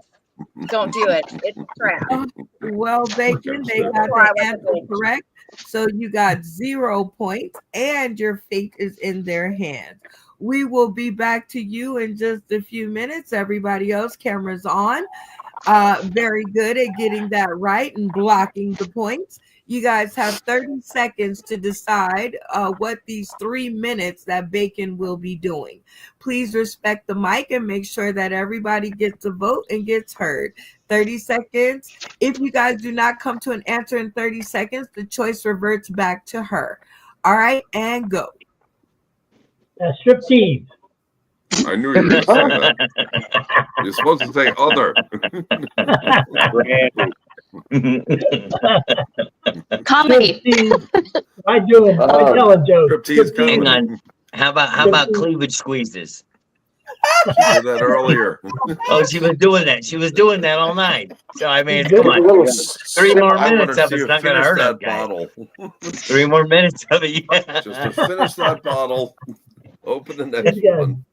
don't do it. It's trash. Well, Bacon, they got the answer correct. So you got 0 points, and your fate is in their hands. We will be back to you in just a few minutes. Everybody else, cameras on. Very good at getting that right and blocking the points. You guys have 30 seconds to decide what these 3 minutes that Bacon will be doing. Please respect the mic and make sure that everybody gets a vote and gets heard. 30 seconds. If you guys do not come to an answer in 30 seconds, the choice reverts back to her. All right, and go. Striptease. I knew you were going to say that. You're supposed to say other. Comedy. I do it. I tell a joke. Striptease Hang comedy. on. How about cleavage squeezes? She did that earlier. Oh, she was doing that. She was doing that all night. So I mean, Good. come on. 3 more I minutes want to of see it's her not going to finish hurt that him, guys. bottle. 3 more minutes of it. Yeah. Just to finish that bottle, open the next Yeah. one,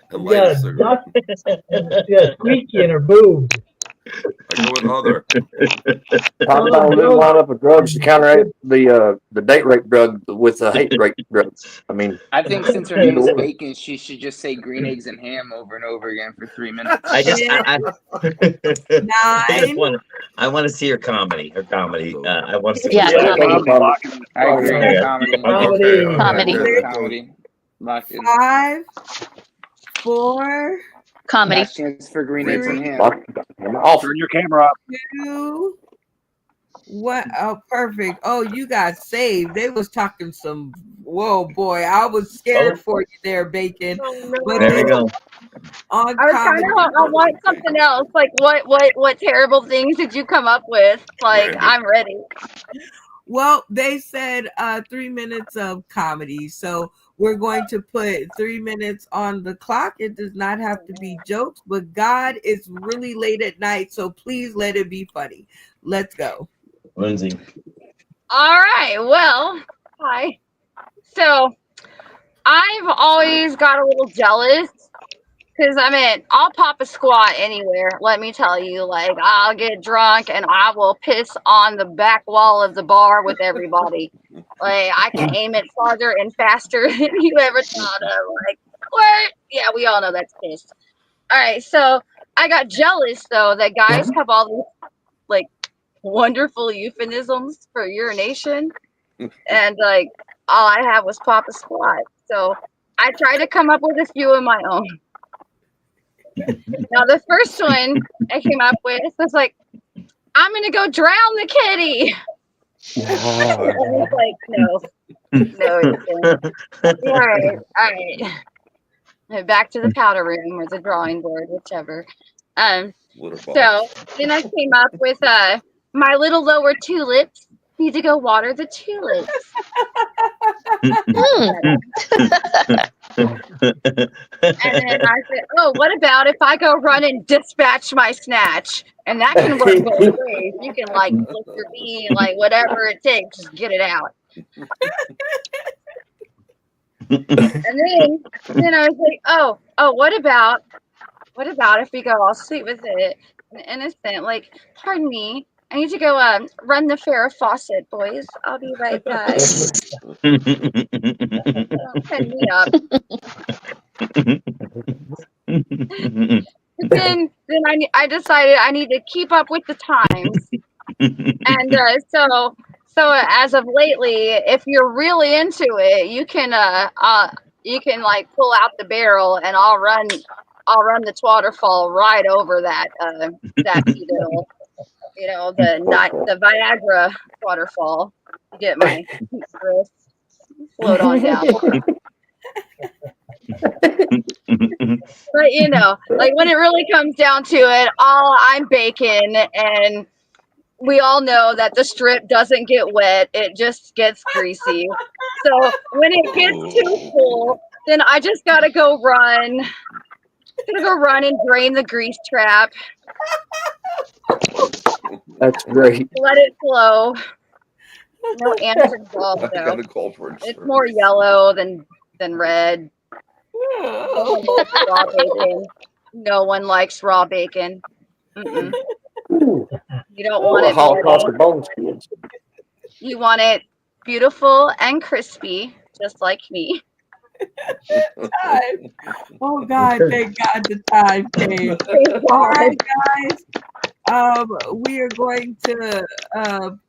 and You light got a a cigarette. duck. You got a squeaky in her boobs. I go with other. Talk about a new lineup of drugs to counteract the date rape drug with the hate rape drug. I mean, I think since her name's Bacon, she should just say green eggs and ham over and over again for 3 minutes. I just Nine. I want to see her comedy. I want to see. Yeah, her comedy. I agree. Yeah. Comedy. Okay, Comedy. yeah, Comedy. Locked in. 5, 4, Comedy. Last chance for green eggs and ham. Off. Turn your camera off. 2, 1. Oh, perfect. Oh, you got saved. They was talking some. Whoa, boy, I was scared for you there, Bacon. But There we go. on I was kind comedy, of. I want something else. Like, what terrible things did you come up with? Like, I'm ready. well, they said 3 minutes of comedy, so we're going to put 3 minutes on the clock. It does not have to be jokes, but God, it's really late at night, so please let it be funny. Let's go. Lindsay. All right. Well, hi. So I've always got a little jealous because I'll pop a squat anywhere. Let me tell you, like I'll get drunk and I will piss on the back wall of the bar with everybody. Like I can aim it farther and faster than you ever thought of. Like what? Yeah, we all know that's piss. All right. So I got jealous though that guys have all these like wonderful euphemisms for urination, and like all I had was pop a squat. So I tried to come up with a few of my own. Now the first one I came up with was like, I'm gonna go drown the kitty. I was like, no. All right. Back to the powder room or the drawing board, whichever. So then I came up with my little lower tulips need to go water the tulips. And then I said, oh, what about if I go run and dispatch my snatch? And that can work both ways. You can like lick your bean, like whatever it takes, just get it out. And then I was like, oh, what about if we go all sweet with it and innocent? Like, pardon me, I need to go run the Farrah Fawcett, boys. I'll be right back. Send me up. Then I decided I need to keep up with the times, and so as of lately, if you're really into it, you can like pull out the barrel, and I'll run the waterfall right over that the Viagra waterfall. You get my wrist, float on down. But like when it really comes down to it, I'm baking, and we all know that the strip doesn't get wet; it just gets greasy. So when it gets too full, then I just gotta go run. And drain the grease trap. That's great. Let it flow. No ants involved, I though. gotta call for It's insurance. more yellow than red. Raw bacon. No one likes raw bacon. Mm-mm. You don't want it Holocaust bloody. of bones, kids. You want it beautiful and crispy, just like me. Time. Oh God, thank God the time came. All right, guys. We are going to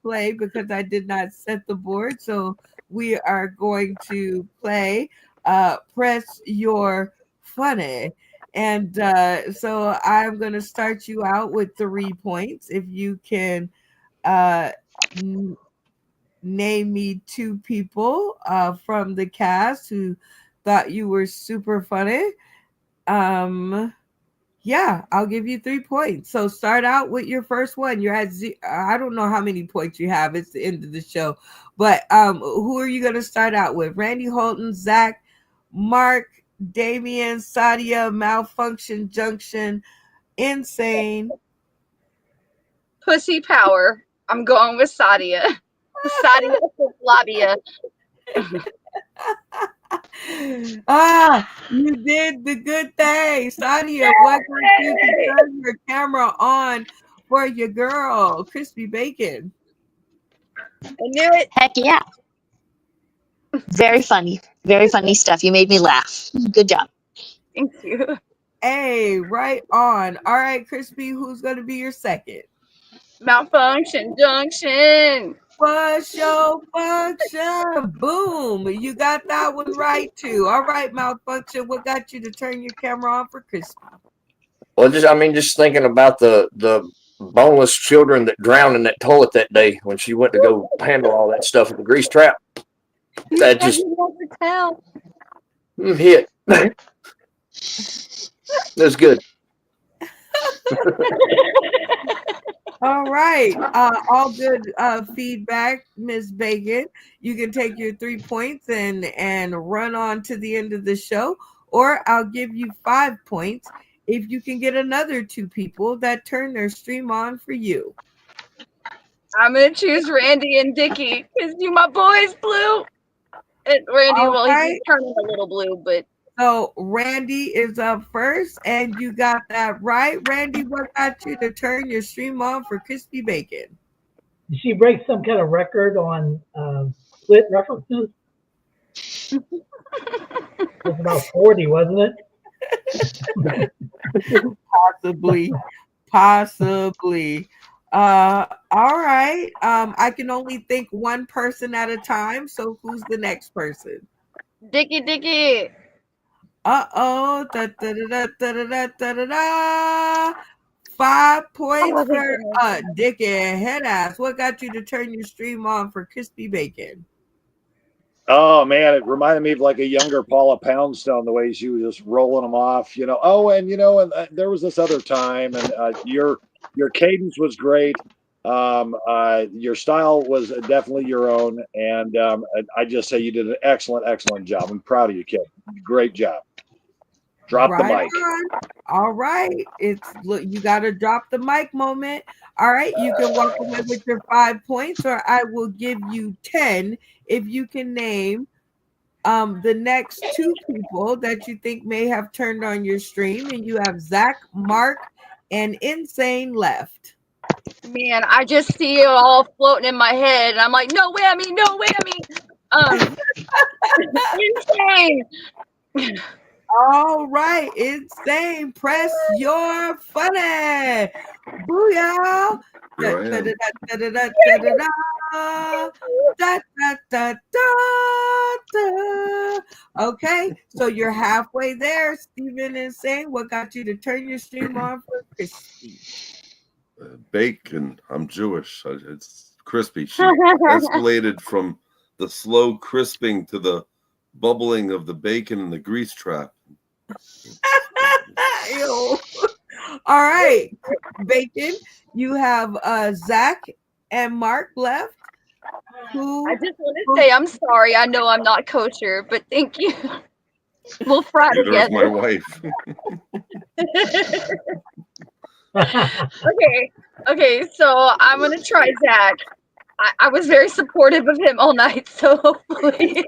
play because I did not set the board. So we are going to play Press Your Funny. And so I'm going to start you out with 3 points. If you can name me 2 people from the cast who thought you were super funny. Yeah, I'll give you 3 points. So start out with your first one. You're at I don't know how many points you have. It's the end of the show. But who are you going to start out with? Randy Holton, Zach, Mark, Damian, Sadia, Malfunction Junction, Insane. Pussy power. I'm going with Sadia. Sadia Labia. You did the good thing, Sadia. Why don't you turn your camera on for your girl, Crispy Bacon? I knew it. Heck yeah. Very funny stuff. You made me laugh. Good job. Thank you. Hey, right on. All right, Crispy, who's going to be your second? Malfunction Junction. What's your function? Boom. You got that one right, too. All right, Malfunction, what got you to turn your camera on for Crispy? Well, just thinking about the boneless children that drowned in that toilet that day when she went to go handle all that stuff at the grease trap. That just hit. That's good. All right. All good feedback, Miss Bacon. You can take your 3 points and run on to the end of the show, or I'll give you 5 points if you can get another 2 people that turn their stream on for you. I'm going to choose Randy and Dickie because you my boys, Blue. And Randy, All well, right. he's turning a little blue, but. So Randy is up first, and you got that right. Randy, what got you to turn your stream on for Crispy Bacon? Did she break some kind of record on split references? It was about 40, wasn't it? Possibly. All right. I can only think one person at a time. So who's the next person? Dickie. Uh-oh. 5 points for Dickie head ass. What got you to turn your stream on for Crispy Bacon? Oh man, it reminded me of like a younger Paula Poundstone, the way she was just rolling them off, Oh, and there was this other time, and your cadence was great. Your style was definitely your own, and I just say you did an excellent job. I'm proud of you, kid. Great job. Drop the mic. On. All right. You got to drop the mic moment. All right. You can walk away with your 5 points, or I will give you 10 if you can name the next 2 people that you think may have turned on your stream. And you have Zach, Mark, and Insane left. Man, I just see it all floating in my head, and I'm like, no whammy, no whammy. Insane. All right, insane. Press your funny. Booyah. Here I am. Okay, so you're halfway there, Stephen. Insane. What got you to turn your stream on for crispy? Bacon. I'm Jewish. It's crispy. She escalated from the slow crisping to the bubbling of the bacon and the grease trap. Ew. All right, Bacon. You have Zach and Mark left. I just want to say I'm sorry. I know I'm not kosher, but thank you. We'll fry Neither is my together. wife. Okay, so I'm gonna try Zach. I was very supportive of him all night, so hopefully.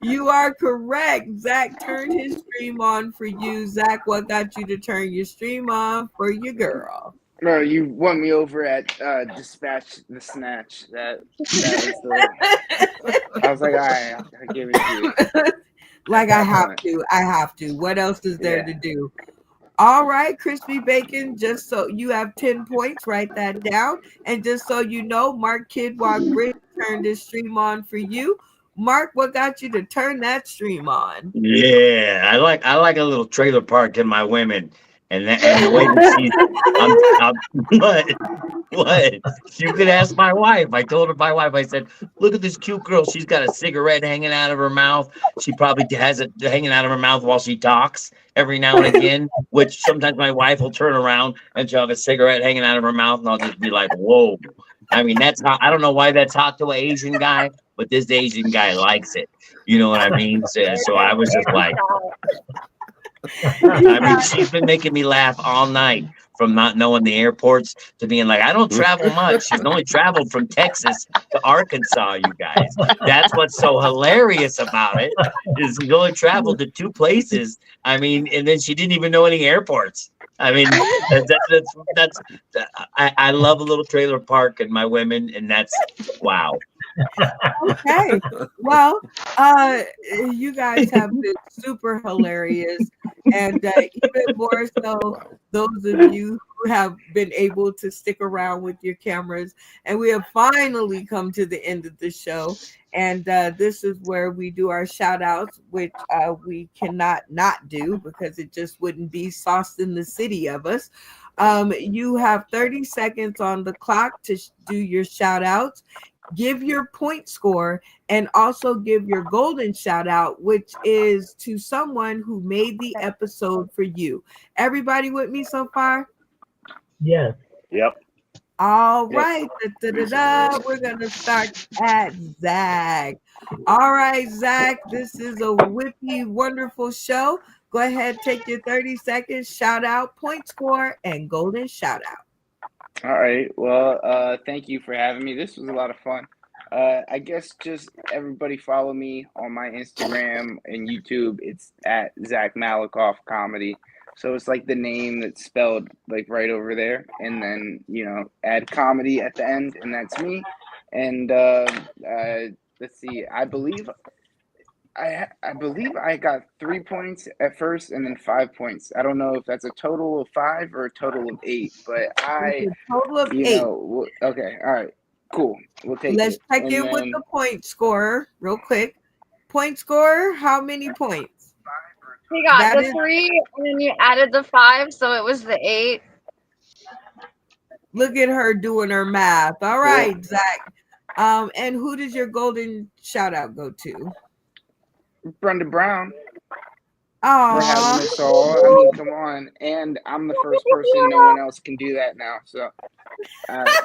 You are correct. Zach turned his stream on for you. Zach, what got you to turn your stream on for your girl? No, you won me over at Dispatch the Snatch. That was the. I was like, all right, I'll give it to you. Like I have to. What else is there to do? All right, Crispy Bacon, just so you have 10 points, write that down. And just so you know, Mark Kidwalk Bridge turned his stream on for you. Mark, what got you to turn that stream on? Yeah, I like a little trailer park in my women, and the way that what? You could ask my wife. I told my wife. I said, "Look at this cute girl. She's got a cigarette hanging out of her mouth. She probably has it hanging out of her mouth while she talks every now and again. Which sometimes my wife will turn around and she'll have a cigarette hanging out of her mouth, and I'll just be like, whoa." I mean, that's hot. I don't know why that's hot to an Asian guy, but this Asian guy likes it. You know what I mean? So I was just like, I mean, she's been making me laugh all night, from not knowing the airports to being like, I don't travel much. She's only traveled from Texas to Arkansas, you guys. That's what's so hilarious about it, is she's only traveled to 2 places. I mean, and then she didn't even know any airports. I mean, I love a little trailer park and my women, and that's wow. Okay, well, you guys have been super hilarious, and even more so those of you who have been able to stick around with your cameras. And we have finally come to the end of the show, and this is where we do our shout outs, which we cannot not do because it just wouldn't be Sauce in the City of us. You have 30 seconds on the clock to do your shout outs. Give your point score, and also give your golden shout out, which is to someone who made the episode for you. Everybody with me so far? Yes. Yep. All right. We're going to start at Zach. All right, Zach, this is a whippy, wonderful show. Go ahead, take your 30 seconds, shout out, point score, and golden shout out. All right. Well, thank you for having me. This was a lot of fun. I guess just everybody follow me on my Instagram and YouTube. It's at Zach Malikoff Comedy. So it's like the name that's spelled like right over there, and then add comedy at the end, and that's me. And let's see. I believe I got 3 points at first, and then 5 points. I don't know if that's a total of 5 or a total of 8, but total of 8. Okay, all right, cool. We'll take. Let's check in with the point scorer real quick. Point scorer, how many points? We got the 3, and then you added the 5, so it was the 8. Look at her doing her math. All right, Zach. And who does your golden shout out go to? Brenda Brown. Oh, for having us all. I mean, come on. And I'm the first person. No one else can do that now. So,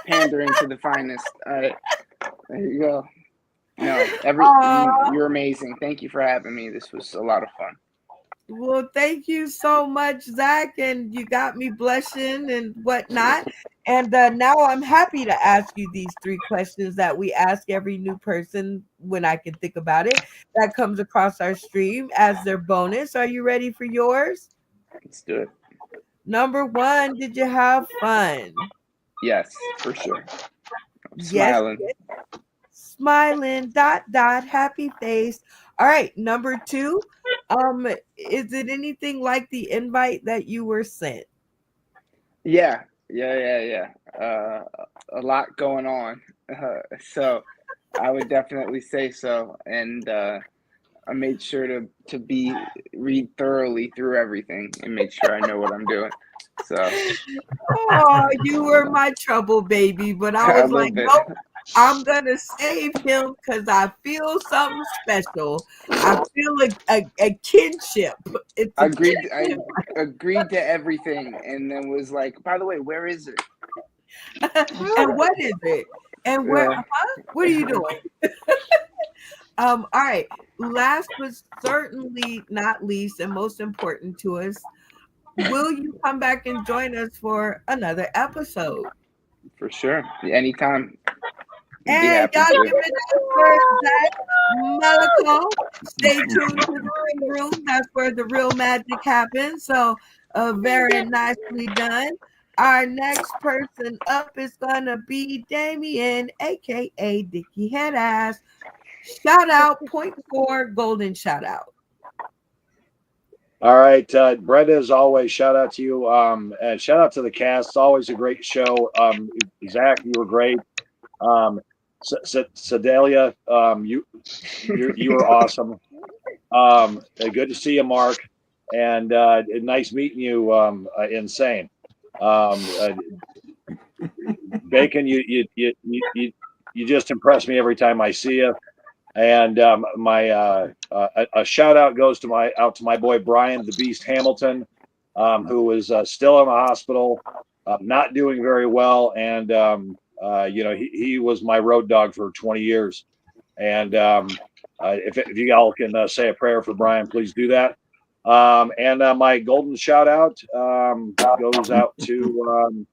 pandering to the finest. There you go. No, you're amazing. Thank you for having me. This was a lot of fun. Well, thank you so much, Zach, and you got me blushing and whatnot. And now I'm happy to ask you these 3 questions that we ask every new person when I can think about it that comes across our stream as their bonus. Are you ready for yours? Let's do it. Number one, did you have fun? Yes, for sure. I'm Yes. smiling. Smiling, happy face. All right, number two. Is it anything like the invite that you were sent? Yeah. A lot going on. So I would definitely say so. And I made sure to read thoroughly through everything and make sure I know what I'm doing. So Oh, you were my trouble baby, but I a was little like, bit. nope, I'm gonna save him because I feel something special. I feel a kinship. It's a Agreed. I kinship. agreed to everything, and then was like, by the way, where is it? And what is it? And where? Yeah. What are you doing? All right. Last but certainly not least, and most important to us, will you come back and join us for another episode? For sure. Anytime. Be And happy y'all to. give it up for Zach Malaco. Stay tuned to the Ring Room. That's where the real magic happens. So very nicely done. Our next person up is gonna be Damien, aka Dicky Headass. Shout out, point four, golden shout out. All right, Brenda, as always, shout out to you. And shout out to the cast. It's always a great show. Zach, you were great. Sedalia, you were awesome. Good to see you, Mark, and nice meeting you. Insane. Bacon, you just impress me every time I see you. And a shout out goes to my boy Brian the Beast Hamilton, who is still in the hospital, not doing very well, and he was my road dog for 20 years. And if you all can say a prayer for Brian, please do that. And my golden shout out goes out to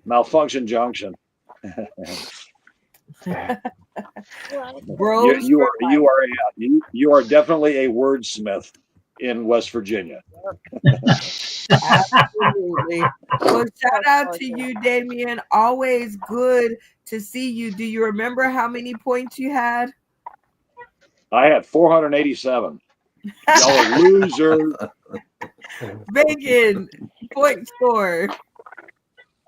Malfunction Junction. Bros, you are definitely a wordsmith in West Virginia. Absolutely. Well, shout out to you, Damien. Always good to see you. Do you remember how many points you had? I had 487. Y'all are losers. Bacon, point score.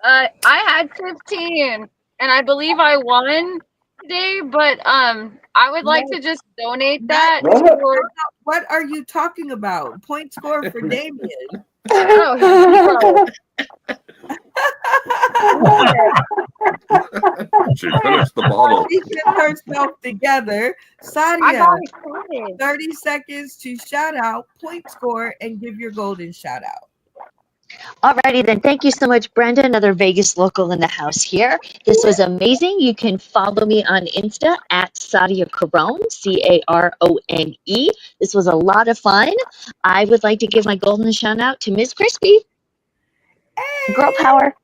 I had 15, and I believe I won today. But I would like to just donate that toward. What are you talking about? Point score for Damien. Oh, She finished the bottle. She gets herself together. I Sadia, got excited. 30 seconds to shout out, point score, and give your golden shout out. Alrighty then. Thank you so much, Brenda. Another Vegas local in the house here. This was amazing. You can follow me on Insta at Sadia Carone, Carone. This was a lot of fun. I would like to give my golden shout out to Ms. Crispy. Girl power.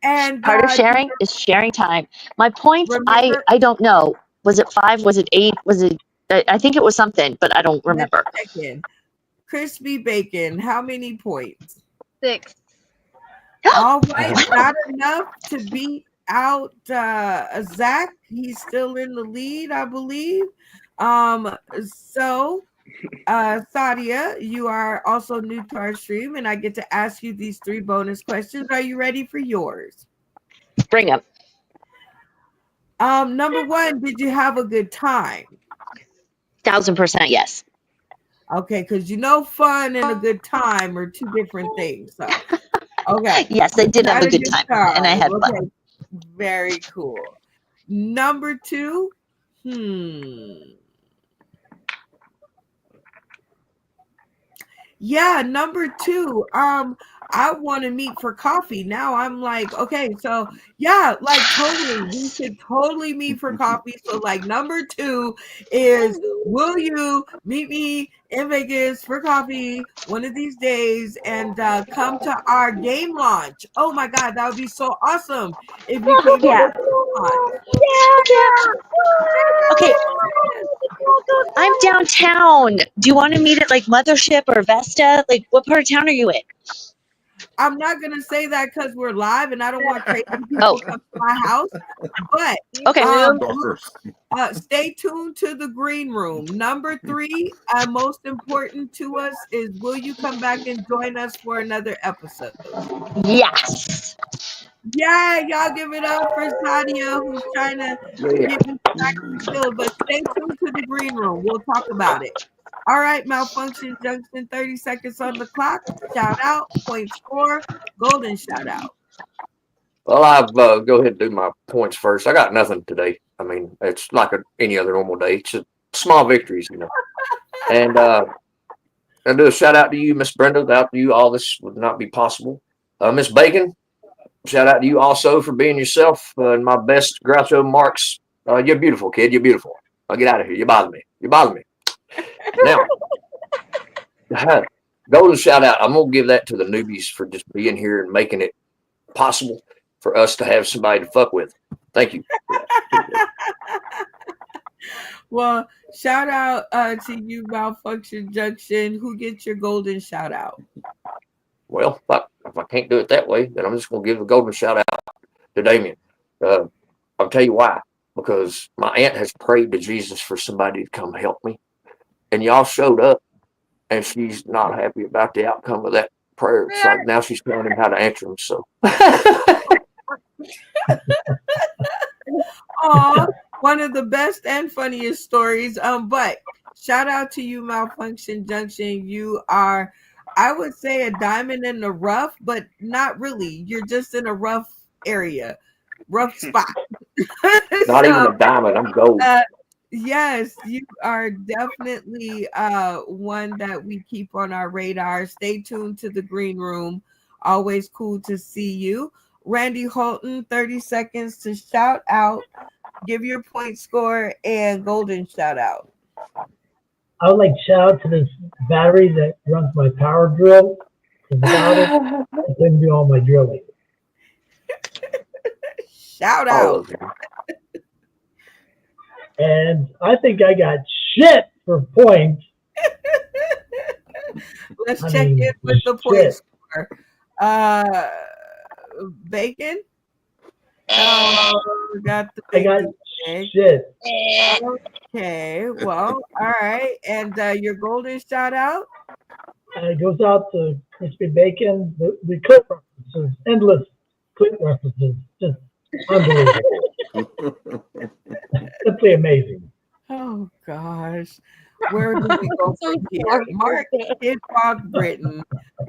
And part of sharing is sharing time. My points, I don't know. Was it 5? Was it 8? Was it? I think it was something, but I don't remember. Crispy Bacon, how many points? 6. All right, not enough to beat out Zach. He's still in the lead, I believe. So Sadia, you are also new to our stream, and I get to ask you these 3 bonus questions. Are you ready for yours? Bring them. Number 1, did you have a good time? 1000% yes. Okay, because fun and a good time are 2 different things. So, okay. Yes, I did have a good time, and I had fun. Very cool. Number 2, Yeah, number 2. I want to meet for coffee. Now I'm like, okay, so yeah, like totally, we should totally meet for coffee. So like number 2 is, will you meet me in Vegas for coffee one of these days and come to our game launch? Oh my God, that would be so awesome if you came to Yeah. the game launch. Okay. I'm downtown. Do you want to meet at like Mothership or Vesta? Like, what part of town are you in? I'm not gonna say that because we're live and I don't want crazy people Oh. to come to my house. But Okay. stay tuned to the green room. Number 3, most important to us is, will you come back and join us for another episode? Yes. Yeah, y'all give it up for Sadia, who's trying to get me back to the field. But stay tuned to the green room. We'll talk about it. All right, Malfunction Junction, 30 seconds on the clock. Shout out, point score, golden shout out. Well, I've go ahead and do my points first. I got nothing today. I mean, it's like any other normal day. It's just small victories, you know. And I do a shout out to you, Miss Brenda. Without you, all this would not be possible. Miss Bacon, shout out to you also for being yourself. And my best Groucho Marx. You're beautiful, kid. You're beautiful. I'll get out of here. You bother me. You bother me. Now, golden shout out. I'm gonna give that to the newbies for just being here and making it possible for us to have somebody to fuck with. Thank you. Well, shout out to you, Malfunction Junction. Who gets your golden shout out? Well, if I can't do it that way, then I'm just gonna give a golden shout out to Damien. I'll tell you why. Because my aunt has prayed to Jesus for somebody to come help me, and y'all showed up, and she's not happy about the outcome of that prayer. So now she's telling him how to answer them. So. Aw, one of the best and funniest stories. But shout out to you, Malfunction Junction. You are, I would say, a diamond in the rough, but not really. You're just in a rough area, rough spot. Not even a diamond. I'm gold. Yes, you are definitely one that we keep on our radar. Stay tuned to the green room. Always cool to see you. Randy Holton, 30 seconds to shout out, give your point score, and golden shout out. I would like to shout out to this battery that runs my power drill. Without it, I couldn't do all my drilling. Shout out. And I think I got shit for points. Let's check in with the point score. Bacon? Got the bacon. I got shit. Okay, well, all right. And your golden shout out? It goes out to Crispy Bacon. The clip references, endless clip references. Just unbelievable. Simply amazing. Oh, gosh. Where do we go from here? Mark Kidwalk Britton.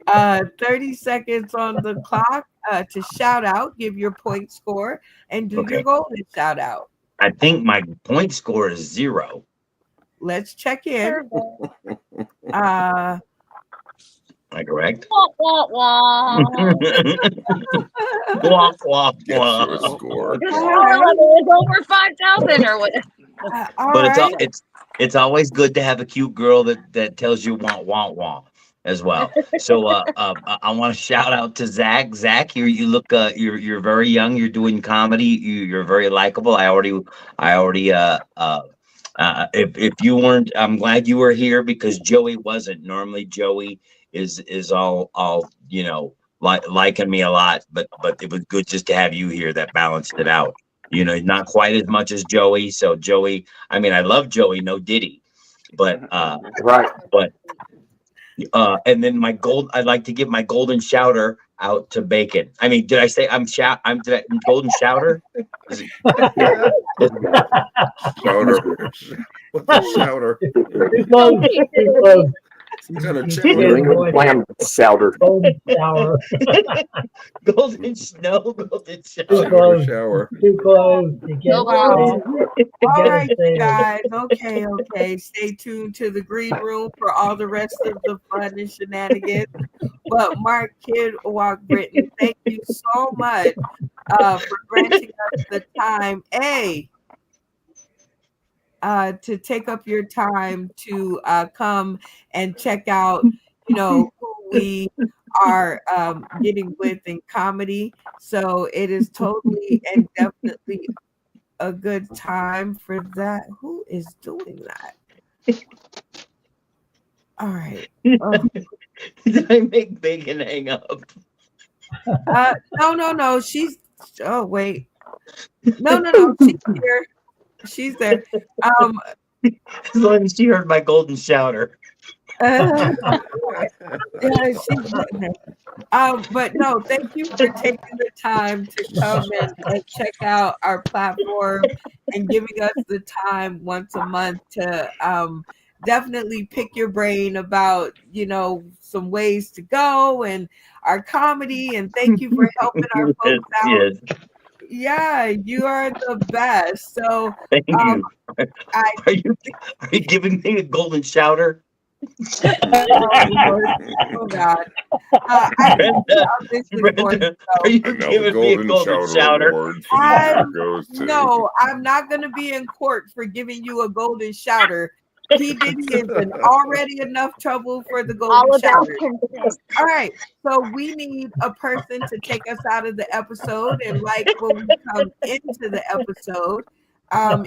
30 seconds on the clock to shout out, give your point score, and do your golden shout out. I think my point score is 0. Let's check in. Am I correct? Wah, wah, wah. Wah, wah, wah. It's over 5,000 or what? But it's always good to have a cute girl that tells you wah wah wah as well. So I want to shout out to Zach. Zach, you look you're very young. You're doing comedy. You're very likable. I already if you weren't, I'm glad you were here because Joey wasn't. Normally Joey is all you know, liking me a lot, but it was good just to have you here. That balanced it out. You know, not quite as much as Joey. So Joey, I mean, I love Joey, no Diddy, but right. But and then I'd like to give my golden shouter out to Bacon. I mean, did I say I'm golden shouter? Shouter. Too close. Too close. Some kind of Clam chowder. Golden shower. Golden snow, golden Too shower. Too close. You can't All right, say it. guys. Okay. Stay tuned to the green room for all the rest of the fun and shenanigans. But Mark Kid Walk Britton, thank you so much for granting us the time, to take up your time to come and check out, who we are getting with in comedy. So it is totally and definitely a good time for that. Who is doing that? All right. Did I make Bacon hang up? No. Oh, wait. No. She's here. She's there. As long as she heard my golden shouter. Yeah, she's there. But no, thank you for taking the time to come and check out our platform and giving us the time once a month to definitely pick your brain about, some ways to go and our comedy. And thank you for helping our folks out. Yes. Yeah, you are the best. So Thank you. Are you giving me a golden shouter? Oh God. Brenda, are you giving me a golden shouter? I'm not going to be in court for giving you a golden shouter. P. Diddy is in already enough trouble for the golden shouter. All right, so we need a person to take us out of the episode, and like when we come into the episode,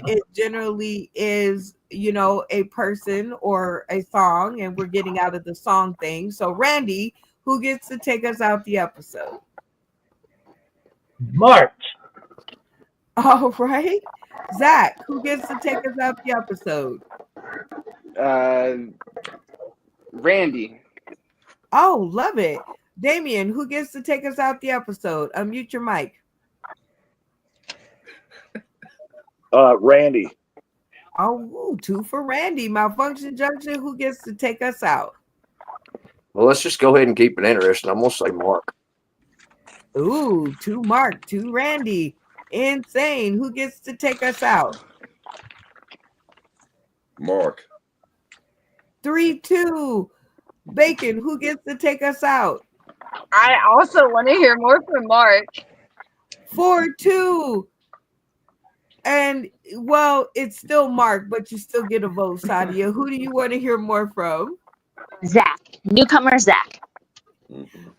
it generally is, a person or a song, and we're getting out of the song thing. So Randy, who gets to take us out the episode? March. All right. Zach, who gets to take us out the episode? Randy. Oh, love it. Damien, who gets to take us out the episode? Unmute your mic. Randy. Oh, 2 for Randy. Malfunction Junction, who gets to take us out? Well, let's just go ahead and keep it interesting. I'm going to say Mark. Ooh, 2 Mark, 2 Randy. Insane, who gets to take us out? Mark. 3-2. Bacon, who gets to take us out? I also want to hear more from Mark. 4-2. And well, it's still Mark, but you still get a vote, Sadia. Who do you want to hear more from? Zach, newcomer Zach.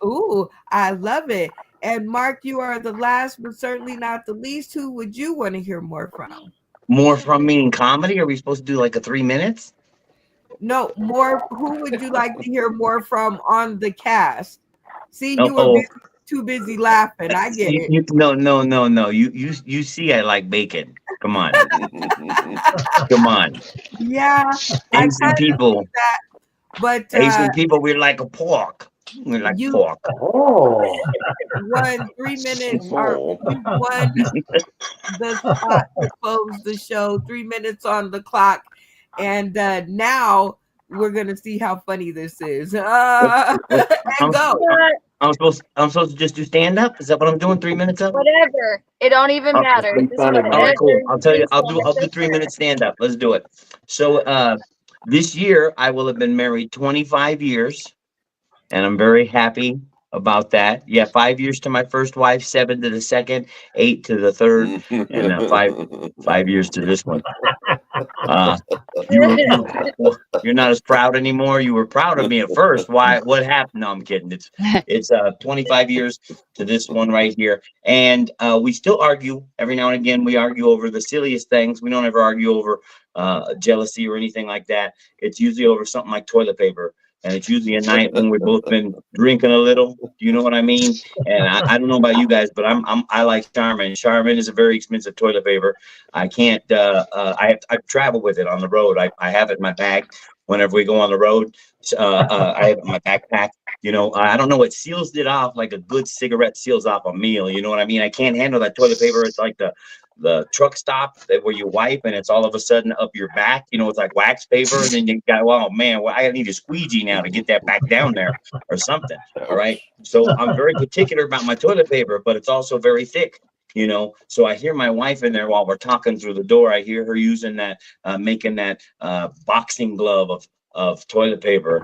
Ooh, I love it. And Mark, you are the last, but certainly not the least. Who would you want to hear more from? More from me in comedy? Are we supposed to do like a 3 minutes? No, more. Who would you like to hear more from on the cast? See, you were too busy laughing. I get it. No. You see, I like bacon. Come on. Come on. Yeah. Asian people. But Asian people, we're like a pork. We're like pork. Oh. 3 minutes. You won the spot to close the show. 3 minutes on the clock. And now we're gonna see how funny this is. And go. I'm supposed to just do stand up. Is that what I'm doing? 3 minutes up? Whatever. It don't even matter. All right, cool. I'll tell you. I'll do 3 minutes stand up. Let's do it. So this year I will have been married 25 years, and I'm very happy about that. Yeah, 5 years to my first wife, 7 to the second, 8 to the third, and 5 years to this one. You're not as proud anymore. You were proud of me at first. Why? What happened? No, I'm kidding. It's 25 years to this one right here, and we still argue every now and again. We argue over the silliest things. We don't ever argue over jealousy or anything like that. It's usually over something like toilet paper. And it's usually a night when we've both been drinking a little. Do you know what I mean? And I don't know about you guys, but I like Charmin. Charmin is a very expensive toilet paper. I can't. I travel with it on the road. I have it in my bag whenever we go on the road. I have it in my backpack. I don't know. It seals it off like a good cigarette seals off a meal. You know what I mean? I can't handle that toilet paper. It's like the truck stop where you wipe and it's all of a sudden up your back. It's like wax paper, and then you got, oh man, I need a squeegee now to get that back down there or something. All right. So I'm very particular about my toilet paper, but it's also very thick. So I hear my wife in there while we're talking through the door. I hear her using that, making that boxing glove of toilet paper.